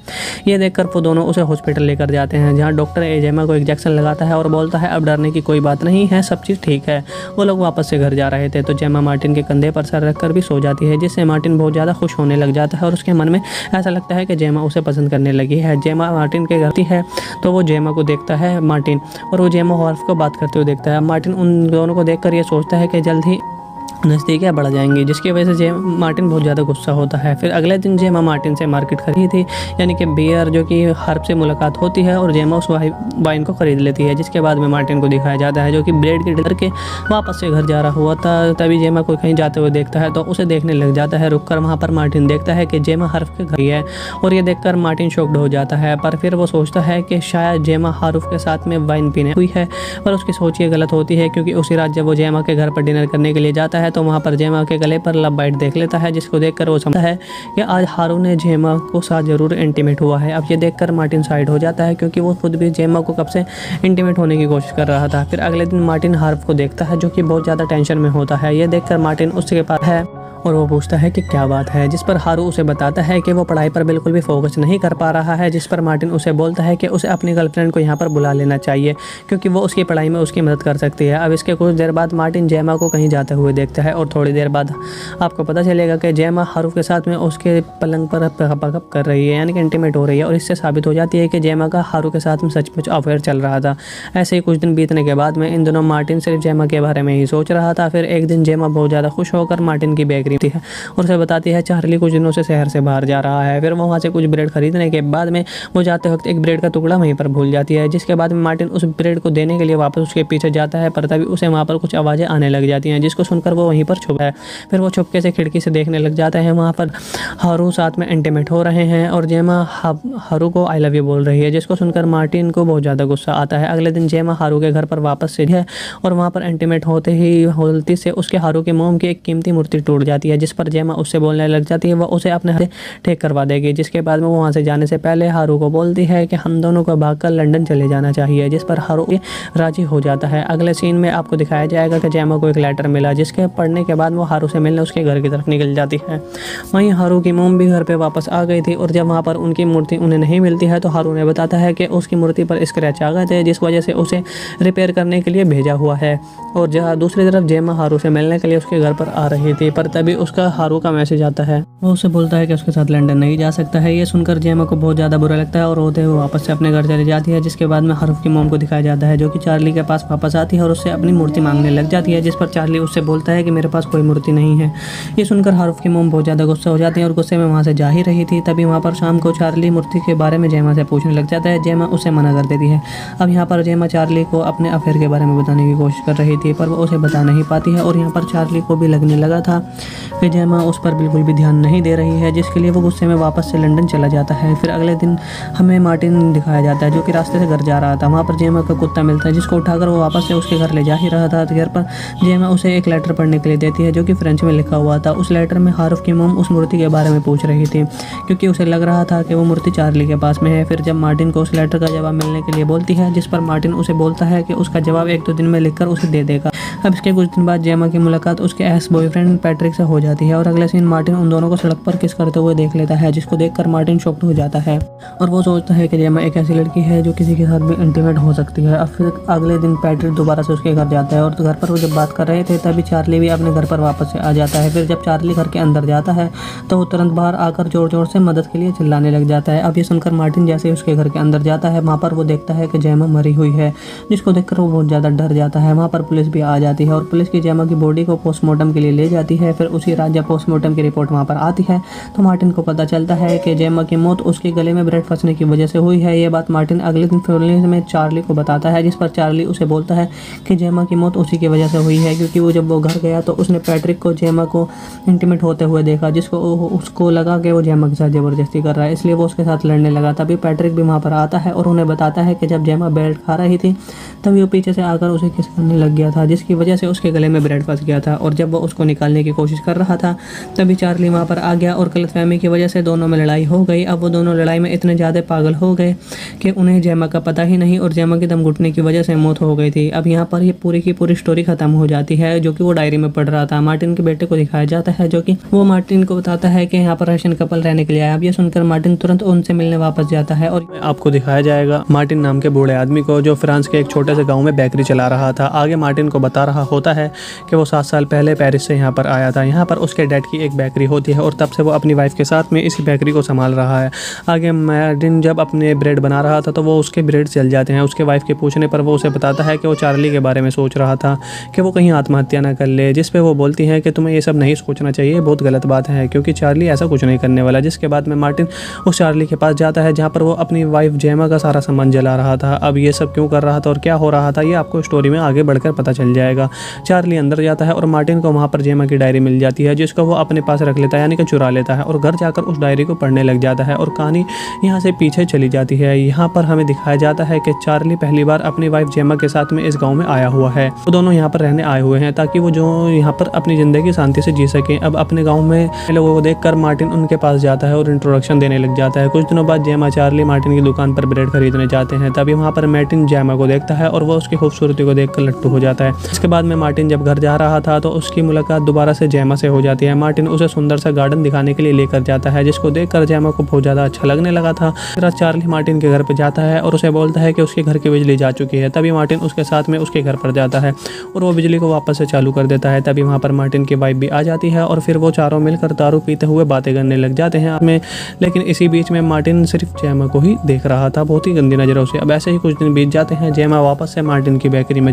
ये देखकर वो दोनों उसे हॉस्पिटल लेकर जाते हैं जहाँ डॉक्टर जेमा को इंजेक्शन लगाता है और बोलता है अब डरने की कोई बात नहीं है, सब चीज़ ठीक है। वो लोग वापस से घर जा रहे थे तो जेमा मार्टिन के कंधे पर सर रखकर भी सो जाती है, जिससे मार्टिन बहुत ज़्यादा खुश होने लग जाता है और उसके मन में ऐसा लगता है कि जेमा उसे पसंद करने लगी है। जेमा मार्टिन के घर है तो वो जेमा को देखता है मार्टिन और वो जेमा हॉर्फ को बात करते हुए देखता है। मार्टिन उन दोनों को देखकर ये सोचता है कि जल्द ही नज़दीकियाँ बढ़ जाएंगी, जिसकी वजह से मार्टिन बहुत ज़्यादा गुस्सा होता है। फिर अगले दिन जेमा मार्टिन से मार्केट खरीदी थी, यानी कि बियर जो कि हर्ब से मुलाकात होती है और जेमा उस वाइन को खरीद लेती है। जिसके बाद में मार्टिन को दिखाया जाता है जो कि ब्रेड के डर के वापस से घर जा रहा हुआ था। तभी जेमा को कहीं जाते हुए देखता है तो उसे देखने लग जाता है। रुककर वहाँ पर मार्टिन देखता है कि जेमा हर्ब के घर ही है और ये देखकर मार्टिन शॉक्ड हो जाता है। पर फिर वो सोचता है कि शायद जेमा हर्ब के साथ में वाइन पीने हुई है, पर उसकी सोच ये गलत होती है क्योंकि उसी रात जब वो जेमा के घर पर डिनर करने के लिए जाता है तो वहाँ पर जेमा के गले पर लव बाइट देख लेता है, जिसको देखकर वो समझता है कि आज हारू ने जेमा को साथ जरूर इंटीमेट हुआ है। अब ये देखकर मार्टिन साइड हो जाता है क्योंकि वो खुद भी जेमा को कब से इंटीमेट होने की कोशिश कर रहा था। फिर अगले दिन मार्टिन हार्व को देखता है जो कि बहुत ज़्यादा टेंशन में होता है। ये देखकर मार्टिन उसके पास है और वो पूछता है कि क्या बात है, जिस पर हारू उसे बताता है कि वो पढ़ाई पर बिल्कुल भी फोकस नहीं कर पा रहा है। जिस पर मार्टिन उसे बोलता है कि उसे अपनी गर्लफ्रेंड को यहाँ पर बुला लेना चाहिए क्योंकि वो उसकी पढ़ाई में उसकी मदद कर सकती है। अब इसके कुछ देर बाद मार्टिन जेमा को कहीं जाते हुए देखता है और थोड़ी देर बाद आपको पता चलेगा कि जेमा हारू के साथ में उसके पलंग पर पकअप कर रही है, यानी कि इंटीमेट हो रही है और इससे साबित हो जाती है कि जेमा का हारू के साथ में सचमुच अफेयर चल रहा था। ऐसे ही कुछ दिन बीतने के बाद में इन दोनों मार्टिन सिर्फ जेमा के बारे में ही सोच रहा था। फिर एक दिन जेमा बहुत ज़्यादा खुश होकर मार्टिन की बेकरी खरीदती है और उसे बताती है चार्ली कुछ दिनों से शहर से बाहर जा रहा है। फिर वो वहाँ से कुछ ब्रेड खरीदने के बाद में वो जाते वक्त एक ब्रेड का टुकड़ा वहीं पर भूल जाती है, जिसके बाद में मार्टिन उस ब्रेड को देने के लिए वापस उसके पीछे जाता है, पर तभी उसे वहाँ पर कुछ आवाज़ें आने लग जाती हैं, जिसको सुनकर वो वहीं पर छुप है। फिर वो छुपके से खिड़की से देखने लग जाता है। वहाँ पर हारू साथ में इंटीमेट हो रहे हैं और जेमा हारू को आई लव यू बोल रही है, जिसको सुनकर मार्टिन को बहुत ज़्यादा गुस्सा आता है। अगले दिन जेमा हारू के घर पर वापस से है और वहाँ पर इंटीमेट होते ही गलती से उसके हारू के मोम की एक कीमती मूर्ति टूट जाती है, जिस पर जेमा उससे बोलने लग जाती है वह उसे अपने हाथ से ठीक करवा देगी। जिसके बाद में वो वहाँ से जाने से पहले हारू को बोलती है कि हम दोनों को भागकर लंदन चले जाना चाहिए, जिस पर हारू राजी हो जाता है। अगले सीन में आपको दिखाया जाएगा कि जेमा को एक लेटर मिला, जिसके पढ़ने के बाद वो हारू से मिलने उसके घर की तरफ निकल जाती है। वहीं हारू की मोम भी घर पे वापस आ गई थी और जब वहाँ पर उनकी मूर्ति उन्हें नहीं मिलती है तो हारू ने बताता है कि उसकी मूर्ति पर स्क्रैच आ गए थे, जिस वजह से उसे रिपेयर करने के लिए भेजा हुआ है। और जहाँ दूसरी तरफ जेमा हारू से मिलने के लिए उसके घर पर आ रही थी, पर तभी उसका हारू का मैसेज आता है। वो उसे बोलता है कि उसके साथ लंदन नहीं जा सकता है। ये सुनकर जेमा को बहुत ज़्यादा बुरा लगता है और रोते हुए वापस से अपने घर चली जाती है। जिसके बाद में हारू की मोम को दिखाया जाता है, जो कि चार्ली के पास वापस आती है और उससे अपनी मूर्ति मांगने लग जाती है, जिस पर चार्ली उससे बोलता है कि मेरे पास कोई मूर्ति नहीं है। ये सुनकर हारू की मोम बहुत ज़्यादा गुस्सा हो जाती है और गुस्से में वहाँ से जा ही रही थी। तभी वहाँ पर शाम को चार्ली मूर्ति के बारे में जेमा से पूछने लग जाता है। जेमा उसे मना कर देती है। अब यहाँ पर जेमा चार्ली को अपने अफेयर के बारे में बताने की कोशिश कर रही थी, पर वो उसे बता नहीं पाती है और यहाँ पर चार्ली को भी लगने लगा था कि जेमा उस पर बिल्कुल भी ध्यान नहीं दे रही है, जिसके लिए वो गुस्से में वापस से लंदन चला जाता है। फिर अगले दिन हमें मार्टिन दिखाया जाता है, जो कि रास्ते से घर जा रहा था। वहाँ पर जेमा का कुत्ता मिलता है, जिसको उठाकर वो वापस से उसके घर ले जा ही रहा था। घर पर जेमा उसे एक लेटर पढ़ने के लिए देती है, जो कि फ्रेंच में लिखा हुआ था। उस लेटर में हारू की मोम उस मूर्ति के बारे में पूछ रही थी, क्योंकि उसे लग रहा था कि वो मूर्ति चार्ली के पास में है। फिर जब मार्टिन को उस लेटर का जवाब मिलने के लिए बोलती है, जिस पर मार्टिन उसे बोलता है कि उसका जवाब 1-2 दिन में लिखकर उसे दे देगा। अब इसके कुछ दिन बाद जेमा की मुलाकात उसके एक्स बॉयफ्रेंड पैट्रिक से हो जाती है और अगले सीन मार्टिन उन दोनों को सड़क पर किस करते हुए देख लेता है, जिसको देखकर मार्टिन शॉक्ड हो जाता है और वो सोचता है कि जेमा एक ऐसी लड़की है जो किसी के साथ भी इंटीमेट हो सकती है। अब फिर अगले दिन पैट्रिक दोबारा से उसके घर जाता है और घर पर वो जब बात कर रहे थे तभी चार्ली भी अपने घर पर वापस से आ जाता है। फिर जब चार्ली घर के अंदर जाता है तो वो तुरंत बाहर आकर जोर जोर से मदद के लिए चिल्लाने लग जाता है। अब ये सुनकर मार्टिन जैसे उसके घर के अंदर जाता है, वहाँ पर वो देखता है कि जेमा मरी हुई है, जिसको देखकर वो बहुत ज़्यादा डर जाता है। वहाँ पर पुलिस भी आ जाती है और पुलिस की जेमा की बॉडी को पोस्टमार्टम के लिए ले जाती है। फिर उसी रात जब पोस्टमार्टम की रिपोर्ट वहाँ पर आती है तो मार्टिन को पता चलता है कि जेमा की मौत उसके गले में ब्रेड फंसने की वजह से हुई है। ये बात मार्टिन अगले दिन पुलिस में चार्ली को बताता है, जिस पर चार्ली उसे बोलता है कि जेमा की मौत उसी की वजह से हुई है, क्योंकि वो जब वो घर गया तो उसने पैट्रिक को जेमा को इंटीमेट होते हुए देखा, जिसको उसको लगा कि वो जेमा के साथ ज़बरदस्ती कर रहा है, इसलिए वो उसके साथ लड़ने लगा। तभी पैट्रिक भी वहाँ पर आता है और उन्हें बताता है कि जब जेमा ब्रेड खा रही थी तभी वो पीछे से आकर उसे किस करने लग गया था, जिसकी वजह से उसके गले में ब्रेड फंस गया था। और जब वो उसको निकालने की कोशिश कर रहा था तभी चार्ली वहाँ पर आ गया और गलतफहमी की वजह से दोनों में लड़ाई हो गई। अब वो दोनों लड़ाई में इतने ज़्यादा पागल हो गए कि उन्हें जेमा का पता ही नहीं और जेमा की दम घुटने की वजह से मौत हो गई थी। अब यहाँ पर ये पूरी की पूरी स्टोरी खत्म हो जाती है, जो कि वो डायरी में पढ़ रहा था। मार्टिन के बेटे को दिखाया जाता है, जो कि वो मार्टिन को बताता है कि यहाँ पर रशियन कपल रहने के लिए आया। अब ये सुनकर मार्टिन तुरंत उनसे मिलने वापस जाता है और आपको दिखाया जाएगा मार्टिन नाम के बूढ़े आदमी को, जो फ्रांस के एक छोटे से गाँव में बेकरी चला रहा था। आगे मार्टिन को बता रहा होता है कि वो 7 साल पहले पेरिस से यहाँ पर आया था। यहाँ पर उसके डैड की एक बेकरी होती है और तब से वो अपनी वाइफ के साथ में इसी बेकरी को संभाल रहा है। आगे मार्टिन जब अपने ब्रेड बना रहा था तो वो उसके ब्रेड जल जाते हैं। उसके वाइफ के पूछने पर वो उसे बताता है कि वो चार्ली के बारे में सोच रहा था कि वो कहीं आत्महत्या ना कर ले, जिस पे वो बोलती है कि तुम्हें ये सब नहीं सोचना चाहिए, बहुत गलत बात है, क्योंकि चार्ली ऐसा कुछ नहीं करने वाला। जिसके बाद में मार्टिन उस चार्ली के पास जाता है जहाँ पर वो अपनी वाइफ जेमा का सारा सामान जला रहा था। अब ये सब क्यों कर रहा था और क्या हो रहा था ये आपको स्टोरी में आगे बढ़कर पता चल जाएगा। चार्ली अंदर जाता है और मार्टिन को वहाँ पर जेमा की डायरी मिल जाती है, जिसको वो अपने पास रख लेता है, यानी कि चुरा लेता है और घर जाकर उस डायरी को पढ़ने लग जाता है और कहानी यहाँ से पीछे चली जाती है। यहाँ पर हमें दिखाया जाता है कि चार्ली पहली बार अपनी वाइफ जेमा के साथ में इस गाँव में आया हुआ है। वो दोनों यहाँ पर रहने आए हुए हैं ताकि वो जो यहाँ पर अपनी ज़िंदगी शांति से जी सकें। अब अपने गाँव में लोगों को देखकर मार्टिन उनके पास जाता है और इंट्रोडक्शन देने लग जाता है। कुछ दिनों बाद जेमा चार्ली मार्टिन की दुकान पर ब्रेड खरीदने जाते हैं। तभी वहाँ पर मार्टिन जेमा को देखता है और वो उसकी खूबसूरती को देखकर लट्टू हो जाता है। इसके बाद में मार्टिन जब घर जा रहा था तो उसकी मुलाकात दोबारा से जेमा से हो जाती है। मार्टिन उसे सुंदर सा गार्डन दिखाने के लिए लेकर जाता है, जिसको देखकर जेमा को बहुत ज़्यादा अच्छा लगने लगा था। फिर चार्ली मार्टिन के घर पर जाता है और उसे बोलता है कि उसके घर की बिजली जा चुकी है। तभी मार्टिन उसके साथ में उसके घर पर जाता है और वो बिजली को वापस से चालू कर देता है। तभी वहाँ पर मार्टिन की वाइफ भी आ जाती है और फिर वो चारों मिलकर दारू पीते हुए बातें करने लग जाते हैं में। लेकिन इसी बीच में मार्टिन सिर्फ जेमा को ही देख रहा था बहुत ही गंदी नज़रों से। अब ऐसे ही कुछ दिन बीत जाते हैं। जेमा वापस से मार्टिन की बेकरी में,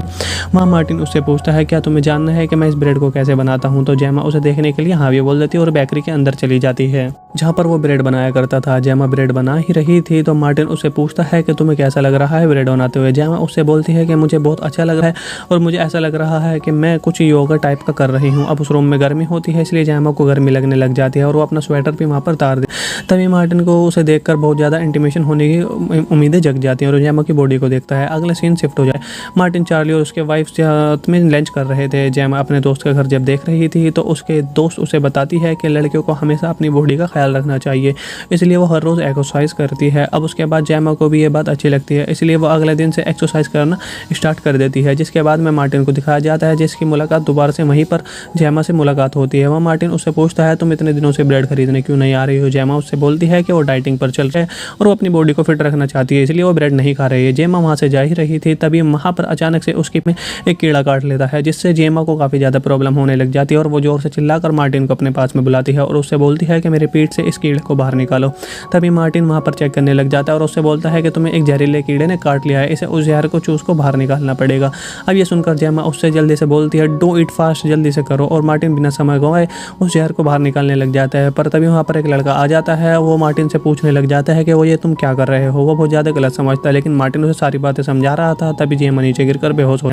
वहाँ मार्टिन उससे उससे पूछता है क्या तुम्हें जानना है कि मैं इस ब्रेड को कैसे बनाता हूँ। तो जेमा उसे देखने के लिए हाँ भी बोल देती है और बेकरी के अंदर चली जाती है जहाँ पर वो ब्रेड बनाया करता था। जेमा ब्रेड बना ही रही थी तो मार्टिन उससे पूछता है कि तुम्हें कैसा लग रहा है ब्रेड बनाते हुए। जेमा उससे बोलती है कि मुझे बहुत अच्छा लग रहा है और मुझे ऐसा लग रहा है कि मैं कुछ योगा टाइप का कर रही हूँ। अब उस रूम में गर्मी होती है इसलिए जेमा को गर्मी लगने लग जाती है और वो अपना स्वेटर भी वहाँ पर उतार दे। तभी मार्टिन को उसे देखकर बहुत ज़्यादा इंटीमेशन होने की उम्मीदें जग जाती हैं और जेमा की बॉडी को देखता है। अगले सीन शिफ्ट हो जाए, मार्टिन, चार्ली और उसके वाइफ साथ में लंच कर रहे थे। जेमा अपने दोस्त का घर जब देख रही थी तो उसके दोस्त उसे बताती है कि लड़कियों को हमेशा अपनी बॉडी का ख्याल रखना चाहिए, इसलिए वो हर रोज़ एक्सरसाइज करती है। अब उसके बाद जेमा को भी ये बात अच्छी लगती है इसलिए वो अगले दिन से एक्सरसाइज करना स्टार्ट कर देती है। जिसके बाद में मार्टिन को दिखाया जाता है जिसकी मुलाकात दोबारा से वहीं पर जेमा से मुलाकात होती है। वह मार्टिन उससे पूछता है तुम इतने दिनों से ब्रेड खरीदने क्यों नहीं आ रही हो। जेमा उससे बोलती है कि वो डाइटिंग पर चल रही है और वो अपनी बॉडी को फिट रखना चाहती है इसलिए वो ब्रेड नहीं खा रही है। जेमा वहाँ से जा ही रही थी तभी वहाँ पर अचानक से उसकी में एक कीड़ा काट लेता है जिससे जेमा को काफ़ी ज़्यादा प्रॉब्लम होने लग जाती है और वो जोर से चिल्लाकर मार्टिन को अपने पास में बुलाती है और उससे बोलती है कि मेरे पेट से इस कीड़े को बाहर निकालो। तभी मार्टिन वहाँ पर चेक करने लग जाता है और उससे बोलता है कि तुम्हें एक जहरीले कीड़े ने काट लिया है, इसे उस जहर को चूस को बाहर निकालना पड़ेगा। अब ये सुनकर जेमा उससे जल्दी से बोलती है डू इट फास्ट, जल्दी से करो। और मार्टिन बिना समय गंवाए उस जहर को बाहर निकालने लग जाता है। पर तभी वहाँ पर एक लड़का आ जाता है, वो मार्टिन से पूछने लग जाता है कि वो ये तुम क्या कर रहे हो। वो बहुत ज़्यादा गलत समझता है लेकिन मार्टिन उसे सारी बातें समझा रहा था। तभी जेमा नीचे गिरकर बेहोश हो।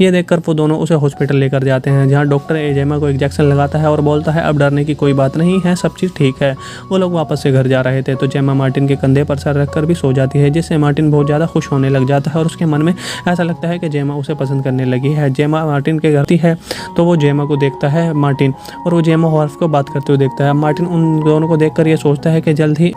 ये देखकर वो दोनों उसे हॉस्पिटल लेकर जाते हैं जहाँ डॉक्टर जेमा को इंजेक्शन लगाता है और बोलता है अब डरने की कोई बात नहीं है, सब चीज़ ठीक है। वो लोग वापस से घर जा रहे थे तो जेमा मार्टिन के कंधे पर सर रखकर भी सो जाती है जिससे मार्टिन बहुत ज़्यादा खुश होने लग जाता है और उसके मन में ऐसा लगता है कि जेमा उसे पसंद करने लगी है। जेमा मार्टिन के घर आती है तो वो जेमा को देखता है मार्टिन और वो जेमा हॉर्फ को बात करते हुए देखता है। मार्टिन उन दोनों को देखकर ये सोचता है कि जल्द ही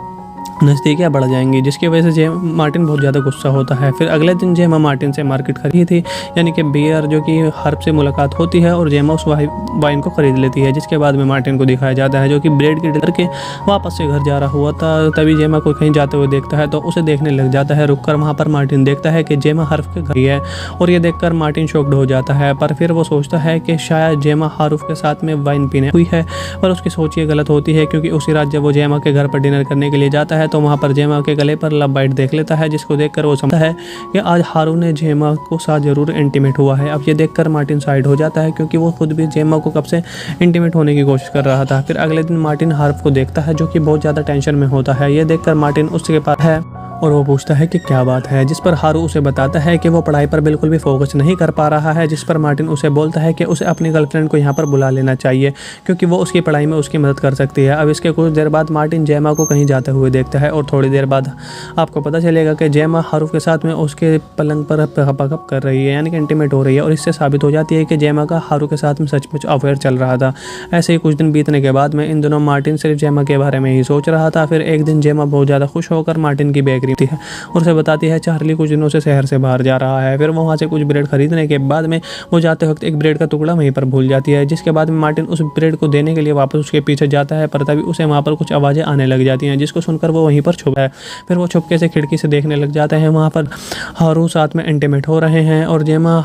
नज़दीकियाँ बढ़ जाएंगी जिसकी वजह से मार्टिन बहुत ज़्यादा गुस्सा होता है। फिर अगले दिन जेमा मार्टिन से मार्केट खरीदी थी यानी कि बियर जो कि हर्ब से मुलाकात होती है और जेमा उस वाइन को ख़रीद लेती है। जिसके बाद में मार्टिन को दिखाया जाता है जो कि ब्रेड की डर के वापस से घर जा रहा हुआ था। तभी जेमा को कहीं जाते हुए देखता है तो उसे देखने लग जाता है। रुककर वहाँ पर मार्टिन देखता है कि जेमा हर्ब के घर ही है और ये देखकर मार्टिन शॉक्ड हो जाता है। पर फिर वो सोचता है कि शायद जेमा हर्ब के साथ में वाइन पीने हुई है, पर उसकी सोच ये गलत होती है क्योंकि उसी रात जब वो जेमा के घर पर डिनर करने के लिए जाता है तो वहाँ पर जेमा के गले पर लव बाइट देख लेता है जिसको देखकर वो समझता है कि आज हारू ने जेमा को साथ जरूर इंटीमेट हुआ है। अब ये देखकर मार्टिन साइड हो जाता है क्योंकि वो खुद भी जेमा को कब से इंटीमेट होने की कोशिश कर रहा था। फिर अगले दिन मार्टिन हार्प को देखता है जो कि बहुत ज़्यादा टेंशन में होता है। ये देखकर मार्टिन उसके पास है और वो पूछता है कि क्या बात है, जिस पर हारू उसे बताता है कि वो पढ़ाई पर बिल्कुल भी फोकस नहीं कर पा रहा है। जिस पर मार्टिन उसे बोलता है कि उसे अपनी गर्लफ्रेंड को यहाँ पर बुला लेना चाहिए क्योंकि वो उसकी पढ़ाई में उसकी मदद कर सकती है। अब इसके कुछ देर बाद मार्टिन जेमा को कहीं जाते हुए देखता है और थोड़ी देर बाद आपको पता चलेगा कि जेमा हारू के साथ में उसके पलंग पर हपकप कर रही है यानी कि इंटीमेट हो रही है और इससे साबित हो जाती है कि जेमा का हारू के साथ में सचमुच अफेयर चल रहा था। ऐसे ही कुछ दिन बीतने के बाद में इन दोनों मार्टिन सिर्फ जेमा के बारे में ही सोच रहा था। फिर एक दिन जेमा बहुत ज़्यादा खुश होकर मार्टिन की बेकरी थी और बताती है चार्ली कुछ दिनों से शहर से बाहर जा रहा है। फिर वो वहाँ से कुछ ब्रेड खरीदने के बाद में वो जाते वक्त एक ब्रेड का टुकड़ा वहीं पर भूल जाती है। जिसके बाद में मार्टिन उस ब्रेड को देने के लिए वापस उसके पीछे जाता है पर तभी उसे वहाँ पर कुछ आवाज़ें आने लग जाती हैं जिसको सुनकर वो वहीं पर छुपा है। फिर वो छुपके से खिड़की से देखने लग जाते हैं, वहाँ पर हारू साथ में इंटीमेट हो रहे हैं और जेमा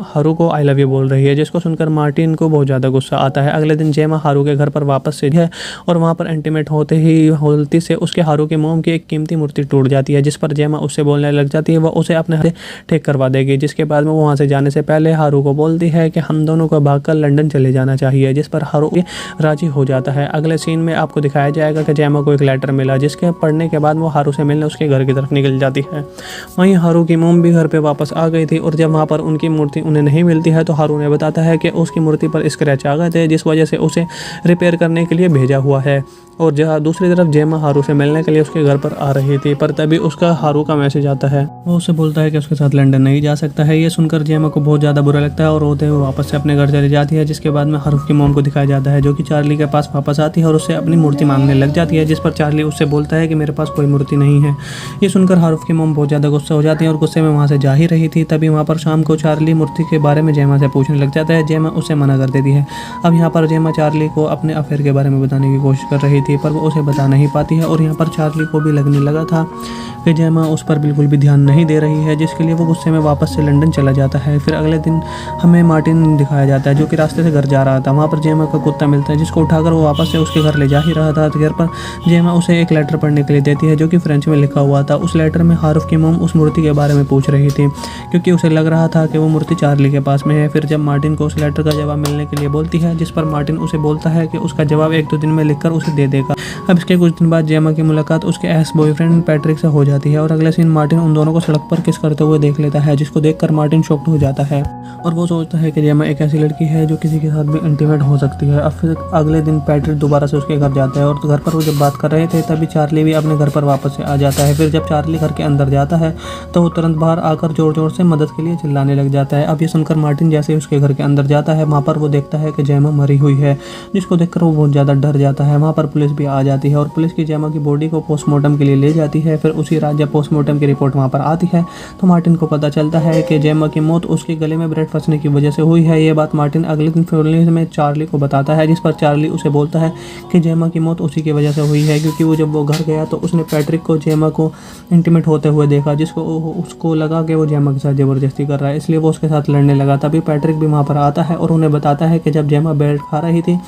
हारू को आई लव यू बोल रही है जिसको सुनकर मार्टिन को बहुत ज़्यादा गुस्सा आता है। अगले दिन जेमा हारू के घर पर वापस से है और वहाँ पर इंटीमेट होते ही गलती से उसके हारू के मोम की एक कीमती मूर्ति टूट जाती है जिस पर जेमा उससे बोलने लग जाती है वो उसे अपने हाथ ठीक करवा देगी। जिसके बाद में वो वहाँ से जाने से पहले हारू को बोलती है कि हम दोनों को भागकर लंदन चले जाना चाहिए जिस पर हारू राजी हो जाता है। अगले सीन में आपको दिखाया जाएगा कि जेमा को एक लेटर मिला जिसके पढ़ने के बाद वो हारू से मिलने उसके घर की तरफ निकल जाती है। वहीं हारू की मोम भी घर पर वापस आ गई थी और जब वहाँ पर उनकी मूर्ति उन्हें नहीं मिलती है तो हारू ने बताता है कि उसकी मूर्ति पर स्क्रैच आ गए थे जिस वजह से उसे रिपेयर करने के लिए भेजा हुआ है। और जहाँ दूसरी तरफ जेमा हारू से मिलने के लिए उसके घर पर आ रही थी पर तभी उसका हारू का मैसेज आता है। वो उसे बोलता है कि उसके साथ लंदन नहीं जा सकता है। ये सुनकर जेमा को बहुत ज़्यादा बुरा लगता है और रोते हुए वापस से अपने घर चली जाती है। जिसके बाद में हारू की मोम को दिखाया जाता है जो कि चार्ली के पास वापस आती है और उससे अपनी मूर्ति मांगने लग जाती है जिस पर चार्ली उससे बोलता है कि मेरे पास कोई मूर्ति नहीं है। ये सुनकर हारू की मोम बहुत ज़्यादा गुस्सा हो जाती है और गुस्से में वहाँ से जा ही रही थी। तभी वहाँ पर शाम को चार्ली मूर्ति के बारे में जेमा से पूछने लग जाता है। जेमा उसे मना कर देती है। अब यहाँ पर जेमा चार्ली को अपने अफेयर के बारे में बताने की कोशिश कर रही थी पर वो उसे बता नहीं पाती है और यहाँ पर चार्ली को भी लगने लगा था कि जेमा उस पर बिल्कुल भी ध्यान नहीं दे रही है, जिसके लिए वो गुस्से में वापस से लंदन चला जाता है। फिर अगले दिन हमें मार्टिन दिखाया जाता है जो कि रास्ते से घर जा रहा था। वहाँ पर जेमा का कुत्ता मिलता है जिसको उठाकर वो वापस से उसके घर ले जा ही रहा था। तो घर पर जेमा उसे एक लेटर पढ़ने के लिए देती है जो कि फ्रेंच में लिखा हुआ था। उस लेटर में हारूफ की मोम उस मूर्ति के बारे में पूछ रही थी क्योंकि उसे लग रहा था कि वो मूर्ति चार्ली के पास में है। फिर जब मार्टिन को उस लेटर का जवाब मिलने के लिए बोलती है, जिस पर मार्टिन उसे बोलता है कि उसका जवाब 1-2 दिन में लिखकर उसे दे देगा। अब इसके कुछ दिन बाद जेमा की मुलाकात उसके एक्स बॉयफ्रेंड पैट्रिक से हो जाती है और अगले सीन मार्टिन उन दोनों को सड़क पर किस करते हुए देख लेता है, जिसको देखकर मार्टिन शॉक्ड हो जाता है और वो सोचता है कि जेमा एक ऐसी लड़की है जो किसी के साथ भी इंटीमेट हो सकती है। अब फिर अगले दिन पैट्रिक दोबारा से उसके घर जाता है और घर पर वो जब बात कर रहे थे तभी चार्ली भी अपने घर पर वापस से आ जाता है। फिर जब चार्ली घर के अंदर जाता है तो वो तुरंत बाहर आकर जोर जोर से मदद के लिए चिल्लाने लग जाता है। अब ये सुनकर मार्टिन जैसे ही उसके घर के अंदर जाता है वहाँ पर वो देखता है कि जेमा मरी हुई है, जिसको देखकर वो बहुत ज़्यादा डर जाता है। वहाँ पर पुलिस भी आ जाती है और पुलिस की जेमा की बॉडी को पोस्टमार्टम के लिए ले जाती है। फिर उसी रात जब पोस्टमार्टम की रिपोर्ट वहाँ पर आती है तो मार्टिन को पता चलता है कि जेमा की मौत उसके गले में ब्रेड फंसने की वजह से हुई है। ये बात मार्टिन अगले दिन पुलिस में चार्ली को बताता है, जिस पर चार्ली उसे बोलता है कि जेमा की मौत उसी की वजह से हुई है क्योंकि वो जब वो घर गया तो उसने पैट्रिक को जेमा को इंटीमेट होते हुए देखा, जिसको उसको लगा कि वो जेमा के साथ ज़बरदस्ती कर रहा है, इसलिए वो उसके साथ लड़ने लगा। तभी पैट्रिक भी वहाँ पर आता है और उन्हें बताता है कि जब जेमा ब्रेड खा रही थी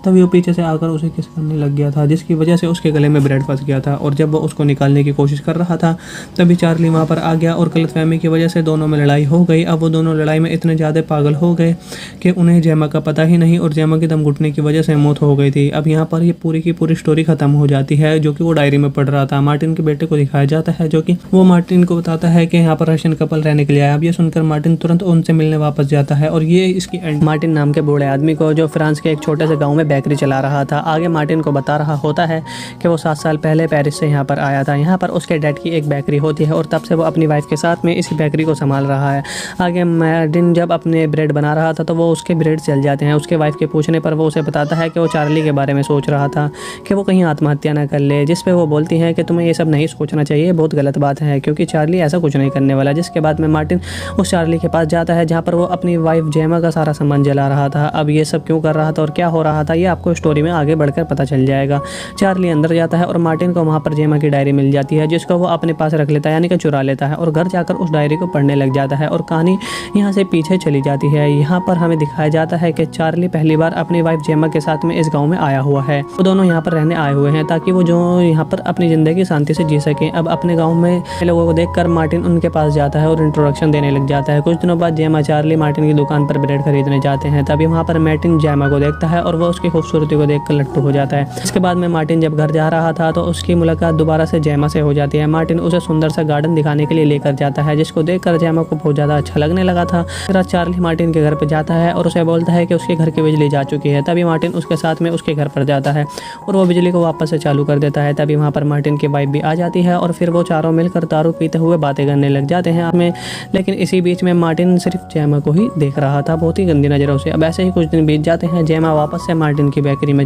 तभी वो पीछे से आकर उसे किस करने लग गया था, जिसकी वजह से उसके गले में ब्रेड फंस गया था। और जब वो उसको निकालने की कोशिश कर रहा था तभी चार्ली वहाँ पर आ गया और गलतफहमी की वजह से दोनों में लड़ाई हो गई। अब वो दोनों लड़ाई में इतने ज़्यादा पागल हो गए कि उन्हें जेमा का पता ही नहीं और जेमा की दम घुटने की वजह से मौत हो गई थी। अब यहाँ पर ये पूरी की पूरी स्टोरी खत्म हो जाती है जो कि वो डायरी में पढ़ रहा था। मार्टिन के बेटे को दिखाया जाता है जो कि वो मार्टिन को बताता है कि यहाँ पर रशियन कपल रहने के लिए आया। अब ये सुनकर मार्टिन तुरंत उनसे मिलने वापस जाता है और ये इसकी एंड मार्टिन नाम के बूढ़े आदमी को जो फ्रांस के एक छोटे से गाँव में बेकरी चला रहा था। आगे मार्टिन को बता रहा होता है कि वो 7 साल पहले पेरिस से यहाँ पर आया था। यहाँ पर उसके डैड की एक बेकरी होती है और तब से वो अपनी वाइफ के साथ में इसी बेकरी को संभाल रहा है। आगे मार्टिन जब अपने ब्रेड बना रहा था तो वो उसके ब्रेड जल जाते हैं। उसके वाइफ के पूछने पर वो उसे बताता है कि वो चार्ली के बारे में सोच रहा था कि वो कहीं आत्महत्या ना कर ले, जिस पे वो बोलती है कि तुम्हें ये सब नहीं सोचना चाहिए, बहुत गलत बात है क्योंकि चार्ली ऐसा कुछ नहीं करने वाला। जिसके बाद में मार्टिन उस चार्ली के पास जाता है जहाँ पर वो अपनी वाइफ जेमा का सारा सामान जला रहा था। अब ये सब क्यों कर रहा था और क्या हो रहा था ये आपको स्टोरी में आगे बढ़कर पता चल जाएगा। चार्ली अंदर जाता है और मार्टिन को वहाँ पर जेमा की डायरी मिल जाती है जिसको वो अपने पास रख लेता है, यानी कि चुरा लेता है और घर जाकर उस डायरी को पढ़ने लग जाता है। और कहानी यहाँ से पीछे चली जाती है। यहाँ पर हमें दिखाया जाता है कि चार्ली पहली बार अपनी वाइफ जेमा के साथ में इस गाँव में आया हुआ है। वो दोनों यहाँ पर रहने आए हुए हैं ताकि वो जो यहाँ पर अपनी ज़िंदगी शांति से जी सकें। अब अपने गाँव में लोगों को देखकर मार्टिन उनके पास जाता है और इंट्रोडक्शन देने लग जाता है। कुछ दिनों बाद जेमा चार्ली मार्टिन की दुकान पर ब्रेड खरीदने जाते हैं। तभी वहाँ पर मार्टिन जेमा को देखता है और वो उसकी खूबसूरती को देखकर लट्टू हो जाता है। इसके बाद में मार्टिन जब घर जा रहा था तो उसकी मुलाकात दोबारा से जेमा से हो जाती है। मार्टिन उसे सुंदर सा गार्डन दिखाने के लिए लेकर जाता है जिसको देखकर जेमा को बहुत ज़्यादा अच्छा लगने लगा था। फिर चार्ली मार्टिन के घर पर जाता है और उसे बोलता है कि उसके घर की बिजली जा चुकी है। तभी मार्टिन उसके साथ में उसके घर पर जाता है और वो बिजली को वापस से चालू कर देता है। तभी वहाँ पर मार्टिन की वाइफ भी आ जाती है और फिर वो चारों मिलकर दारू पीते हुए बातें करने लग जाते हैं में। लेकिन इसी बीच में मार्टिन सिर्फ जेमा को ही देख रहा था बहुत ही गंदी नज़रों से। अब ऐसे ही कुछ दिन बीत जाते हैं। जेमा वापस से मार्टिन की बेकरी में,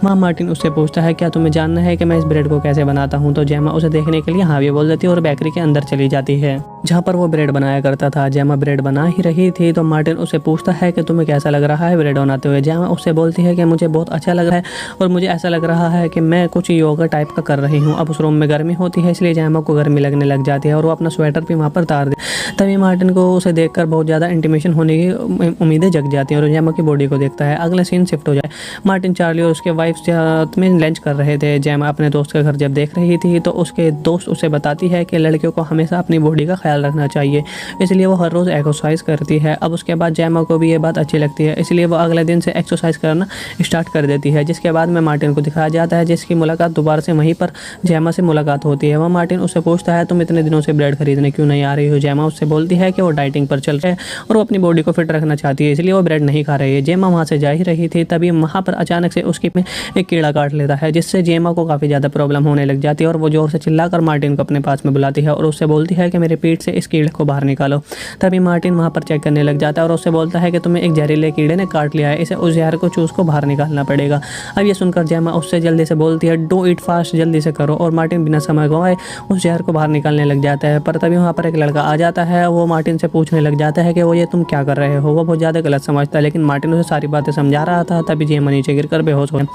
वहाँ मार्टिन उससे पूछता है क्या तुम्हें जानना है कि मैं इस ब्रेड को कैसे बनाता हूँ। तो जेमा उसे देखने के लिए हाँ भी बोल देती है और बेकरी के अंदर चली जाती है जहाँ पर वो ब्रेड बनाया करता था। जेमा ब्रेड बना ही रही थी तो मार्टिन उसे पूछता है कि तुम्हें कैसा लग रहा है ब्रेड बनाते हुए। जेमा उससे बोलती है कि मुझे बहुत अच्छा लग रहा है और मुझे ऐसा लग रहा है कि मैं कुछ योगा टाइप का कर रही हूँ। अब उस रूम में गर्मी होती है इसलिए जेमा को गर्मी लगने लग जाती है और वो अपना स्वेटर भी वहाँ पर उतार दे। तभी मार्टिन को उसे देखकर बहुत ज़्यादा इंटीमेशन होने की उम्मीदें जग जाती हैं और जेमा की बॉडी को देखता है। अगला सीन शिफ्ट हो जाए। मार्टिन चार्ली और उसके वाइफ साथ में लंच कर रहे थे। जेमा अपने दोस्त का घर जब देख रही थी तो उसके दोस्त उसे बताती है कि लड़कियों को हमेशा अपनी बॉडी का ख्याल रखना चाहिए, इसलिए वो हर रोज़ एक्सरसाइज करती है। अब उसके बाद जेमा को भी ये बात अच्छी लगती है इसलिए वो अगले दिन से एक्सरसाइज करना स्टार्ट कर देती है। जिसके बाद में मार्टिन को दिखाया जाता है जिसकी मुलाकात दोबारा से वहीं पर जेमा से मुलाकात होती है। वह मार्टिन उससे पूछता है तुम इतने दिनों से ब्रेड खरीदने क्यों नहीं आ रही हो। जेमा उससे बोलती है कि वो डाइटिंग पर चल रहे हैं और वो अपनी बॉडी को फिट रखना चाहती है इसलिए वो ब्रेड नहीं खा रही है। जेमा वहाँ से जा ही रही थी तभी वहाँ पर अचानक से उसकी एक कीड़ा काट लेता है जिससे जेमा को काफ़ी ज़्यादा प्रॉब्लम होने लग जाती है और वो जोर से चिल्लाकर मार्टिन को अपने पास में बुलाती है और उससे बोलती है कि मेरे पेट से इस कीड़े को बाहर निकालो। तभी मार्टिन वहाँ पर चेक करने लग जाता है और उससे बोलता है कि तुम्हें एक जहरीले कीड़े ने काट लिया है, इसे उस जहर को चूस को बाहर निकालना पड़ेगा। अब ये सुनकर जेमा उससे जल्दी से बोलती है डू इट फास्ट, जल्दी से करो। और मार्टिन बिना समय गंवाए उस जहर को बाहर निकालने लग जाता है। पर तभी वहाँ पर एक लड़का आ जाता है वो मार्टिन से पूछने लग जाता है कि वो ये तुम क्या कर रहे हो। वो बहुत ज़्यादा गलत समझता है, लेकिन मार्टिन उसे सारी बातें समझा रहा था। तभी जेमा नीचे गिरकर बेहोश हो गया।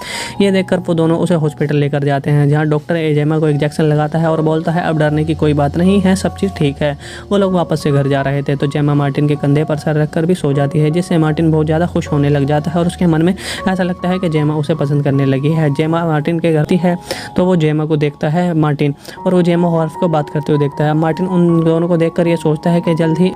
ये देखकर वो दोनों उसे हॉस्पिटल लेकर जाते हैं, जहाँ डॉक्टर जेमा को इंजेक्शन लगाता है और बोलता है अब डरने की कोई बात नहीं है, सब चीज़ ठीक है। वो लोग वापस से घर जा रहे थे तो जेमा मार्टिन के कंधे पर सर रखकर भी सो जाती है, जिससे मार्टिन बहुत ज़्यादा खुश होने लग जाता है और उसके मन में ऐसा लगता है कि जेमा उसे पसंद करने लगी है। जेमा मार्टिन के घर है तो वो जेमा को देखता है मार्टिन, और वो जेमा हॉर्फ को बात करते हुए देखता है। मार्टिन उन दोनों को देखकर ये सोचता है कि जल्द ही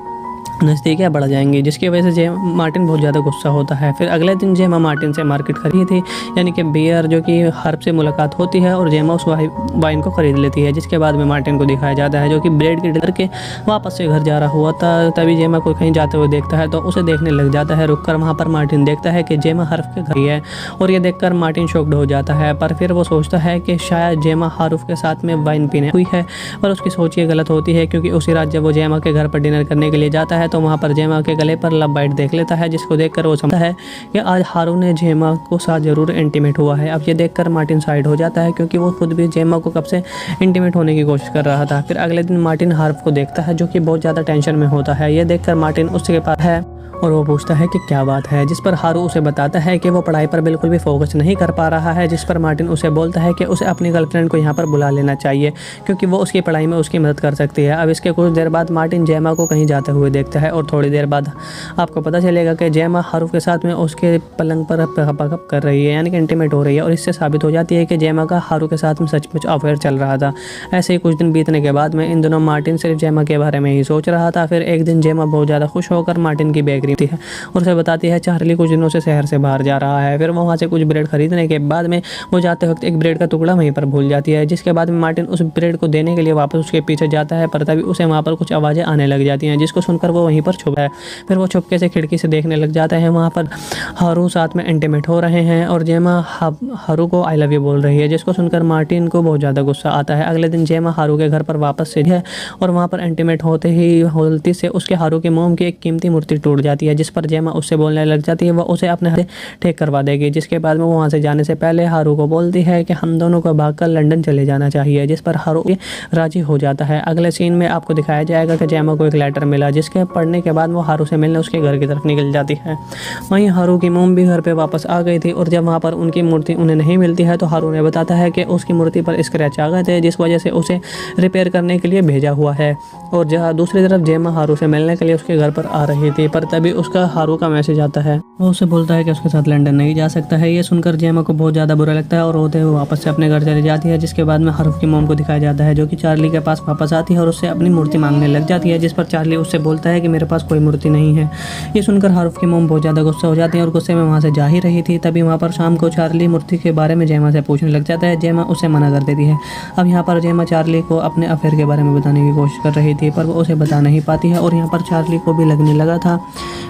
नज़दीकियाँ बढ़ जाएंगी, जिसकी वजह से मार्टिन बहुत ज़्यादा गुस्सा होता है। फिर अगले दिन जेमा मार्टिन से मार्केट खरीदी थी, यानी कि बियर जो कि हर्ब से मुलाकात होती है, और जेमा उस वाइन को ख़रीद लेती है, जिसके बाद में मार्टिन को दिखाया जाता है जो कि ब्रेड की डर के वापस से घर जा रहा हुआ था। तभी जेमा को कहीं जाते हुए देखता है तो उसे देखने लग जाता है। रुककर वहाँ पर मार्टिन देखता है कि जेमा हर्फ के घर ही है, और ये देखकर मार्टिन शॉक्ड हो जाता है। पर फिर वो सोचता है कि शायद जेमा हारूफ के साथ में वाइन पीने हुई है, पर उसकी सोच ये गलत होती है, क्योंकि उसी रात जब वो जेमा के घर पर डिनर करने के लिए जाता है तो वहाँ पर जेमा के गले पर लव बाइट देख लेता है, जिसको देखकर वो समझता है कि आज हारू ने जेमा को साथ जरूर इंटीमेट हुआ है। अब ये देखकर मार्टिन साइड हो जाता है, क्योंकि वो खुद भी जेमा को कब से इंटीमेट होने की कोशिश कर रहा था। फिर अगले दिन मार्टिन हार्प को देखता है, जो कि बहुत ज़्यादा टेंशन में होता है। ये देखकर मार्टिन उसके पास है और वो पूछता है कि क्या बात है, जिस पर हारू उसे बताता है कि वो पढ़ाई पर बिल्कुल भी फोकस नहीं कर पा रहा है, जिस पर मार्टिन उसे बोलता है कि उसे अपनी गर्लफ्रेंड को यहाँ पर बुला लेना चाहिए, क्योंकि वो उसकी पढ़ाई में उसकी मदद कर सकती है। अब इसके कुछ देर बाद मार्टिन जेमा को कहीं जाते हुए देखता है, और थोड़ी देर बाद आपको पता चलेगा कि जेमा हारू के साथ में उसके पलंग पर हपकप कर रही है, यानी कि इंटीमेट हो रही है, और इससे साबित हो जाती है कि जेमा का हारू के साथ में सचमुच अफेयर चल रहा था। ऐसे ही कुछ दिन बीतने के बाद में इन दोनों मार्टिन सिर्फ जेमा के बारे में ही सोच रहा था। फिर एक दिन जेमा बहुत ज़्यादा खुश होकर मार्टिन की बेकरी थी और उसे बताती है चार्ली कुछ दिनों से शहर से बाहर जा रहा है। फिर वो वहाँ से कुछ ब्रेड खरीदने के बाद में वो जाते वक्त एक ब्रेड का टुकड़ा वहीं पर भूल जाती है, जिसके बाद में मार्टिन उस ब्रेड को देने के लिए वापस उसके पीछे जाता है, पर तभी उसे वहाँ पर कुछ आवाज़ें आने लग जाती हैं, जिसको सुनकर वो वहीं पर छुपा है। फिर वो छुपके से खिड़की से देखने लग जाता है, वहाँ पर हारू साथ में इंटीमेट हो रहे हैं और जेमा हारू को आई लव यू बोल रही है, जिसको सुनकर मार्टिन को बहुत ज़्यादा गुस्सा आता है। अगले दिन जेमा हारू के घर पर वापस से है और वहाँ पर इंटीमेट होते ही गलती से उसके हारू के मोम की एक कीमती मूर्ति टूट जाती है, जिस पर जेमा उससे बोलने लग जाती है वो उसे अपने हाथ से ठीक करवा देगी। जिसके बाद में वो वहाँ से जाने से पहले हारू को बोलती है कि हम दोनों को भागकर लंदन चले जाना चाहिए, जिस पर हारू राजी हो जाता है। अगले सीन में आपको दिखाया जाएगा कि जेमा को एक लेटर मिला, जिसके पढ़ने के बाद वो हारू से मिलने उसके घर की तरफ निकल जाती है। वहीं हारू की मोम भी घर पर वापस आ गई थी और जब वहाँ पर उनकी मूर्ति उन्हें नहीं मिलती है तो हारू ने बताता है कि उसकी मूर्ति पर स्क्रैच आ गए थे, जिस वजह से उसे रिपेयर करने के लिए भेजा हुआ है। और जहाँ दूसरी तरफ जेमा हारू से मिलने के लिए उसके घर पर आ रही थी, पर तभी उसका हारू का मैसेज आता है। वो उससे बोलता है कि उसके साथ लंदन नहीं जा सकता है। ये सुनकर जेमा को बहुत ज़्यादा बुरा लगता है और रोते हुए वापस से अपने घर चली जाती है। जिसके बाद में हारूफ की मोम को दिखाया जाता है, जो कि चार्ली के पास वापस आती है और उससे अपनी मूर्ति मांगने लग जाती है, जिस पर चार्ली उससे बोलता है कि मेरे पास कोई मूर्ति नहीं है। ये सुनकर हारूफ की मोम बहुत ज़्यादा गुस्सा हो जाती है और गुस्से में वहाँ से जा ही रही थी। तभी वहाँ पर शाम को चार्ली मूर्ति के बारे में जेमा से पूछने लग जाता है। जेमा उसे मना कर देती है। अब यहाँ पर जेमा चार्ली को अपने अफेयर के बारे में बताने की कोशिश कर रही थी, पर वो उसे बता नहीं पाती है, और यहाँ पर चार्ली को भी लगने लगा था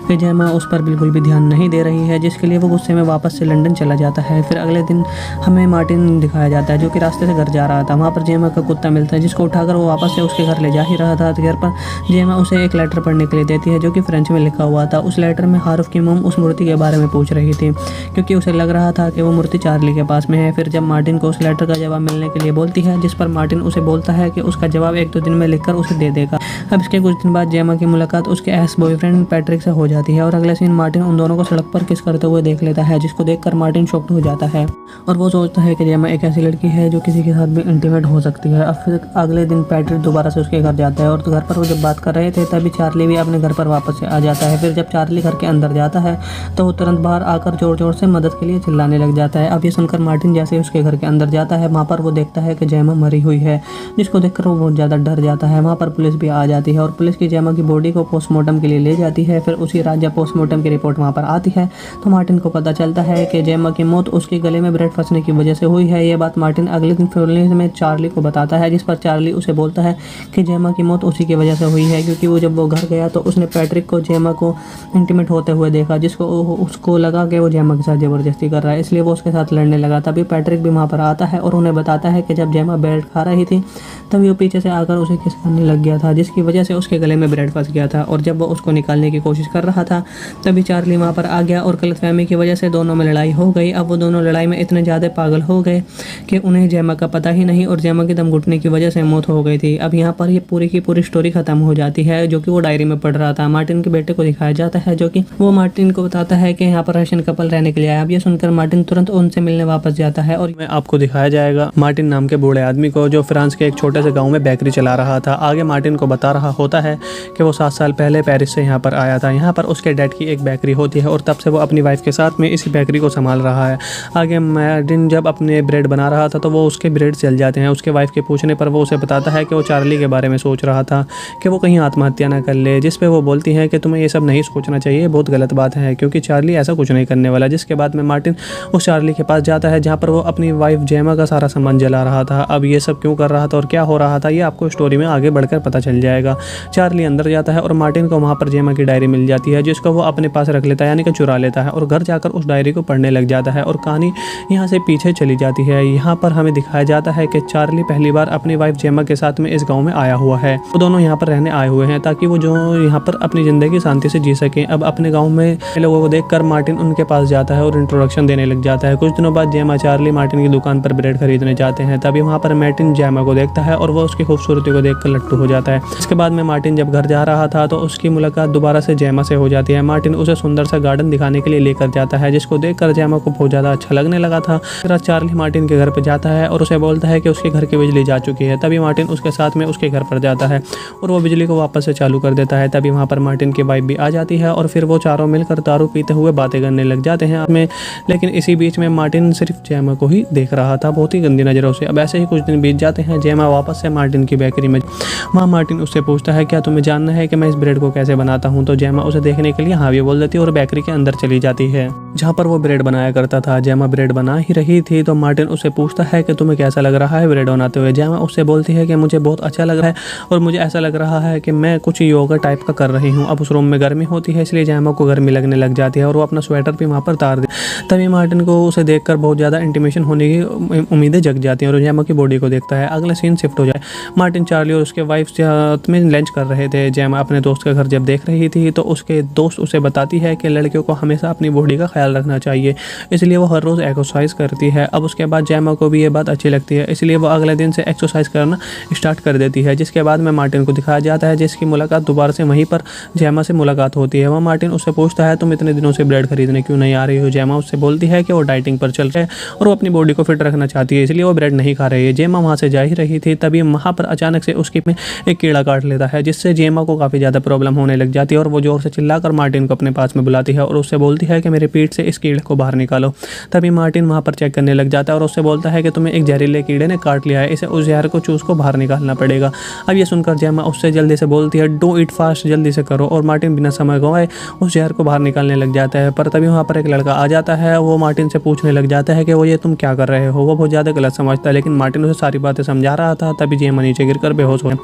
कि जेमा उस पर बिल्कुल भी ध्यान नहीं दे रही है, जिसके लिए वो गुस्से में वापस से लंदन चला जाता है। फिर अगले दिन हमें मार्टिन दिखाया जाता है, जो कि रास्ते से घर जा रहा था। वहाँ पर जेमा का कुत्ता मिलता है, जिसको उठाकर वो वापस से उसके घर ले जा ही रहा था। तो घर पर जेमा उसे एक लेटर पढ़ने के लिए देती है, जो कि फ्रेंच में लिखा हुआ था। उस लेटर में हारूफ की मोम उस मूर्ति के बारे में पूछ रही थी, क्योंकि उसे लग रहा था कि वो मूर्ति चार्ली के पास में है। फिर जब मार्टिन को उस लेटर का जवाब मिलने के लिए बोलती है, जिस पर मार्टिन उसे बोलता है कि उसका जवाब 1-2 दिन में लिखकर उसे दे देगा। अब इसके कुछ दिन बाद जेमा की मुलाकात उसके एक्स बॉयफ्रेंड पैट्रिक से हो जाती है और अगले सीन मार्टिन उन दोनों को सड़क पर किस करते हुए देख लेता है, जिसको देखकर मार्टिन शॉक्ड हो जाता है और वो सोचता है कि जेमा एक ऐसी लड़की है जो किसी के साथ भी इंटीमेट हो सकती है। अब फिर अगले दिन पैट्रिक दोबारा से उसके घर जाता है और घर पर वो जब बात कर रहे थे तभी चार्ली भी अपने घर पर वापस से आ जाता है। फिर जब चार्ली घर के अंदर जाता है तो वो तुरंत बाहर आकर जोर जोर से मदद के लिए चिल्लाने लग जाता है। अब ये सुनकर मार्टिन जैसे उसके घर के अंदर जाता है, वहाँ पर वो देखता है कि जेमा मरी हुई है, जिसको देखकर वो बहुत ज़्यादा डर जाता है। वहाँ पर पुलिस भी आ जाती है और पुलिस की जेमा की बॉडी को पोस्टमार्टम के लिए ले जाती है। फिर उसी रात जब पोस्टमार्टम की रिपोर्ट वहाँ पर आती है तो मार्टिन को पता चलता है कि जेमा की मौत उसके गले में ब्रेड फंसने की वजह से हुई है। ये बात मार्टिन अगले दिन पुलिस में चार्ली को बताता है, जिस पर चार्ली उसे बोलता है कि जेमा की मौत उसी की वजह से हुई है, क्योंकि वो जब वो घर गया तो उसने पैट्रिक को जेमा को इंटीमेट होते हुए देखा, जिसको उसको लगा कि वो जेमा के साथ ज़बरदस्ती कर रहा है, इसलिए वो उसके साथ लड़ने लगा। तभी पैट्रिक भी वहाँ पर आता है और उन्हें बताता है कि जब जेमा ब्रेड खा रही थी तभी वो पीछे से आकर उसे किस करने लग गया था, जिसकी वजह से उसके गले में ब्रेड फंस गया था। और जब वो उसको निकालने की कोशिश कर रहा था। तभी चार्ली वहाँ पर आ गया और गलतफहमी की वजह से दोनों में लड़ाई हो गई। अब वो दोनों लड़ाई में इतने ज़्यादा पागल हो गए कि उन्हें जेमा का पता ही नहीं और जेमा के दम घुटने की वजह से मौत हो गई थी। अब यहाँ पर ये पूरी की पूरी स्टोरी खत्म हो जाती है जो कि वो डायरी में पढ़ रहा था। मार्टिन के बेटे को दिखाया जाता है जो कि वो मार्टिन को बताता है कि यहाँ पर रशियन कपल रहने के लिए आया। अब ये सुनकर मार्टिन तुरंत उनसे मिलने वापस जाता है और में आपको दिखाया जाएगा मार्टिन नाम के बूढ़े आदमी को जो फ्रांस के एक छोटे से गाँव में बेकरी चला रहा था। आगे मार्टिन को बता रहा होता है कि वो 7 साल पहले पेरिस से यहाँ पर आया था। यहाँ पर उसके डैड की एक बेकरी होती है और तब से वो अपनी वाइफ के साथ में इसी बेकरी को संभाल रहा है। आगे मार्टिन जब अपने ब्रेड बना रहा था तो वो उसके ब्रेड जल जाते हैं। उसके वाइफ के पूछने पर वो उसे बताता है कि वो चार्ली के बारे में सोच रहा था कि वो कहीं आत्महत्या ना कर ले, जिस पे वो बोलती है कि तुम्हें ये सब नहीं सोचना चाहिए, बहुत गलत बात है क्योंकि चार्ली ऐसा कुछ नहीं करने वाला। जिसके बाद में मार्टिन उस चार्ली के पास जाता है जहाँ पर वो अपनी वाइफ जेमा का सारा सामान जला रहा था। अब ये सब क्यों कर रहा था और क्या हो रहा था ये आपको स्टोरी में आगे बढ़कर पता चल जाएगा। चार्ली अंदर जाता है और मार्टिन को वहाँ पर जेमा की डायरी मिल जाती है जिसको वो अपने पास रख लेता है यानी कि चुरा लेता है और घर जाकर उस डायरी को पढ़ने लग जाता है और कहानी यहाँ से पीछे चली जाती है। यहाँ पर हमें दिखाया जाता है कि चार्ली पहली बार अपनी वाइफ जेमा के साथ में इस गाँव में आया हुआ है। वो दोनों यहाँ पर रहने आए हुए हैं ताकि वो जो यहाँ पर अपनी ज़िंदगी शांति से जी सकें। अब अपने गाँव में लोगों को देखकर मार्टिन उनके पास जाता है और इंट्रोडक्शन देने लग जाता है। कुछ दिनों बाद जेमा चार्ली मार्टिन की दुकान पर ब्रेड खरीदने जाते हैं। तभी वहाँ पर मार्टिन जेमा को देखता है और वो उसकी खूबसूरती को देखकर लट्टू हो जाता है। इसके बाद में मार्टिन जब घर जा रहा था तो उसकी मुलाकात दोबारा से जेमा से हो जाती है। मार्टिन उसे सुंदर सा गार्डन दिखाने के लिए लेकर जाता है जिसको देखकर जेमा को बहुत ज़्यादा अच्छा लगने लगा था। फिर चार्ली मार्टिन के घर पर जाता है और उसे बोलता है कि उसके घर की बिजली जा चुकी है। तभी मार्टिन उसके साथ में उसके घर पर जाता है और वो बिजली को वापस से चालू कर देता है। तभी वहाँ पर मार्टिन की वाइफ भी आ जाती है और फिर वो चारों मिलकर दारू पीते हुए बातें करने लग जाते हैं में। लेकिन इसी बीच में मार्टिन सिर्फ जेमा को ही देख रहा था बहुत ही गंदी नज़रों से। अब ऐसे ही कुछ दिन बीत जाते हैं। जेमा वापस से मार्टिन की बेकरी में वहाँ मार्टिन उससे पूछता है क्या तुम्हें जानना है कि मैं इस ब्रेड को कैसे बनाता हूँ। तो जेमा उसे देखने के लिए हाँ भी बोल देती है और बेकरी के अंदर चली जाती है जहाँ पर वो ब्रेड बनाया करता था। जेमा ब्रेड बना ही रही थी तो मार्टिन उसे पूछता है कि तुम्हें कैसा लग रहा है ब्रेड बनाते हुए। जेमा उससे बोलती है कि मुझे बहुत अच्छा लग रहा है और मुझे ऐसा लग रहा है कि मैं कुछ योगा टाइप का कर रही हूँ। अब उस रूम में गर्मी होती है इसलिए जेमा को गर्मी लगने लग जाती है और वो अपना स्वेटर भी वहाँ पर उतार दे। तभी मार्टिन को उसे देखकर बहुत ज़्यादा इंटीमेशन होने की उम्मीदें जग जाती हैं और जेमा की बॉडी को देखता है। अगला सीन शिफ्ट हो जाए। मार्टिन चार्ली और उसके वाइफ साथ में लंच कर रहे थे। जेमा अपने दोस्त का घर जब देख रही थी तो उसके दोस्त उसे बताती है कि लड़कियों को हमेशा अपनी बॉडी का ख्याल रखना चाहिए इसलिए वो हर रोज़ एक्सरसाइज करती है। अब उसके बाद जेमा को भी ये बात अच्छी लगती है इसलिए वो अगले दिन से एक्सरसाइज करना स्टार्ट कर देती है। जिसके बाद में मार्टिन को दिखाया जाता है जिसकी मुलाकात दोबारा से वहीं पर जेमा से मुलाकात होती है। वह मार्टिन उससे पूछता है तुम इतने दिनों से ब्रेड खरीदने क्यों नहीं आ रही हो। जेमा उससे बोलती है कि वो डाइटिंग पर चल रहे हैं और वो अपनी बॉडी को फिट रखना चाहती है इसलिए वो ब्रेड नहीं खा रही है। जेमा वहाँ से जा ही रही थी तभी वहाँ पर अचानक से उसकी में एक कीड़ा काट लेता है जिससे जेमा को काफ़ी ज़्यादा प्रॉब्लम होने लग जाती है और वो जोर से चिल्लाकर मार्टिन को अपने पास में बुलाती है और उससे बोलती है कि मेरे पेट से इस कीड़े को बाहर निकालो। तभी मार्टिन वहाँ पर चेक करने लग जाता है और उससे बोलता है कि तुम्हें एक जहरीले कीड़े ने काट लिया है, इसे उस जहर को चूस को बाहर निकालना पड़ेगा। अब ये सुनकर जेमा उससे जल्दी से बोलती है डू इट फास्ट, जल्दी से करो। और मार्टिन बिना समय गंवाए उस जहर को बाहर निकालने लग जाता है। पर तभी वहाँ पर एक लड़का आ जाता है। वो मार्टिन से पूछने लग जाता है कि वो ये तुम क्या कर रहे हो। वो बहुत ज़्यादा गलत समझता है लेकिन मार्टिन उसे सारी बातें समझा रहा था। तभी जेमा नीचे गिरकर बेहोश हो गया।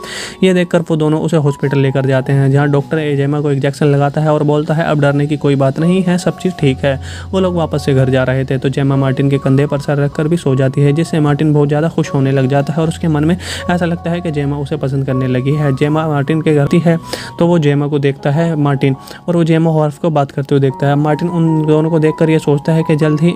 ये देखकर वो दोनों उसे हॉस्पिटल लेकर जाते हैं जहाँ डॉक्टर जेमा को इंजेक्शन लगाता है और बोलता है अब डरने की कोई बात नहीं है, सब चीज़ ठीक है। वो लोग वापस से घर जा रहे थे तो जेमा मार्टिन के कंधे पर सर रखकर भी सो जाती है जिससे मार्टिन बहुत ज़्यादा खुश होने लग जाता है और उसके मन में ऐसा लगता है कि जेमा उसे पसंद करने लगी है। जेमा मार्टिन के घर है तो वो जेमा को देखता है मार्टिन और वो जेमा हॉर्फ को बात करते हुए देखता है। मार्टिन उन दोनों को देखकर ये सोचता है कि जल्द ही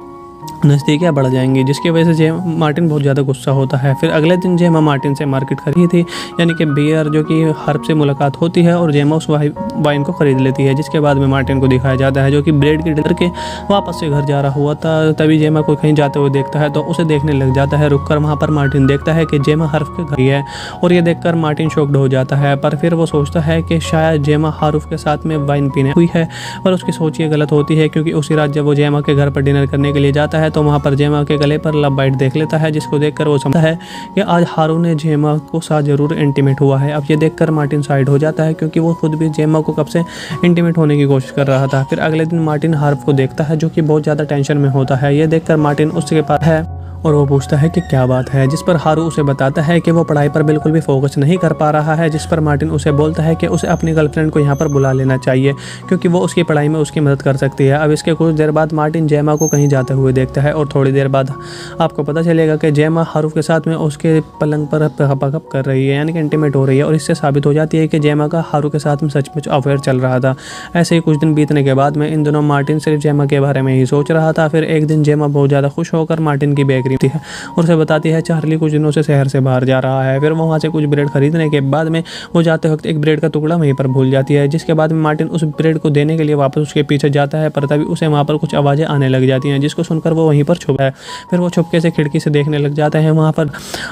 नज़दीकियाँ बढ़ जाएंगी जिसकी वजह से मार्टिन बहुत ज़्यादा गुस्सा होता है। फिर अगले दिन जेमा मार्टिन से मार्केट खरीदी थी यानी कि बियर जो कि हर्ब से मुलाकात होती है और जेमा उस वाइन को ख़रीद लेती है। जिसके बाद में मार्टिन को दिखाया जाता है जो कि ब्रेड की डर के वापस से घर जा रहा हुआ था। तभी जेमा को कहीं जाते हुए देखता है तो उसे देखने लग जाता है। रुककर वहाँ पर मार्टिन देखता है कि जेमा हर्फ के घर ही है और ये देखकर मार्टिन शॉक्ड हो जाता है। पर फिर वो सोचता है कि शायद जेमा हर्फ के साथ में वाइन पीने हुई है पर उसकी सोच ये गलत होती है क्योंकि उसी रात जब वो जेमा के घर पर डिनर करने के लिए जाता है तो वहाँ पर जेमा के गले पर लव बाइट देख लेता है जिसको देखकर वो समझता है कि आज हारू ने जेमा को साथ जरूर इंटीमेट हुआ है। अब ये देखकर मार्टिन साइड हो जाता है क्योंकि वो खुद भी जेमा को कब से इंटीमेट होने की कोशिश कर रहा था। फिर अगले दिन मार्टिन हार्व को देखता है जो कि बहुत ज़्यादा टेंशन में होता है। ये देखकर मार्टिन उसके पास है और वो पूछता है कि क्या बात है, जिस पर हारू उसे बताता है कि वो पढ़ाई पर बिल्कुल भी फोकस नहीं कर पा रहा है, जिस पर मार्टिन उसे बोलता है कि उसे अपनी गर्लफ्रेंड को यहाँ पर बुला लेना चाहिए क्योंकि वो उसकी पढ़ाई में उसकी मदद कर सकती है। अब इसके कुछ देर बाद मार्टिन जेमा को कहीं जाते हुए देखता है और थोड़ी देर बाद आपको पता चलेगा कि जेमा हारू के साथ में उसके पलंग पर हपकप कर रही है, यानी कि इंटीमेट हो रही है, और इससे साबित हो जाती है कि जेमा का हारू के साथ में सचमुच अफेयर चल रहा था। ऐसे ही कुछ दिन बीतने के बाद में इन दोनों मार्टिन सिर्फ जेमा के बारे में ही सोच रहा था। फिर एक दिन जेमा बहुत ज़्यादा खुश होकर मार्टिन की बेकरी थी और उसे बताती है चार्ली कुछ दिनों से शहर से बाहर जा रहा है। फिर वहाँ से कुछ ब्रेड खरीदने के बाद में वो जाते वक्त एक ब्रेड का टुकड़ा वहीं पर भूल जाती है, जिसके बाद में मार्टिन उस ब्रेड को देने के लिए वापस उसके पीछे जाता है, पर तभी उसे वहाँ पर कुछ आवाज़ें आने लग जाती हैं, जिसको सुनकर वो वहीं पर छुपा है। फिर वो छुपके से खिड़की से देखने लग जाता है, वहाँ पर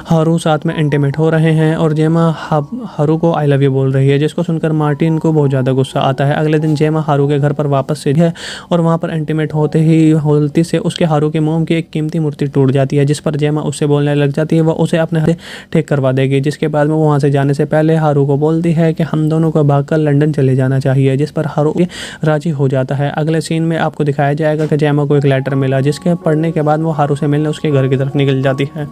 हारू साथ में इंटीमेट हो रहे हैं और जेमा हारू को आई लव यू बोल रही है, जिसको सुनकर मार्टिन को बहुत ज़्यादा गुस्सा आता है। अगले दिन जेमा हारू के घर पर वापस से है और वहाँ पर इंटीमेट होते ही गलती से उसके हारू के मोम की एक कीमती मूर्ति टूट जाती है, जिस पर जेमा उससे बोलने लग जाती है वह उसे अपने हाथ से ठीक करवा देगी। जिसके बाद में वो वहाँ से जाने से पहले हारू को बोलती है कि हम दोनों को भागकर लंदन चले जाना चाहिए, जिस पर हारू राजी हो जाता है। अगले सीन में आपको दिखाया जाएगा कि जेमा को एक लेटर मिला, जिसके पढ़ने के बाद वो हारू से मिलने उसके घर की तरफ निकल जाती है।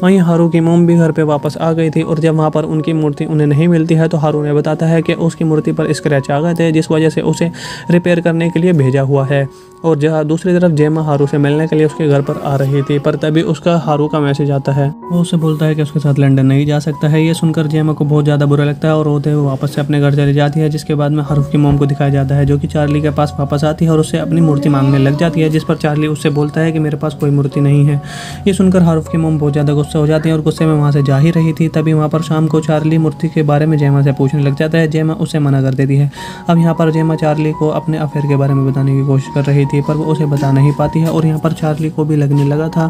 वहीं हारू की मोम भी घर पे वापस आ गई थी और जब वहाँ पर उनकी मूर्ति उन्हें नहीं मिलती है तो हारू ने बताता है कि उसकी मूर्ति पर स्क्रैच आ गए थे, जिस वजह से उसे रिपेयर करने के लिए भेजा हुआ है। और जहाँ दूसरी तरफ जेमा हारू से मिलने के लिए उसके घर पर आ रही थी, पर तभी उसका हारू का मैसेज आता है। वो उसे बोलता है कि उसके साथ लंदन नहीं जा सकता है। ये सुनकर जेमा को बहुत ज़्यादा बुरा लगता है और रोते हुए वापस से अपने घर चली जाती है। जिसके बाद में हारू की मोम को दिखाया जाता है, जो कि चार्ली के पास वापस आती है और उससे अपनी मूर्ति मांगने लग जाती है, जिस पर चार्ली उससे बोलता है कि मेरे पास कोई मूर्ति नहीं है। ये सुनकर हारू की मोम बहुत ज़्यादा गुस्सा हो जाती है और गुस्से में वहाँ से जा ही रही थी, तभी वहाँ पर शाम को चार्ली मूर्ति के बारे में जेमा से पूछने लग जाता है। जेमा उसे मना कर देती है। अब यहाँ पर जेमा चार्ली को अपने अफेयर के बारे में बताने की कोशिश कर रही थी, पर वो उसे बता नहीं पाती है और यहाँ पर चार्ली को भी लगने लगा था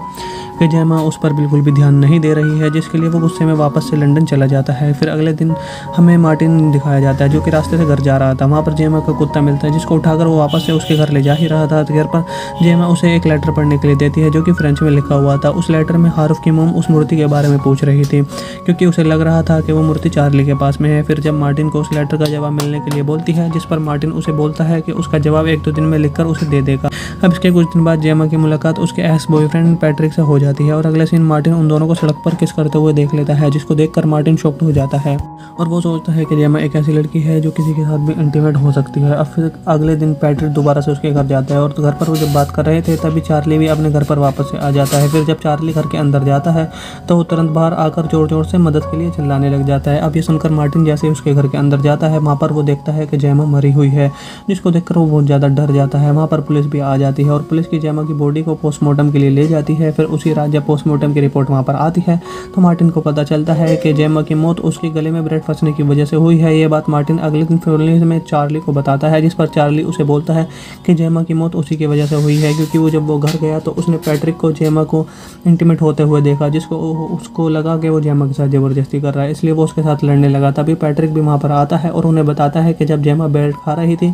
कि जेमा उस पर बिल्कुल भी ध्यान नहीं दे रही है, जिसके लिए वो गुस्से में वापस से लंदन चला जाता है। फिर अगले दिन हमें मार्टिन दिखाया जाता है, जो कि रास्ते से घर जा रहा था। वहाँ पर जेमा का कुत्ता मिलता है, जिसको उठाकर वो वापस से उसके घर ले जा ही रहा था। तो घर पर जेमा उसे एक लेटर पढ़ने के लिए देती है, जो कि फ्रेंच में लिखा हुआ था। उस लेटर में हारूफ की मोम उस मूर्ति के बारे में पूछ रही थी, क्योंकि उसे लग रहा था कि वो मूर्ति चार्ली के पास में है। फिर जब मार्टिन को उस लेटर का जवाब मिलने के लिए बोलती है, जिस पर मार्टिन उसे बोलता है कि उसका जवाब 1-2 दिन में लिखकर उसे दे देगा। अब इसके कुछ दिन बाद जेमा की मुलाकात उसके एक्स बॉयफ्रेंड पैट्रिक से हो जाती है और अगले सीन मार्टिन उन दोनों को सड़क पर किस करते हुए देख लेता है, जिसको देखकर मार्टिन शॉक्ड हो जाता है और वो सोचता है कि जेमा एक ऐसी लड़की है जो किसी के साथ भी इंटीमेट हो सकती है। अब फिर अगले दिन पैट्रिक दोबारा से उसके घर जाता है और घर पर वो जब बात कर रहे थे तभी चार्ली भी अपने घर पर वापस से आ जाता है। फिर जब चार्ली घर के अंदर जाता है तो वो तुरंत बाहर आकर जोर जोर से मदद के लिए चिल्लाने लग जाता है। अब ये सुनकर मार्टिन जैसे उसके घर के अंदर जाता है, वहाँ पर वो देखता है कि जेमा मरी हुई है, जिसको देखकर वो बहुत ज़्यादा डर जाता है। वहाँ पर पुलिस भी आ जाती है और पुलिस की जेमा की बॉडी को पोस्टमार्टम के लिए ले जाती है। फिर उसी रात जब पोस्टमार्टम की रिपोर्ट वहाँ पर आती है तो मार्टिन को पता चलता है कि जेमा की मौत उसके गले में ब्रेड फंसने की वजह से हुई है। ये बात मार्टिन अगले दिन पुलिस में चार्ली को बताता है, जिस पर चार्ली उसे बोलता है कि जेमा की मौत उसी की वजह से हुई है, क्योंकि वो जब वो घर गया तो उसने पैट्रिक को जेमा को इंटीमेट होते हुए देखा, जिसको उसको लगा कि वो जेमा के साथ ज़बरदस्ती कर रहा है, इसलिए वो उसके साथ लड़ने लगा। तभी पैट्रिक भी वहाँ पर आता है और उन्हें बताता है कि जब जेमा ब्रेड खा रही थी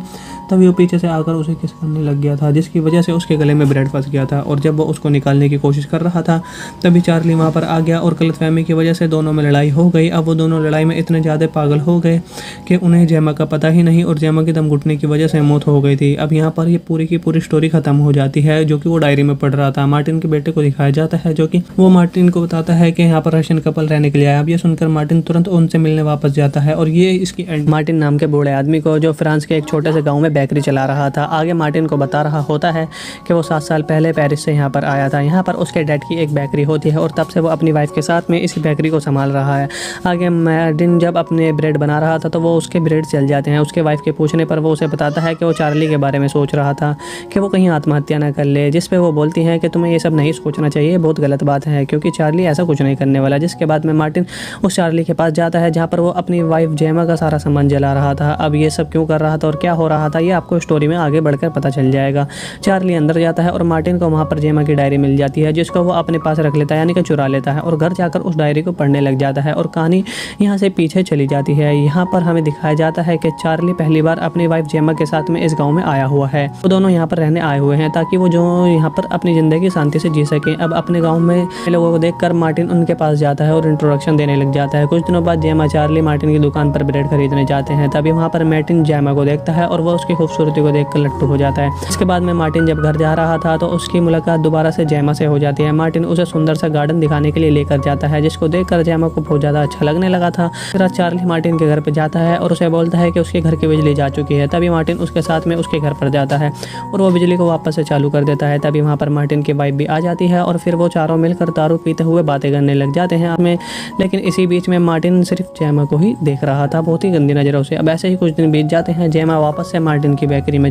तभी वो पीछे से आकर उसे किस करने लग गया था, जिसकी वजह से उसके गले में ब्रेड फंस गया था। और जब वो उसको निकालने की कोशिश कर रहा था तभी चार्ली वहाँ पर आ गया और गलतफहमी की वजह से दोनों में लड़ाई हो गई। अब वो दोनों लड़ाई में इतने ज़्यादा पागल हो गए कि उन्हें जेमा का पता ही नहीं और जेमा की दम घुटने की वजह से मौत हो गई थी। अब यहाँ पर ये पूरी की पूरी स्टोरी खत्म हो जाती है, जो कि वो डायरी में पढ़ रहा था। मार्टिन के बेटे को दिखाया जाता है, जो कि वो मार्टिन को बताता है कि यहाँ पर रशियन कपल रहने के लिए आया। अब ये सुनकर मार्टिन तुरंत उनसे मिलने वापस जाता है और ये इसकी मार्टिन नाम के बूढ़े आदमी को, जो फ्रांस के एक छोटे से गाँव में बेकरी चला रहा था, आगे मार्टिन को बता रहा होता है कि वो 7 साल पहले पेरिस से यहाँ पर आया था। यहाँ पर उसके डैड की एक बेकरी होती है और तब से वो अपनी वाइफ के साथ में इसी बेकरी को संभाल रहा है। आगे मार्टिन जब अपने ब्रेड बना रहा था तो वो उसके ब्रेड जल जाते हैं। उसके वाइफ के पूछने पर वो उसे बताता है कि वो चार्ली के बारे में सोच रहा था कि वो कहीं आत्महत्या ना कर ले, जिस पे वो बोलती है कि तुम्हें ये सब नहीं सोचना चाहिए, बहुत गलत बात है, क्योंकि चार्ली ऐसा कुछ नहीं करने वाला। जिसके बाद में मार्टिन उस चार्ली के पास जाता है जहाँ पर वो अपनी वाइफ जेमा का सारा सामान जला रहा था। अब ये सब क्यों कर रहा था और क्या हो रहा था ये आपको स्टोरी में आगे बढ़कर पता चल जाएगा। चार्ली अंदर जाता है और मार्टिन को वहाँ पर जेमा की डायरी मिल जाती है, जिसको वो अपने पास रख लेता है, यानी कि चुरा लेता है और घर जाकर उस डायरी को पढ़ने लग जाता है और कहानी यहाँ से पीछे चली जाती है। यहाँ पर हमें दिखाया जाता है कि चार्ली पहली बार अपनी वाइफ जेमा के साथ में इस गाँव में आया हुआ है। वो दोनों यहाँ पर रहने आए हुए हैं ताकि वो जो यहाँ पर अपनी ज़िंदगी शांति से जी सकें। अब अपने गाँव में लोगों को देखकर मार्टिन उनके पास जाता है और इंट्रोडक्शन देने लग जाता है। कुछ दिनों बाद जेमा चार्ली मार्टिन की दुकान पर ब्रेड खरीदने जाते हैं, तभी वहाँ पर मार्टिन जेमा को देखता है और वो उसकी उसकी खूबसूरती को देखकर लट्टू हो जाता है। इसके बाद में मार्टिन जब घर जा रहा था तो उसकी मुलाकात दोबारा से जेमा से हो जाती है। मार्टिन उसे सुंदर सा गार्डन दिखाने के लिए लेकर जाता है, जिसको देखकर जेमा को बहुत ज़्यादा अच्छा लगने लगा था। फिर चार्ली मार्टिन के घर पर जाता है और उसे बोलता है कि उसके घर की बिजली जा चुकी है। तभी मार्टिन उसके साथ में उसके घर पर जाता है और वो बिजली को वापस से चालू कर देता है। तभी वहाँ पर मार्टिन की वाइफ भी आ जाती है और फिर वो चारों मिलकर दारू पीते हुए बातें करने लग जाते हैं में। लेकिन इसी बीच में मार्टिन सिर्फ जेमा को ही देख रहा था, बहुत ही गंदी नज़रों से। अब ऐसे ही कुछ दिन बीत जाते हैं। जेमा वापस से मार्टिन की बेकरी में,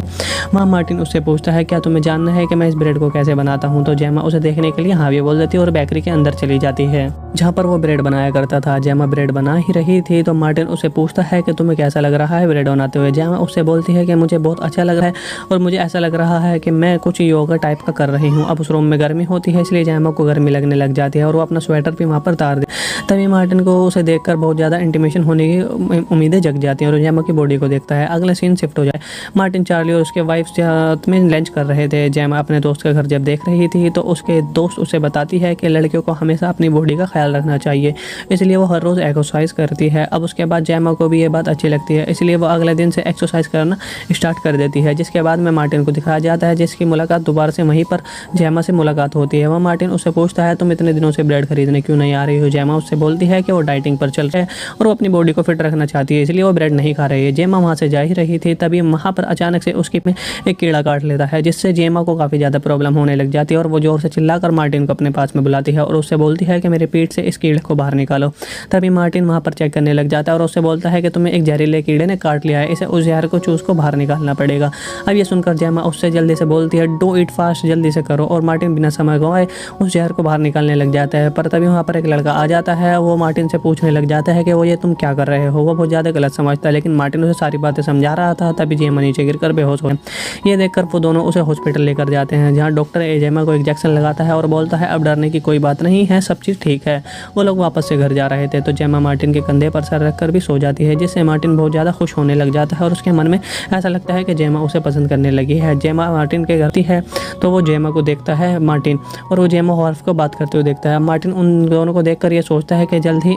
वहाँ मार्टिन उससे पूछता है क्या तुम्हें जानना है कि मैं इस ब्रेड को कैसे बनाता हूँ। तो जेमा उसे देखने के लिए हाँ भी बोल देती है और बेकरी के अंदर चली जाती है जहाँ पर वो ब्रेड बनाया करता था। जेमा ब्रेड बना ही रही थी तो मार्टिन उसे पूछता है कि तुम्हें कैसा लग रहा है ब्रेड बनाते हुए। जेमा उससे बोलती है कि मुझे बहुत अच्छा लग रहा है और मुझे ऐसा लग रहा है कि मैं कुछ योगा टाइप का कर रही हूँ। अब उस रूम में गर्मी होती है, इसलिए जेमा को गर्मी लगने लग जाती है और वो अपना स्वेटर भी वहाँ पर उतार दे। तभी मार्टिन को उसे देखकर बहुत ज़्यादा इंटीमेशन होने की उम्मीदें जग जाती हैं और जेमा की बॉडी को देखता है। अगले सीन शिफ्ट हो जाए। मार्टिन, चार्ली और उसके वाइफ साथ में लंच कर रहे थे। जेमा अपने दोस्त का घर जब देख रही थी तो उसके दोस्त उसे बताती है कि लड़कियों को हमेशा अपनी बॉडी का ख्याल रखना चाहिए, इसलिए वो हर रोज़ एक्सरसाइज करती है। अब उसके बाद जेमा को भी ये बात अच्छी लगती है, इसलिए वो अगले दिन से एक्सरसाइज करना स्टार्ट कर देती है। जिसके बाद में मार्टिन को दिखाया जाता है जिसकी मुलाकात दोबारा से वहीं पर जेमा से मुलाकात होती है। वह मार्टिन उससे पूछता है तुम इतने दिनों से ब्रेड खरीदने क्यों नहीं आ रही हो। जेमा उससे बोलती है कि वो डाइटिंग पर चल रही है और वो अपनी बॉडी को फिट रखना चाहती है, इसलिए वो ब्रेड नहीं खा रही है। जेमा वहाँ से जा ही रही थी, तभी वहाँ पर अचानक से उसकी में एक कीड़ा काट लेता है, जिससे जेमा को काफ़ी ज़्यादा प्रॉब्लम होने लग जाती है और वो जोर से चिल्लाकर मार्टिन को अपने पास में बुलाती है और उससे बोलती है कि मेरे पेट से इस कीड़े को बाहर निकालो। तभी मार्टिन वहाँ पर चेक करने लग जाता है और उससे बोलता है कि तुम्हें एक जहरीले कीड़े ने काट लिया है, इसे उस जहर को चूस को बाहर निकालना पड़ेगा। अब ये सुनकर जेमा उससे जल्दी से बोलती है डू इट फास्ट, जल्दी से करो। और मार्टिन बिना समय गंवाए उस जहर को बाहर निकालने लग जाता है। पर तभी वहाँ पर एक लड़का आ जाता है, वो मार्टिन से पूछने लग जाता है कि वो ये तुम क्या कर रहे हो। वो बहुत ज़्यादा गलत समझता है, लेकिन मार्टिन उसे सारी बातें समझा रहा था। तभी जेमा नीचे गिरकर बेहोश हो। ये देखकर वो दोनों उसे हॉस्पिटल लेकर जाते हैं, जहाँ डॉक्टर जेमा को इंजेक्शन लगाता है और बोलता है अब डरने की कोई बात नहीं है, सब चीज़ ठीक है। वो लोग वापस से घर जा रहे थे तो जेमा मार्टिन के कंधे पर सर रखकर भी सो जाती है, जिससे मार्टिन बहुत ज़्यादा खुश होने लग जाता है और उसके मन में ऐसा लगता है कि जेमा उसे पसंद करने लगी है। जेमा मार्टिन के घर है तो वो जेमा को देखता है मार्टिन, और वो जेमा हॉर्फ को बात करते हुए देखता है। मार्टिन उन दोनों को देखकर ये सोचता है कि जल्द ही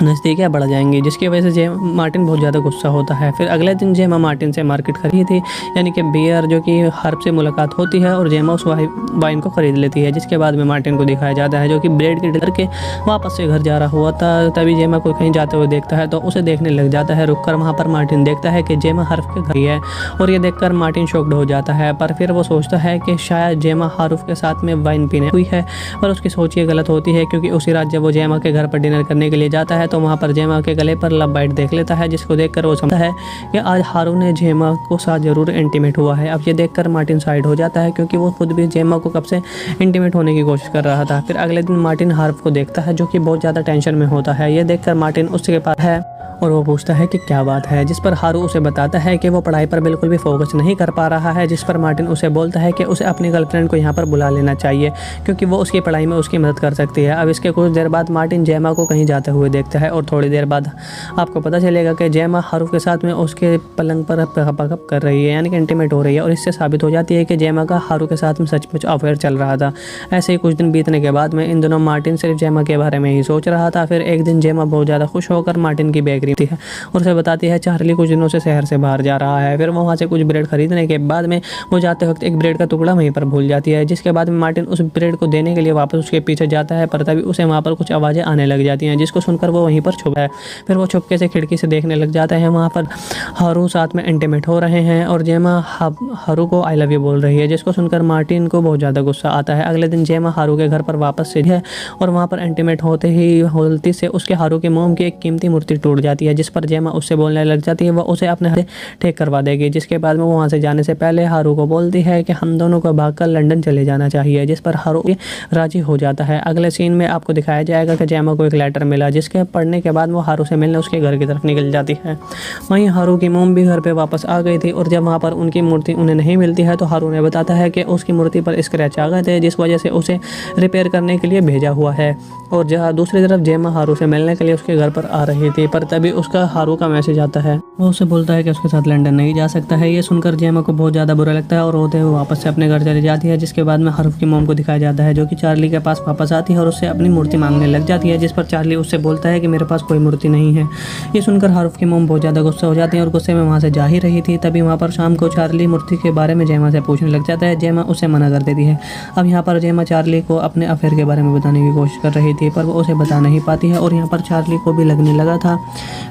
नज़दीकियाँ बढ़ जाएंगी, जिसकी वजह से मार्टिन बहुत ज़्यादा गुस्सा होता है। फिर अगले दिन जेमा मार्टिन से मार्केट खरीदी थी, यानी कि बियर, जो कि हर्ब से मुलाकात होती है और जेमा उस वाइन को ख़रीद लेती है। जिसके बाद में मार्टिन को दिखाया जाता है जो कि ब्रेड के डर के वापस से घर जा रहा हुआ था। तभी जेमा को कहीं जाते हुए देखता है तो उसे देखने लग जाता है। रुककर वहाँ पर मार्टिन देखता है कि जेमा हर्ब के घर है और ये देखकर मार्टिन शॉक्ड हो जाता है। पर फिर वो सोचता है कि शायद जेमा हर्ब के साथ में वाइन पीने हुई है, पर उसकी सोच ये गलत होती है, क्योंकि उसी रात जब वो जेमा के घर पर डिनर करने के लिए जाता है तो वहाँ पर जेमा के गले पर लव बाइट देख लेता है, जिसको देखकर वो समझता है कि आज हारू ने जेमा को साथ जरूर इंटीमेट हुआ है। अब ये देखकर मार्टिन साइड हो जाता है, क्योंकि वो खुद भी जेमा को कब से इंटीमेट होने की कोशिश कर रहा था। फिर अगले दिन मार्टिन हार्प को देखता है, जो कि बहुत ज़्यादा टेंशन में होता है। ये देखकर मार्टिन उसके पास है और वो पूछता है कि क्या बात है, जिस पर हारू उसे बताता है कि वो पढ़ाई पर बिल्कुल भी फोकस नहीं कर पा रहा है। जिस पर मार्टिन उसे बोलता है कि उसे अपनी गर्लफ्रेंड को यहाँ पर बुला लेना चाहिए, क्योंकि वो उसकी पढ़ाई में उसकी मदद कर सकती है। अब इसके कुछ देर बाद मार्टिन जेमा को कहीं जाते हुए देखता है और थोड़ी देर बाद आपको पता चलेगा कि जेमा हारू के साथ में उसके पलंग पर पकअप कर रही है, यानी कि इंटीमेट हो रही है। और इससे साबित हो जाती है कि जेमा का हारू के साथ में सचमुच अफेयर चल रहा था। ऐसे ही कुछ दिन बीतने के बाद में इन दोनों मार्टिन सिर्फ जेमा के बारे में ही सोच रहा था। फिर एक दिन जेमा बहुत ज़्यादा खुश होकर मार्टिन की बेकरी थी और उसे बताती है चार्ली कुछ दिनों से शहर से बाहर जा रहा है। फिर वो वहाँ से कुछ ब्रेड खरीदने के बाद में वो जाते वक्त एक ब्रेड का टुकड़ा वहीं पर भूल जाती है, जिसके बाद में मार्टिन उस ब्रेड को देने के लिए वापस उसके पीछे जाता है। पर तभी उसे वहाँ पर कुछ आवाज़ें आने लग जाती हैं, जिसको सुनकर वो वहीं पर छुपा है। फिर वो छुपके से खिड़की से देखने लग जाता है, वहाँ पर हारू साथ में इंटीमेट हो रहे हैं और जेमा हारू को आई लव यू बोल रही है, जिसको सुनकर मार्टिन को बहुत ज़्यादा गुस्सा आता है। अगले दिन जेमा हारू के घर पर वापस से है और वहाँ पर इंटीमेट होते ही गलती से उसके हारू के मोम की एक कीमती मूर्ति टूट जाती है, जिस पर जेमा उससे बोलने लग जाती है वो उसे अपने हाथ ठीक करवा देगी। जिसके बाद में वो वहाँ से जाने से पहले हारू को बोलती है कि हम दोनों को भागकर लंदन चले जाना चाहिए, जिस पर हारू राजी हो जाता है। अगले सीन में आपको दिखाया जाएगा कि जेमा को एक लेटर मिला, जिसके पढ़ने के बाद वो हारू से मिलने उसके घर की तरफ निकल जाती है। वहीं हारू की मोम भी घर पर वापस आ गई थी और जब वहाँ पर उनकी मूर्ति उन्हें नहीं मिलती है तो हारू ने बताता है कि उसकी मूर्ति पर स्क्रैच आ गए थे, जिस वजह से उसे रिपेयर करने के लिए भेजा हुआ है। और जहाँ दूसरी तरफ जेमा हारू से मिलने के लिए उसके घर पर आ रही थी, पर तभी उसका हारू का मैसेज आता है। वो उसे बोलता है कि उसके साथ लंदन नहीं जा सकता है। ये सुनकर जेमा को बहुत ज़्यादा बुरा लगता है और रोते हुए वापस से अपने घर चली जाती है। जिसके बाद में हारूफ की मॉम को दिखाया जाता है, जो कि चार्ली के पास वापस आती है और उससे अपनी मूर्ति मांगने लग जाती है, जिस पर चार्ली उससे बोलता है कि मेरे पास कोई मूर्ति नहीं है। ये सुनकर हारूफ की मॉम बहुत ज़्यादा गुस्सा हो जाती है और गुस्से में वहाँ से जा ही रही थी। तभी वहाँ पर शाम को चार्ली मूर्ति के बारे में जेमा से पूछने लग जाता है। जेमा उसे मना कर देती है। अब यहाँ पर जेमा चार्ली को अपने अफेयर के बारे में बताने की कोशिश कर रही थी, पर वो उसे बता नहीं पाती है। और यहाँ पर चार्ली को भी लगने लगा था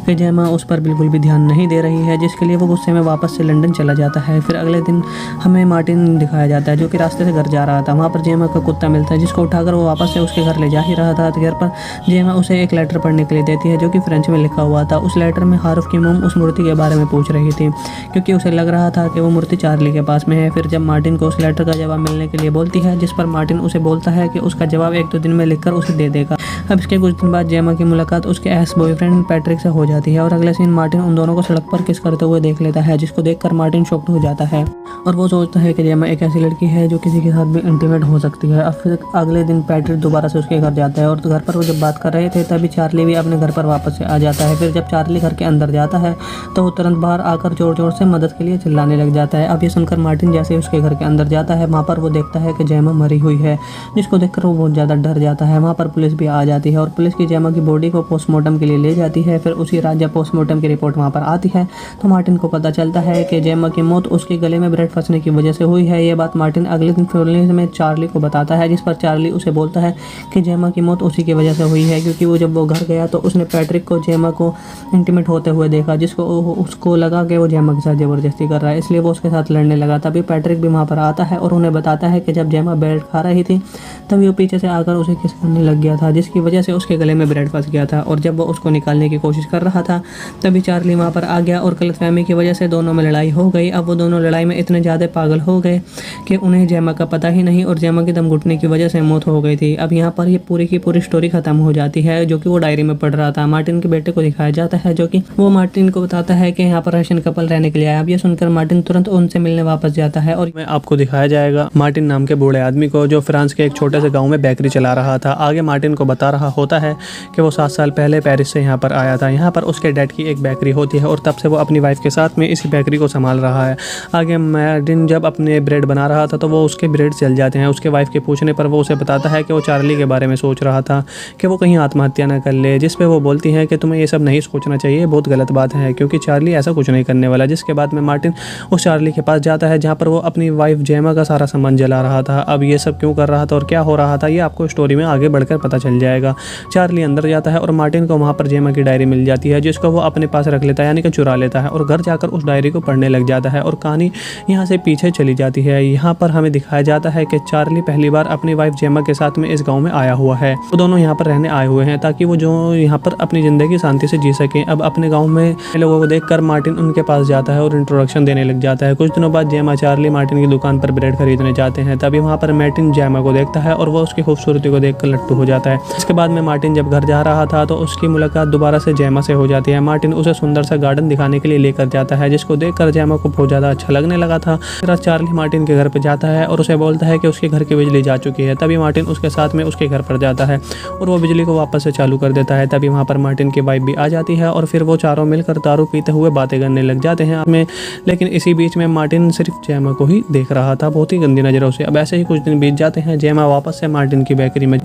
कि जेमा उस पर बिल्कुल भी ध्यान नहीं दे रही है, जिसके लिए वो गुस्से में वापस से लंदन चला जाता है। फिर अगले दिन हमें मार्टिन दिखाया जाता है, जो कि रास्ते से घर जा रहा था। वहाँ पर जेमा का कुत्ता मिलता है, जिसको उठाकर वो वापस से उसके घर ले जा ही रहा था। घर पर जेमा उसे एक लेटर पढ़ने के लिए देती है, जो कि फ्रेंच में लिखा हुआ था। उस लेटर में हारूफ की मॉम उस मूर्ति के बारे में पूछ रही थी, क्योंकि उसे लग रहा था कि वो मूर्ति चार्ली के पास में है। फिर जब मार्टिन को उस लेटर का जवाब मिलने के लिए बोलती है, जिस पर मार्टिन उसे बोलता है कि उसका जवाब 1-2 दिन में लिखकर उसे दे देगा। अब इसके कुछ दिन बाद जेमा की मुलाकात उसके एक्स बॉयफ्रेंड पैट्रिक से हो जाती है और अगले सीन मार्टिन उन दोनों को सड़क पर किस करते हुए देख लेता है, जिसको देखकर मार्टिन शॉक्ड हो जाता है और वो सोचता है कि जेमा एक ऐसी लड़की है जो किसी के साथ भी इंटीमेट हो सकती है। अब फिर अगले दिन पैट्रिक दोबारा से उसके घर जाता है और घर पर वो जब बात कर रहे थे तभी चार्ली भी अपने घर पर वापस से आ जाता है। फिर जब चार्ली घर के अंदर जाता है तो वो तुरंत बाहर आकर जोर जोर से मदद के लिए चिल्लाने लग जाता है। अब ये सुनकर मार्टिन जैसे ही उसके घर के अंदर जाता है, वहाँ पर वो देखता है कि जेमा मरी हुई है, जिसको देखकर वो बहुत ज़्यादा डर जाता है। वहाँ पर पुलिस भी आ जाती है और पुलिस की जेमा की बॉडी को पोस्टमार्टम के लिए ले जाती है। फिर उसी रात जब पोस्टमार्टम की रिपोर्ट वहाँ पर आती है तो मार्टिन को पता चलता है कि जेमा की मौत उसके गले में ब्रेड फंसने की वजह से हुई है। ये बात मार्टिन अगले दिन पुलिस में चार्ली को बताता है, जिस पर चार्ली उसे बोलता है कि जेमा की मौत उसी की वजह से हुई है, क्योंकि वो जब वो घर गया तो उसने पैट्रिक को जेमा को इंटीमेट होते हुए देखा, जिसको उसको लगा कि वो जेमा के साथ ज़बरदस्ती कर रहा है, इसलिए वो उसके साथ लड़ने लगा। तभी पैट्रिक भी वहाँ पर आता है और उन्हें बताता है कि जब जेमा ब्रेड खा रही थी तभी वो पीछे से आकर उसे किस करने लग गया था, जिसकी वजह से उसके गले में ब्रेड फंस गया था। और जब वो उसको निकालने की कोशिश कर रहा था तभी चार्ली वहाँ पर आ गया और गलतफहमी की वजह से दोनों में लड़ाई हो गई। अब वो दोनों लड़ाई में इतने ज़्यादा पागल हो गए कि उन्हें जेमा का पता ही नहीं और जेमा की दम घुटने की वजह से मौत हो गई थी। अब यहाँ पर ये पूरी की पूरी स्टोरी खत्म हो जाती है, जो कि वो डायरी में पढ़ रहा था। मार्टिन के बेटे को दिखाया जाता है, जो कि वो मार्टिन को बताता है कि यहाँ पर रशियन कपल रहने के लिए आया। अब ये सुनकर मार्टिन तुरंत उनसे मिलने वापस जाता है और आपको दिखाया जाएगा मार्टिन नाम के बूढ़े आदमी को, जो फ्रांस के एक छोटे से गाँव में बेकरी चला रहा था। आगे मार्टिन को बता रहा होता है कि वो 7 साल पहले पेरिस से यहाँ पर आया था। यहाँ पर उसके डैड की एक बेकरी होती है और तब से वो अपनी वाइफ के साथ में इसी बेकरी को संभाल रहा है। आगे मार्टिन जब अपने ब्रेड बना रहा था तो वो उसके ब्रेड जल जाते हैं। उसके वाइफ के पूछने पर वो उसे बताता है कि वो चार्ली के बारे में सोच रहा था कि वो कहीं आत्महत्या न कर ले, जिस पे वो बोलती है कि तुम्हें ये सब नहीं सोचना चाहिए, बहुत गलत बात है, क्योंकि चार्ली ऐसा कुछ नहीं करने वाला। जिसके बाद में मार्टिन उस चार्ली के पास जाता है जहाँ पर वो अपनी वाइफ जेमा का सारा सामान जला रहा था। अब ये सब क्यों कर रहा था और क्या हो रहा था ये आपको स्टोरी में आगे बढ़कर पता चल जाएगा। चार्ली अंदर जाता है और मार्टिन को वहाँ पर जेमा की डायरी मिल जाती है, जिसको वो अपने पास रख लेता है, यानी कि चुरा लेता है और घर जाकर उस डायरी को पढ़ने लग जाता है। और कहानी यहाँ से पीछे चली जाती है। यहाँ पर हमें दिखाया जाता है कि चार्ली पहली बार अपनी वाइफ जेमा के साथ में इस गाँव में आया हुआ है। वो दोनों यहाँ पर रहने आए हुए हैं ताकि वो जो यहाँ पर अपनी ज़िंदगी शांति से जी सकें। अब अपने गाँव में लोगों को देखकर मार्टिन उनके पास जाता है और इंट्रोडक्शन देने लग जाता है। कुछ दिनों बाद जेमा चार्ली मार्टिन की दुकान पर ब्रेड खरीदने जाते हैं। तभी वहाँ पर मार्टिन जेमा को देखता है और वो उसकी खूबसूरती को देखकर लट्टू हो जाता है। इसके बाद में मार्टिन जब घर जा रहा था तो उसकी मुलाकात दोबारा से जेमा से हो जाती है। मार्टिन उसे सुंदर सा गार्डन दिखाने के लिए लेकर जाता है, जिसको देखकर जेमा को बहुत ज़्यादा अच्छा लगने लगा था। फिर चार्ली मार्टिन के घर पर जाता है और उसे बोलता है कि उसके घर की बिजली जा चुकी है। तभी मार्टिन उसके साथ में उसके घर पर जाता है और वो बिजली को वापस से चालू कर देता है। तभी वहाँ पर मार्टिन की वाइफ भी आ जाती है और फिर वो चारों मिलकर दारू पीते हुए बातें करने लग जाते हैं में। लेकिन इसी बीच में मार्टिन सिर्फ जेमा को ही देख रहा था, बहुत ही गंदी नज़रों से। अब ऐसे ही कुछ दिन बीत जाते हैं। जेमा वापस से मार्टिन की बेकरी में,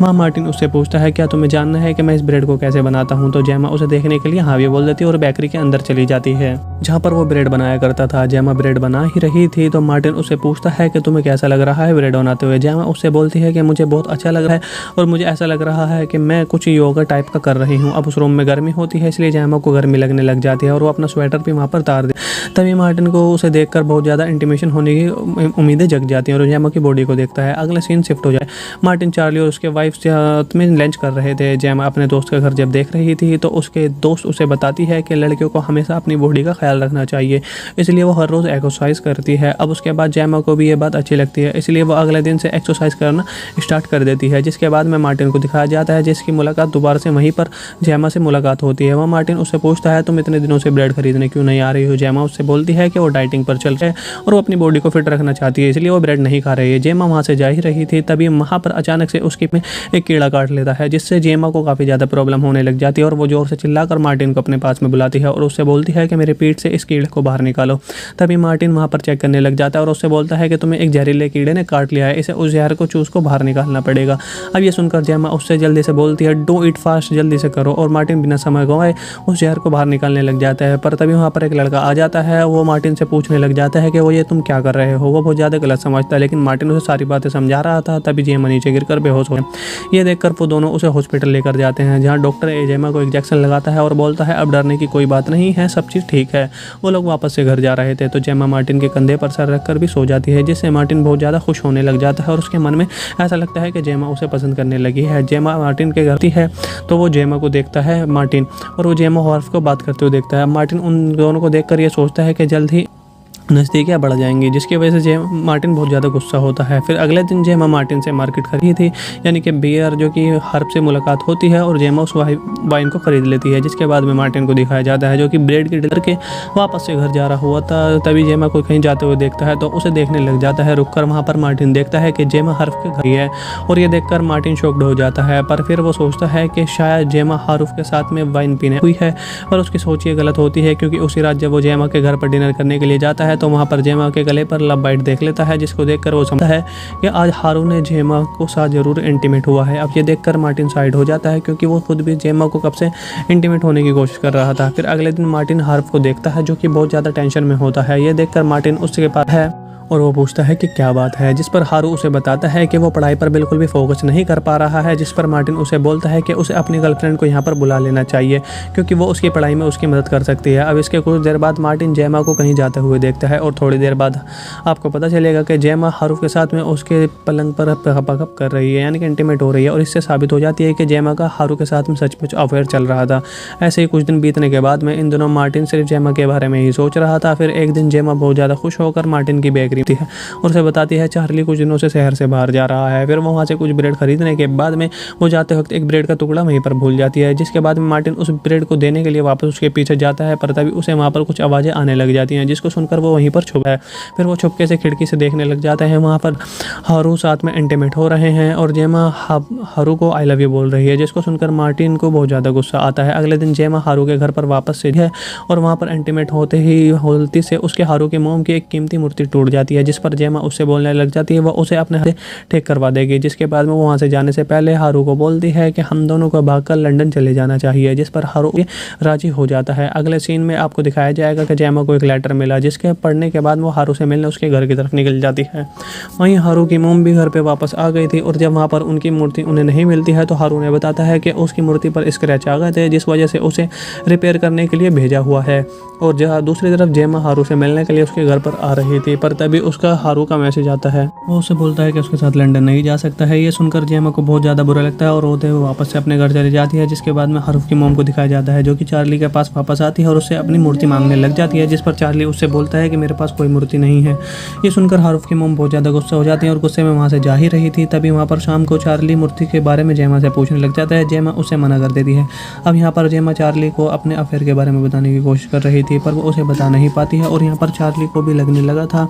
वहाँ मार्टिन उससे पूछता है क्या तुम्हें जानना है कि मैं इस ब्रेड को कैसे बनाता हूँ। तो जेमा उसे देखने के लिए हाँ भी बोल देती है और बेकरी के अंदर चली जाती है जहाँ पर वो ब्रेड बनाया करता था। जेमा ब्रेड बना ही रही थी तो मार्टिन उससे पूछता है कि तुम्हें कैसा लग रहा है ब्रेड बनाते हुए। जेमा उससे बोलती है कि मुझे बहुत अच्छा लग रहा है और मुझे ऐसा लग रहा है कि मैं कुछ योगा टाइप का कर रही हूँ। अब उस रूम में गर्मी होती है, इसलिए जेमा को गर्मी लगने लग जाती है और वो अपना स्वेटर भी वहाँ पर उतार दे। तभी मार्टिन को उसे देखकर बहुत ज़्यादा इंटीमेशन होने की उम्मीदें जग जाती हैं और जेमा की बॉडी को देखता है। अगला सीन शिफ्ट हो जाए। मार्टिन चार्ली और उसके वाइफ साथ में लंच कर रहे थे। जेमा अपने दोस्त का घर जब देख रही थी तो उसके दोस्त उसे बताती है कि लड़कियों को हमेशा अपनी बॉडी का ख्याल रखना चाहिए, इसलिए वो हर रोज़ एक्सरसाइज करती है। अब उसके बाद जेमा को भी ये बात अच्छी लगती है, इसलिए वो अगले दिन से एक्सरसाइज करना स्टार्ट कर देती है। जिसके बाद में मार्टिन को दिखाया जाता है, जिसकी मुलाकात दोबारा से वहीं पर जेमा से मुलाकात होती है। वह मार्टिन उससे पूछता है तुम इतने दिनों से ब्रेड खरीदने क्यों नहीं आ रही हो। जेमा उससे बोलती है कि वो डाइटिंग पर चल रही है और वो अपनी बॉडी को फिट रखना चाहती है, इसलिए वो ब्रेड नहीं खा रही है। जेमा वहाँ से जा ही रही थी, तभी वहाँ पर अचानक से उसकी एक कीड़ा काट काट लेता है, जिससे जेमा को काफ़ी ज़्यादा प्रॉब्लम होने लग जाती है और वो ज़ोर से चिल्लाकर मार्टिन को अपने पास में बुलाती है और उससे बोलती है कि मेरे पीठ से इस कीड़े को बाहर निकालो। तभी मार्टिन वहाँ पर चेक करने लग जाता है और उससे बोलता है कि तुम्हें एक जहरीले कीड़े ने काट लिया है, इसे उस जहर को चूस को बाहर निकालना पड़ेगा। अब ये सुनकर जेमा उससे जल्दी से बोलती है डू इट फास्ट, जल्दी से करो। और मार्टिन बिना समय गंवाए उस जहर को बाहर निकालने लग जाता है। पर तभी वहाँ पर एक लड़का आ जाता है, वो मार्टिन से पूछने लग जाता है कि वो ये तुम क्या कर रहे हो। वो बहुत ज़्यादा गलत समझता है, लेकिन मार्टिन उसे सारी बातें समझा रहा था। तभी जेमा नीचे गिरकर बेहोश हो। ये देखकर वो दोनों उसे हॉस्पिटल लेकर जाते हैं, जहाँ डॉक्टर जेमा को इंजेक्शन लगाता है और बोलता है अब डरने की कोई बात नहीं है, सब चीज़ ठीक है। वो लोग वापस से घर जा रहे थे तो जेमा मार्टिन के कंधे पर सर रखकर भी सो जाती है, जिससे मार्टिन बहुत ज़्यादा खुश होने लग जाता है और उसके मन में ऐसा लगता है कि जेमा उसे पसंद करने लगी है। जेमा मार्टिन के घर है तो वो जेमा को देखता है मार्टिन, और वो जेमा हॉर्फ को बात करते हुए देखता है। मार्टिन उन दोनों को देखकर ये सोचता है कि जल्द ही नज़दीकियाँ बढ़ जाएंगी, जिसकी वजह से मार्टिन बहुत ज़्यादा गुस्सा होता है। फिर अगले दिन जेमा मार्टिन से मार्केट खरीदी थी, यानी कि बियर, जो कि हर्ब से मुलाकात होती है और जेमा उस वाइन को ख़रीद लेती है, जिसके बाद में मार्टिन को दिखाया जाता है जो कि ब्रेड की डीलर के वापस से घर जा रहा हुआ था। तभी जेमा को कहीं जाते हुए देखता है तो उसे देखने लग जाता है। रुककर वहाँ पर मार्टिन देखता है कि जेमा हर्फ के घर ही है और ये देखकर मार्टिन शॉक्ड हो जाता है। पर फिर वो सोचता है कि शायद जेमा हर्फ के साथ में वाइन पीने हुई है, पर उसकी सोच ये गलत होती है, क्योंकि उसी रात जब वो जेमा के घर पर डिनर करने के लिए जाता है तो वहाँ पर जेमा के गले पर लव बाइट देख लेता है, जिसको देखकर वो समझता है कि आज हारू ने जेमा को साथ जरूर इंटीमेट हुआ है। अब ये देखकर मार्टिन साइड हो जाता है, क्योंकि वो खुद भी जेमा को कब से इंटीमेट होने की कोशिश कर रहा था। फिर अगले दिन मार्टिन हार्व को देखता है, जो कि बहुत ज़्यादा टेंशन में होता है। ये देखकर मार्टिन उसके पास है और वो पूछता है कि क्या बात है, जिस पर हारू उसे बताता है कि वो पढ़ाई पर बिल्कुल भी फोकस नहीं कर पा रहा है, जिस पर मार्टिन उसे बोलता है कि उसे अपनी गर्लफ्रेंड को यहाँ पर बुला लेना चाहिए, क्योंकि वो उसकी पढ़ाई में उसकी मदद कर सकती है। अब इसके कुछ देर बाद मार्टिन जेमा को कहीं जाते हुए देखता है और थोड़ी देर बाद आपको पता चलेगा कि जेमा हारू के साथ में उसके पलंग पर पकअप कर रही है, यानी कि इंटीमेट हो रही है, और इससे साबित हो जाती है कि जेमा का हारू के साथ में सचमुच अफेयर चल रहा था। ऐसे ही कुछ दिन बीतने के बाद में इन दिनों मार्टिन सिर्फ जेमा के बारे में ही सोच रहा था। फिर एक दिन जेमा बहुत ज़्यादा खुश होकर मार्टिन की बेकरी थी और उसे बताती है चार्ली कुछ दिनों से शहर से बाहर जा रहा है। फिर वो वहाँ से कुछ ब्रेड खरीदने के बाद में वो जाते वक्त एक ब्रेड का टुकड़ा वहीं पर भूल जाती है, जिसके बाद में मार्टिन उस ब्रेड को देने के लिए वापस उसके पीछे जाता है, पर तभी उसे वहाँ पर कुछ आवाज़ें आने लग जाती हैं, जिसको सुनकर वो वहीं पर छुपा है। फिर वो छुपके से खिड़की से देखने लग जाता है, वहाँ पर हारू साथ में इंटीमेट हो रहे हैं और जेमा हारू को आई लव यू बोल रही है, जिसको सुनकर मार्टिन को बहुत ज़्यादा गुस्सा आता है। अगले दिन जेमा हारू के घर पर वापस से है और वहाँ पर इंटीमेट होते ही गलती से उसके हारू के मोम की एक कीमती मूर्ति टूट जाती है, जिस पर जेमा उससे बोलने लग जाती है वो उसे अपने हाथ ठीक करवा देगी। जिसके बाद में वो वहाँ से जाने से पहले हारू को बोलती है कि हम दोनों को भागकर लंदन चले जाना चाहिए, जिस पर हारू राजी हो जाता है। अगले सीन में आपको दिखाया जाएगा कि जेमा को एक लेटर मिला, जिसके पढ़ने के बाद वो हारू से मिलने उसके घर की तरफ निकल जाती है। वहीं हारू की मोम भी घर पर वापस आ गई थी और जब वहाँ पर उनकी मूर्ति उन्हें नहीं मिलती है तो हारू ने बताता है कि उसकी मूर्ति पर स्क्रैच आ गए थे, जिस वजह से उसे रिपेयर करने के लिए भेजा हुआ है। और जहाँ दूसरी तरफ जेमा हारू से मिलने के लिए उसके घर पर आ रही थी, पर तभी उसका हारू का मैसेज आता है। वो उसे बोलता है कि उसके साथ लंदन नहीं जा सकता है। ये सुनकर जेमा को बहुत ज़्यादा बुरा लगता है और रोते हुए वापस से अपने घर चली जाती है। जिसके बाद में हारू की मोम को दिखाया जाता है, जो कि चार्ली के पास वापस आती है और उससे अपनी मूर्ति मांगने लग जाती है, जिस पर चार्ली उससे बोलता है कि मेरे पास कोई मूर्ति नहीं है। ये सुनकर हारू की मोम बहुत ज़्यादा गुस्सा हो जाती है और गुस्से में वहाँ से जा ही रही थी। तभी वहाँ पर शाम को चार्ली मूर्ति के बारे में जेमा से पूछने लग जाता है। जेमा उसे मना कर देती है। अब यहाँ पर जेमा चार्ली को अपने अफेयर के बारे में बताने की कोशिश कर रही थी, पर वो उसे बता नहीं पाती है और यहाँ पर चार्ली को भी लगने लगा था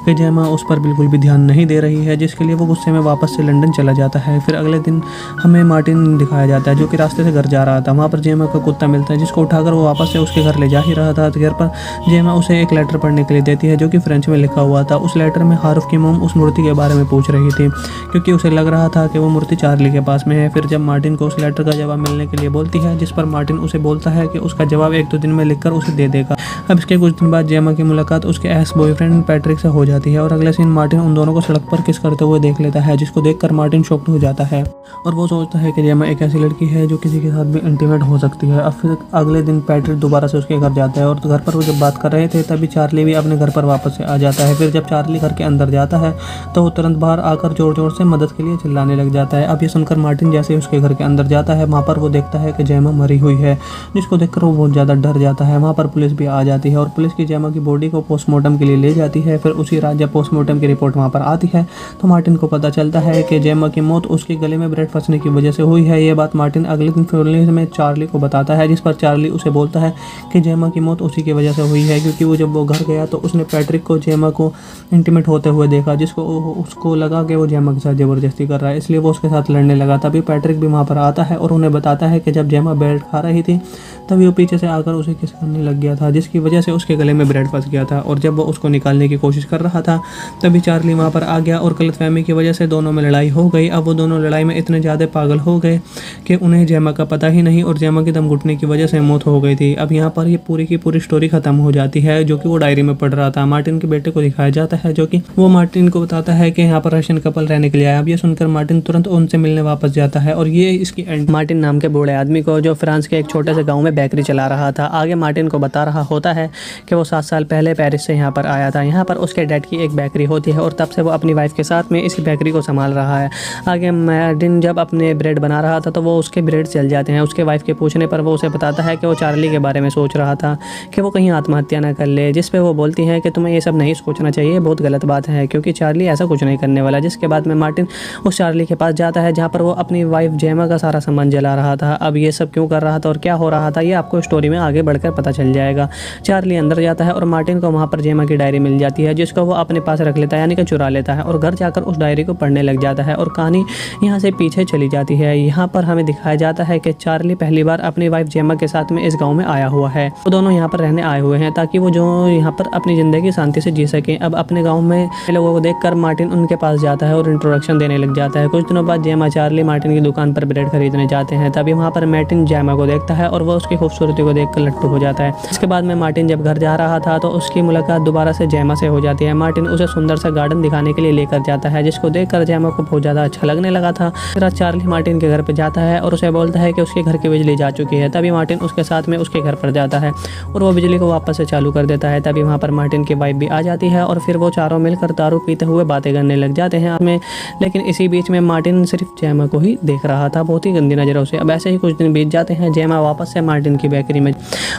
कि जेमा उस पर बिल्कुल भी ध्यान नहीं दे रही है, जिसके लिए वो गुस्से में वापस से लंदन चला जाता है। फिर अगले दिन हमें मार्टिन दिखाया जाता है, जो कि रास्ते से घर जा रहा था। वहाँ पर जेमा का कुत्ता मिलता है, जिसको उठाकर वो वापस से उसके घर ले जा ही रहा था। तो घर पर जेमा उसे एक लेटर पढ़ने के लिए देती है, जो कि फ्रेंच में लिखा हुआ था। उस लेटर में हारूफ की मोम उस मूर्ति के बारे में पूछ रही थी, क्योंकि उसे लग रहा था कि वो मूर्ति चार्ली के पास में है। फिर जब मार्टिन को उस लेटर का जवाब मिलने के लिए बोलती है, जिस पर मार्टिन उसे बोलता है कि उसका जवाब 1-2 दिन में लिखकर उसे दे देगा। अब इसके कुछ दिन बाद जेमा की मुलाकात उसके एक्स बॉयफ्रेंड पैट्रिक से हो जाती है और अगले सीन मार्टिन उन दोनों को सड़क पर किस करते हुए देख लेता है, जिसको देखकर मार्टिन शॉक्ड हो जाता है और वो सोचता है कि जेमा एक ऐसी लड़की है जो किसी के साथ भी इंटीमेट हो सकती है। अब फिर अगले दिन पैट्रिक दोबारा से उसके घर जाता है और घर पर वो जब बात कर रहे थे तभी चार्ली भी अपने घर पर वापस से आ जाता है। फिर जब चार्ली घर के अंदर जाता है तो वो तुरंत बाहर आकर जोर जोर से मदद के लिए चिल्लाने लग जाता है। अब ये सुनकर मार्टिन जैसे उसके घर के अंदर जाता है, वहाँ पर वो देखता है कि जेमा मरी हुई है, जिसको देखकर वो बहुत ज़्यादा डर जाता है। वहाँ पर पुलिस भी आ जाती है और पुलिस की जेमा की बॉडी को पोस्टमार्टम के लिए ले जाती है। फिर उसी रात जब पोस्टमार्टम की रिपोर्ट वहाँ पर आती है तो मार्टिन को पता चलता है कि जेमा की मौत उसके गले में ब्रेड फंसने की वजह से हुई है। ये बात मार्टिन अगले दिन पुलिस में चार्ली को बताता है, जिस पर चार्ली उसे बोलता है कि जेमा की मौत उसी की वजह से हुई है, क्योंकि वो जब वो घर गया तो उसने पैट्रिक को जेमा को इंटीमेट होते हुए देखा, जिसको उसको लगा कि वो जेमा के साथ ज़बरदस्ती कर रहा है, इसलिए वो उसके साथ लड़ने लगा। तभी पैट्रिक भी वहाँ पर आता है और उन्हें बताता है कि जब जेमा ब्रेड खा रही थी तभी वो पीछे से आकर उसे किस करने लग गया था, जिसकी वजह से उसके गले में ब्रेड फंस गया था। और जब वो उसको निकालने की कोशिश कर रहा था तभी चार्ली वहाँ पर आ गया और गलतफहमी की वजह से दोनों में लड़ाई हो गई। अब वो दोनों लड़ाई में इतने ज़्यादा पागल हो गए कि उन्हें जेमा का पता ही नहीं और जेमा की दम घुटने की वजह से मौत हो गई थी। अब यहाँ पर ये पूरी की पूरी स्टोरी खत्म हो जाती है, जो कि वो डायरी में पढ़ रहा था। मार्टिन के बेटे को दिखाया जाता है, जो कि वो मार्टिन को बताता है कि यहाँ पर रशियन कपल रहने के लिए आया। अब ये सुनकर मार्टिन तुरंत उनसे मिलने वापस जाता है और ये इसकी एंड मार्टिन नाम के बूढ़े आदमी को, जो फ्रांस के एक छोटे से गाँव में बेकरी चला रहा था, आगे मार्टिन को बता रहा होता है कि वो 7 साल पहले पेरिस से यहाँ पर आया था। यहाँ पर उसके डैड की एक बेकरी होती है और तब से वो अपनी वाइफ के साथ में इसी बेकरी को संभाल रहा है। आगे मार्टिन जब अपने ब्रेड बना रहा था तो वो उसके ब्रेड जल जाते हैं। उसके वाइफ के पूछने पर वो उसे बताता है कि वो चार्ली के बारे में सोच रहा था कि वो कहीं आत्महत्या ना कर ले, जिस पे वो बोलती है कि तुम्हें ये सब नहीं सोचना चाहिए, बहुत गलत बात है, क्योंकि चार्ली ऐसा कुछ नहीं करने वाला। जिसके बाद में मार्टिन उस चार्ली के पास जाता है जहाँ पर वो अपनी वाइफ जेमा का सारा सामान जला रहा था। अब ये सब क्यों कर रहा था और क्या हो रहा था ये आपको स्टोरी में आगे बढ़कर पता चल जाएगा। चार्ली अंदर जाता है और मार्टिन को वहाँ पर जेमा की डायरी मिल जाती है, जिसको वो अपने पास रख लेता है, यानी कि चुरा लेता है और घर जाकर उस डायरी को पढ़ने लग जाता है और कहानी यहाँ से पीछे चली जाती है। यहाँ पर हमें दिखाया जाता है कि चार्ली पहली बार अपनी वाइफ जेमा के साथ में इस गाँव में आया हुआ है। वो दोनों यहाँ पर रहने आए हुए हैं ताकि वो जो यहाँ पर अपनी ज़िंदगी शांति से जी सकें। अब अपने गाँव में लोगों को देखकर मार्टिन उनके पास जाता है और इंट्रोडक्शन देने लग जाता है। कुछ दिनों बाद जेमा चार्ली मार्टिन की दुकान पर ब्रेड खरीदने जाते हैं। तभी वहाँ पर मार्टिन जेमा को देखता है और वह उसकी खूबसूरती को देखकर लट्टू हो जाता है। इसके बाद में मार्टिन जब घर जा रहा था तो उसकी मुलाकात दोबारा से जेमा से हो जाती है। मार्टिन उसे सुंदर सा गार्डन दिखाने के लिए लेकर जाता है, जिसको देखकर जेमा को बहुत ज़्यादा अच्छा लगने लगा था। फिर चार्ली मार्टिन के घर पर जाता है और उसे बोलता है कि उसके घर की बिजली जा चुकी है। तभी मार्टिन उसके साथ में उसके घर पर जाता है और वो बिजली को वापस से चालू कर देता है। तभी वहाँ पर मार्टिन की वाइफ भी आ जाती है और फिर वो चारों मिलकर दारू पीते हुए बातें करने लग जाते हैं में। लेकिन इसी बीच में मार्टिन सिर्फ जेमा को ही देख रहा था, बहुत ही गंदी नज़रों से। अब ऐसे ही कुछ दिन बीत जाते हैं। जेमा वापस से मार्टिन की बेकरी में,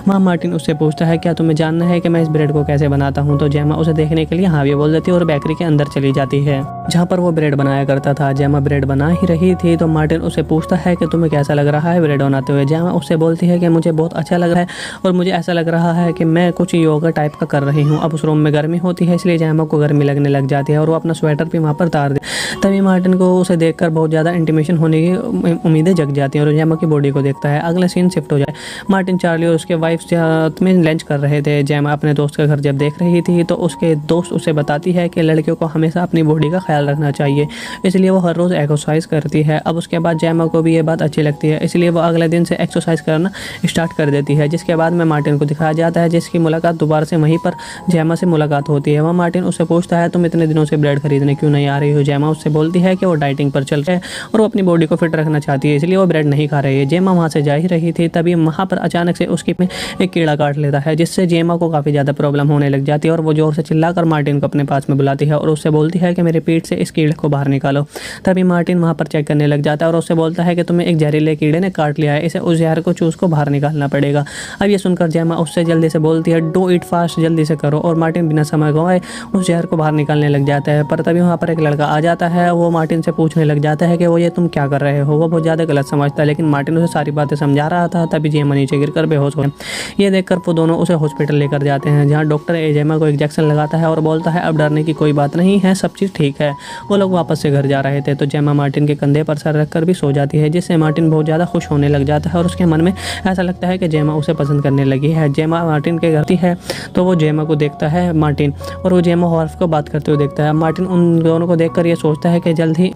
वहाँ मार्टिन उससे पूछता है क्या तुम्हें जानना है कि मैं इस ब्रेड को कैसे बनाता हूँ। तो जेमा उसे देखने के लिए हाँ भी बोल देती है और बेकरी के अंदर चली जाती है जहाँ पर वो ब्रेड बनाया करता था। जेमा ब्रेड बना ही रही थी तो मार्टिन उसे पूछता है कि तुम्हें कैसा लग रहा है ब्रेड बनाते हुए। जेमा उससे बोलती है कि मुझे बहुत अच्छा लग रहा है और मुझे ऐसा लग रहा है कि मैं कुछ योगा टाइप का कर रही हूँ। अब उस रूम में गर्मी होती है, इसलिए जेमा को गर्मी लगने लग जाती है और वो अपना स्वेटर भी वहाँ पर उतार दे। तभी मार्टिन को उसे देखकर बहुत ज़्यादा इंटीमेशन होने की उम्मीदें जग जाती हैं और जेमा की बॉडी को देखता है। अगला सीन शिफ्ट हो जाए। मार्टिन चार्ली और उसके वाइफ साथ में लंच कर रहे थे। जेमा अपने दोस्त का घर जब देख रही थी तो उसके दोस्त उसे बताती है कि लड़कियों को हमेशा अपनी बॉडी का ख्याल रखना चाहिए, इसलिए वो हर रोज़ एक्सरसाइज करती है। अब उसके बाद जेमा को भी ये बात अच्छी लगती है, इसलिए वो अगले दिन से एक्सरसाइज करना स्टार्ट कर देती है। जिसके बाद में मार्टिन को दिखाया जाता है, जिसकी मुलाकात दोबारा से वहीं पर जेमा से मुलाकात होती है। वहाँ मार्टिन उससे पूछता है तुम इतने दिनों से ब्रेड खरीदने क्यों नहीं आ रही हो। जेमा उससे बोलती है कि वो डाइटिंग पर चल रही है और वो अपनी बॉडी को फिट रखना चाहती है, इसलिए वो ब्रेड नहीं खा रही है। जेमा वहाँ से जा ही रही थी, तभी वहाँ पर अचानक से उसकी एक कीड़ा काट लेता है, जिससे जेमा को काफ़ी ज़्यादा प्रॉब्लम होने लग जाती है और वो जोर से चिल्लाकर मार्टिन को अपने पास में बुलाती है और उससे बोलती है कि मेरे पेट से इस कीड़े को बाहर निकालो। तभी मार्टिन वहाँ पर चेक करने लग जाता है और उससे बोलता है कि तुम्हें एक जहरीले कीड़े ने काट लिया है, इसे उस जहर को चूस को बाहर निकालना पड़ेगा। अब ये सुनकर जेमा उससे जल्दी से बोलती है डू इट फास्ट, जल्दी से करो। और मार्टिन बिना समय गंवाए उस जहर को बाहर निकालने लग जाता है। पर तभी वहाँ पर एक लड़का आ जाता है, वो मार्टिन से पूछने लग जाता है कि वो ये तुम क्या कर रहे हो। वो बहुत ज़्यादा गलत समझता है, लेकिन मार्टिन उसे सारी बातें समझा रहा था। तभी जेमा नीचे गिरकर बेहोश हो गया। ये देखकर वो दोनों उसे हॉस्पिटल लेकर जाते हैं, जहाँ डॉक्टर जेमा को इंजेक्शन लगाता है और बोलता है अब डरने की कोई बात नहीं है, सब चीज़ ठीक है। वो लोग वापस से घर जा रहे थे तो जेमा मार्टिन के कंधे पर सर रखकर भी सो जाती है, जिससे मार्टिन बहुत ज़्यादा खुश होने लग जाता है और उसके मन में ऐसा लगता है कि जेमा उसे पसंद करने लगी है। जेमा मार्टिन के घर है तो वो जेमा को देखता है मार्टिन, और वो जेमा हॉर्फ को बात करते हुए देखता है। मार्टिन उन दोनों को देखकर ये सोचता है कि जल्द ही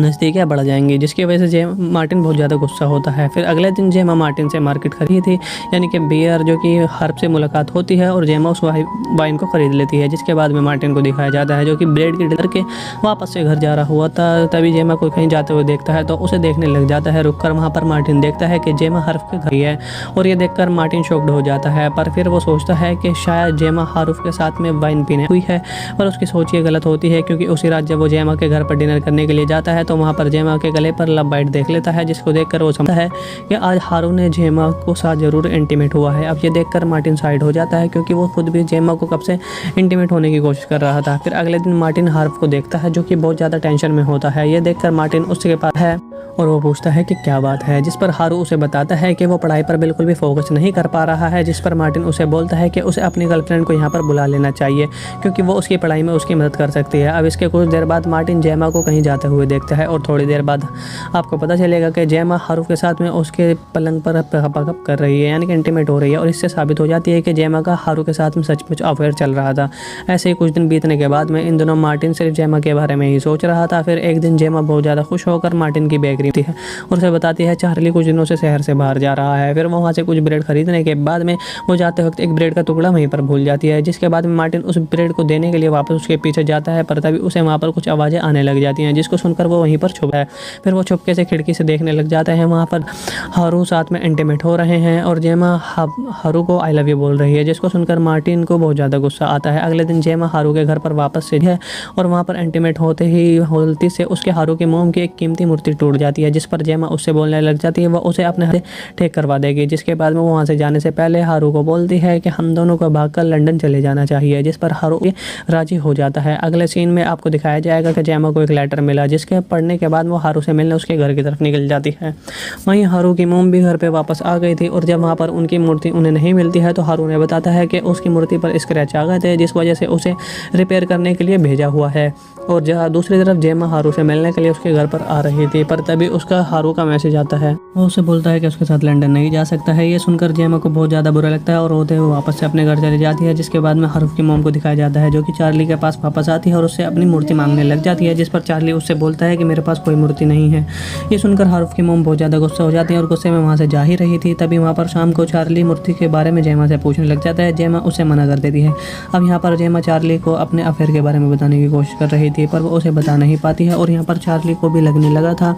नज़दीकियाँ बढ़ जाएंगी, जिसकी वजह से मार्टिन बहुत ज़्यादा गुस्सा होता है। फिर अगले दिन जेमा मार्टिन से मार्केट खरीदी थी, यानी कि बियर, जो कि हर्ब से मुलाकात होती है और जेमा उस वाइन को ख़रीद लेती है। जिसके बाद में मार्टिन को दिखाया जाता है जो कि ब्रेड की डर के वापस से घर जा रहा हुआ था। तभी जेमा को कहीं जाते हुए देखता है तो उसे देखने लग जाता है। रुककर वहाँ पर मार्टिन देखता है कि जेमा हर्ब के घर ही है और ये देखकर मार्टिन शॉक्ड हो जाता है। पर फिर वो सोचता है कि शायद जेमा हर्ब के साथ में वाइन पीने हुई है, पर उसकी सोच ये गलत होती है, क्योंकि उसी रात जब वो जेमा के घर पर डिनर करने के लिए जाता है तो वहाँ पर जेमा के गले पर लव बाइट देख लेता है, जिसको देखकर वो समझता है कि आज हारू ने जेमा को साथ जरूर इंटीमेट हुआ है। अब ये देखकर मार्टिन साइड हो जाता है, क्योंकि वो खुद भी जेमा को कब से इंटीमेट होने की कोशिश कर रहा था। फिर अगले दिन मार्टिन हार्व को देखता है, जो कि बहुत ज़्यादा टेंशन में होता है। ये देखकर मार्टिन उसके पास है और वो पूछता है कि क्या बात है, जिस पर हारू उसे बताता है कि वो पढ़ाई पर बिल्कुल भी फोकस नहीं कर पा रहा है। जिस पर मार्टिन उसे बोलता है कि उसे अपनी गर्लफ्रेंड को यहाँ पर बुला लेना चाहिए, क्योंकि वो उसकी पढ़ाई में उसकी मदद कर सकती है। अब इसके कुछ देर बाद मार्टिन जेमा को कहीं जाते हुए देखता है और थोड़ी देर बाद आपको पता चलेगा कि जेमा हारू के साथ में उसके पलंग पर पकअप कर रही है, यानी कि इंटीमेट हो रही है। और इससे साबित हो जाती है कि जेमा का हारू के साथ में सचमुच अफेयर चल रहा था। ऐसे ही कुछ दिन बीतने के बाद में इन दोनों मार्टिन सिर्फ जेमा के बारे में ही सोच रहा था। फिर एक दिन जेमा बहुत ज़्यादा खुश होकर मार्टिन की बेकरी है और उसे बताती है चार्ली कुछ दिनों से शहर से बाहर जा रहा है। फिर वो वहाँ से कुछ ब्रेड खरीदने के बाद में वो जाते वक्त एक ब्रेड का टुकड़ा वहीं पर भूल जाती है, जिसके बाद में मार्टिन उस ब्रेड को देने के लिए वापस उसके पीछे जाता है, पर तभी उसे वहाँ पर कुछ आवाज़ें आने लग जाती हैं, जिसको सुनकर वो वहीं पर छुपा है। फिर वो छुपके से खिड़की से देखने लग जाता है। वहाँ पर हारू साथ में इंटीमेट हो रहे हैं और जेमा हारू को आई लव यू बोल रही है, जिसको सुनकर मार्टिन को बहुत ज़्यादा गुस्सा आता है। अगले दिन जेमा हारू के घर पर वापस से है और वहाँ पर इंटीमेट होते ही गलती से उसके हारू के मोम की एक कीमती मूर्ति टूट जाती है, जिस पर जेमा उससे बोलने लग जाती है वो उसे अपने हाथ ठीक करवा देगी। जिसके बाद में वो वहाँ से जाने से पहले हारू को बोलती है कि हम दोनों को भागकर लंदन चले जाना चाहिए, जिस पर हारू राजी हो जाता है। अगले सीन में आपको दिखाया जाएगा कि जेमा को एक लेटर मिला, जिसके पढ़ने के बाद वो हारू से मिलने उसके घर की तरफ निकल जाती है। वहीं हारू की मोम भी घर पे वापस आ गई थी और जब वहाँ पर उनकी मूर्ति उन्हें नहीं मिलती है तो हारू ने बताता है कि उसकी मूर्ति पर स्क्रैच आ गए थे, जिस वजह से उसे रिपेयर करने के लिए भेजा हुआ है। और जहाँ दूसरी तरफ जेमा हारू से मिलने के लिए उसके घर पर आ रही थी, पर तभी उसका हारू का मैसेज आता है। वो उसे बोलता है कि उसके साथ लंदन नहीं जा सकता है। ये सुनकर जेमा को बहुत ज़्यादा बुरा लगता है और रोते हुए वापस से अपने घर चली जाती है। जिसके बाद में हारू की मोम को दिखाया जाता है, जो कि चार्ली के पास वापस आती है और उससे अपनी मूर्ति मांगने लग जाती है, जिस पर चार्ली उससे बोलता है कि मेरे पास कोई मूर्ति नहीं है। ये सुनकर हारू की मोम बहुत ज़्यादा गुस्सा हो जाती है और गुस्से में वहाँ से जा ही रही थी। तभी वहाँ पर शाम को चार्ली मूर्ति के बारे में जेमा से पूछने लग जाता है। जेमा उसे मना कर देती है। अब यहाँ पर जेमा चार्ली को अपने अफेयर के बारे में बताने की कोशिश कर रही थी, पर वो उसे बता नहीं पाती है। और यहाँ पर चार्ली को भी लगने लगा था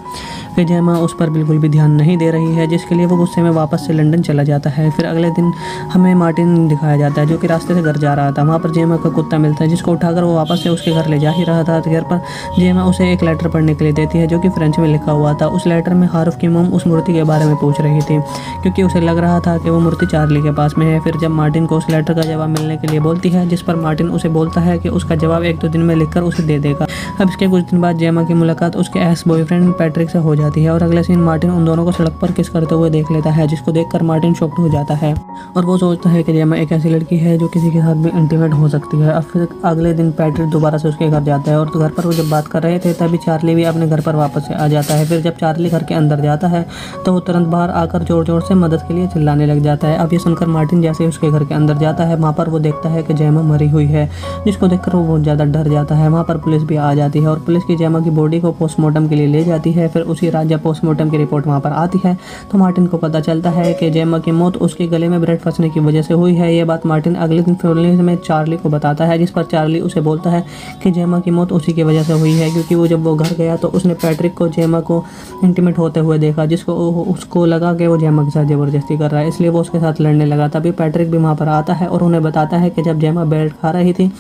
कि जेमा उस पर बिल्कुल भी ध्यान नहीं दे रही है, जिसके लिए वो गुस्से में वापस से लंदन चला जाता है। फिर अगले दिन हमें मार्टिन दिखाया जाता है, जो कि रास्ते से घर जा रहा था। वहाँ पर जेमा का कुत्ता मिलता है, जिसको उठाकर वो वापस से उसके घर ले जा ही रहा था। घर पर जेमा उसे एक लेटर पढ़ने के लिए देती है, जो कि फ्रेंच में लिखा हुआ था। उस लेटर में हारू की मोम उस मूर्ति के बारे में पूछ रही थी, क्योंकि उसे लग रहा था कि वो मूर्ति चार्ली के पास में है। फिर जब मार्टिन को उस लेटर का जवाब मिलने के लिए बोलती है, जिस पर मार्टिन उसे बोलता है कि उसका जवाब 1-2 दिन में लिखकर उसे दे देगा। अब इसके कुछ दिन बाद जेमा की मुलाकात उसके एक्स बॉयफ्रेंड पैट्रिक से हो जाती है और अगले सीन मार्टिन उन दोनों को सड़क पर किस करते हुए देख लेता है, जिसको देखकर मार्टिन शॉक्ड हो जाता है और वो सोचता है कि जेमा एक ऐसी लड़की है जो किसी के साथ भी इंटीमेट हो सकती है। अब फिर अगले दिन पैट्रिक दोबारा से उसके घर जाता है और घर पर वो जब बात कर रहे थे तभी चार्ली भी अपने घर पर वापस से आ जाता है। फिर जब चार्ली घर के अंदर जाता है तो वो तुरंत बाहर आकर जोर जोर से मदद के लिए चिल्लाने लग जाता है। अब ये सुनकर मार्टिन जैसे उसके घर के अंदर जाता है, वहाँ पर वो देखता है कि जेमा मरी हुई है, जिसको देखकर वो बहुत ज़्यादा डर जाता है। वहाँ पर पुलिस भी आ जाती है और पुलिस की जेमा की बॉडी को पोस्टमार्टम के लिए ले जाती है। फिर उसी रात जब पोस्टमार्टम की रिपोर्ट वहाँ पर आती है तो मार्टिन को पता चलता है कि जेमा की मौत उसके गले में ब्रेड फंसने की वजह से हुई है। ये बात मार्टिन अगले दिन पुलिस में चार्ली को बताता है, जिस पर चार्ली उसे बोलता है कि जेमा की मौत उसी की वजह से हुई है, क्योंकि वो जब वो घर गया तो उसने पैट्रिक को जेमा को इंटीमेट होते हुए देखा, जिसको उसको लगा कि वो जेमा के साथ ज़बरदस्ती कर रहा है, इसलिए वो उसके साथ लड़ने लगा। तभी पैट्रिक भी वहाँ पर आता है और उन्हें बताता है कि जब जेमा ब्रेड खा रही थी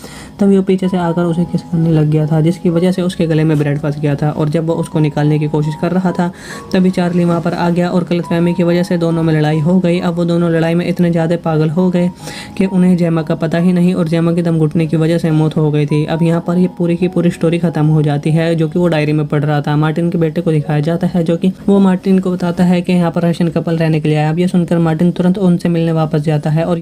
तभी वो पीछे से आकर उसे किस करने लग गया था, जिसकी वजह से उसके गले में ब्रेड फंस गया था। और जब वो उसको निकालने की कोशिश कर रहा था तभी चार्ली वहाँ पर आ गया और गलतफहमी की वजह से दोनों में लड़ाई हो गई। अब वो दोनों लड़ाई में इतने ज़्यादा पागल हो गए कि उन्हें जेमा का पता ही नहीं और जेमा की दम घुटने की वजह से मौत हो गई थी। अब यहाँ पर ये पूरी की पूरी स्टोरी खत्म हो जाती है, जो कि वो डायरी में पढ़ रहा था। मार्टिन के बेटे को दिखाया जाता है, जो कि वो मार्टिन को बताता है कि यहाँ पर रशियन कपल रहने के लिए आया। अब ये सुनकर मार्टिन तुरंत उनसे मिलने वापस जाता है और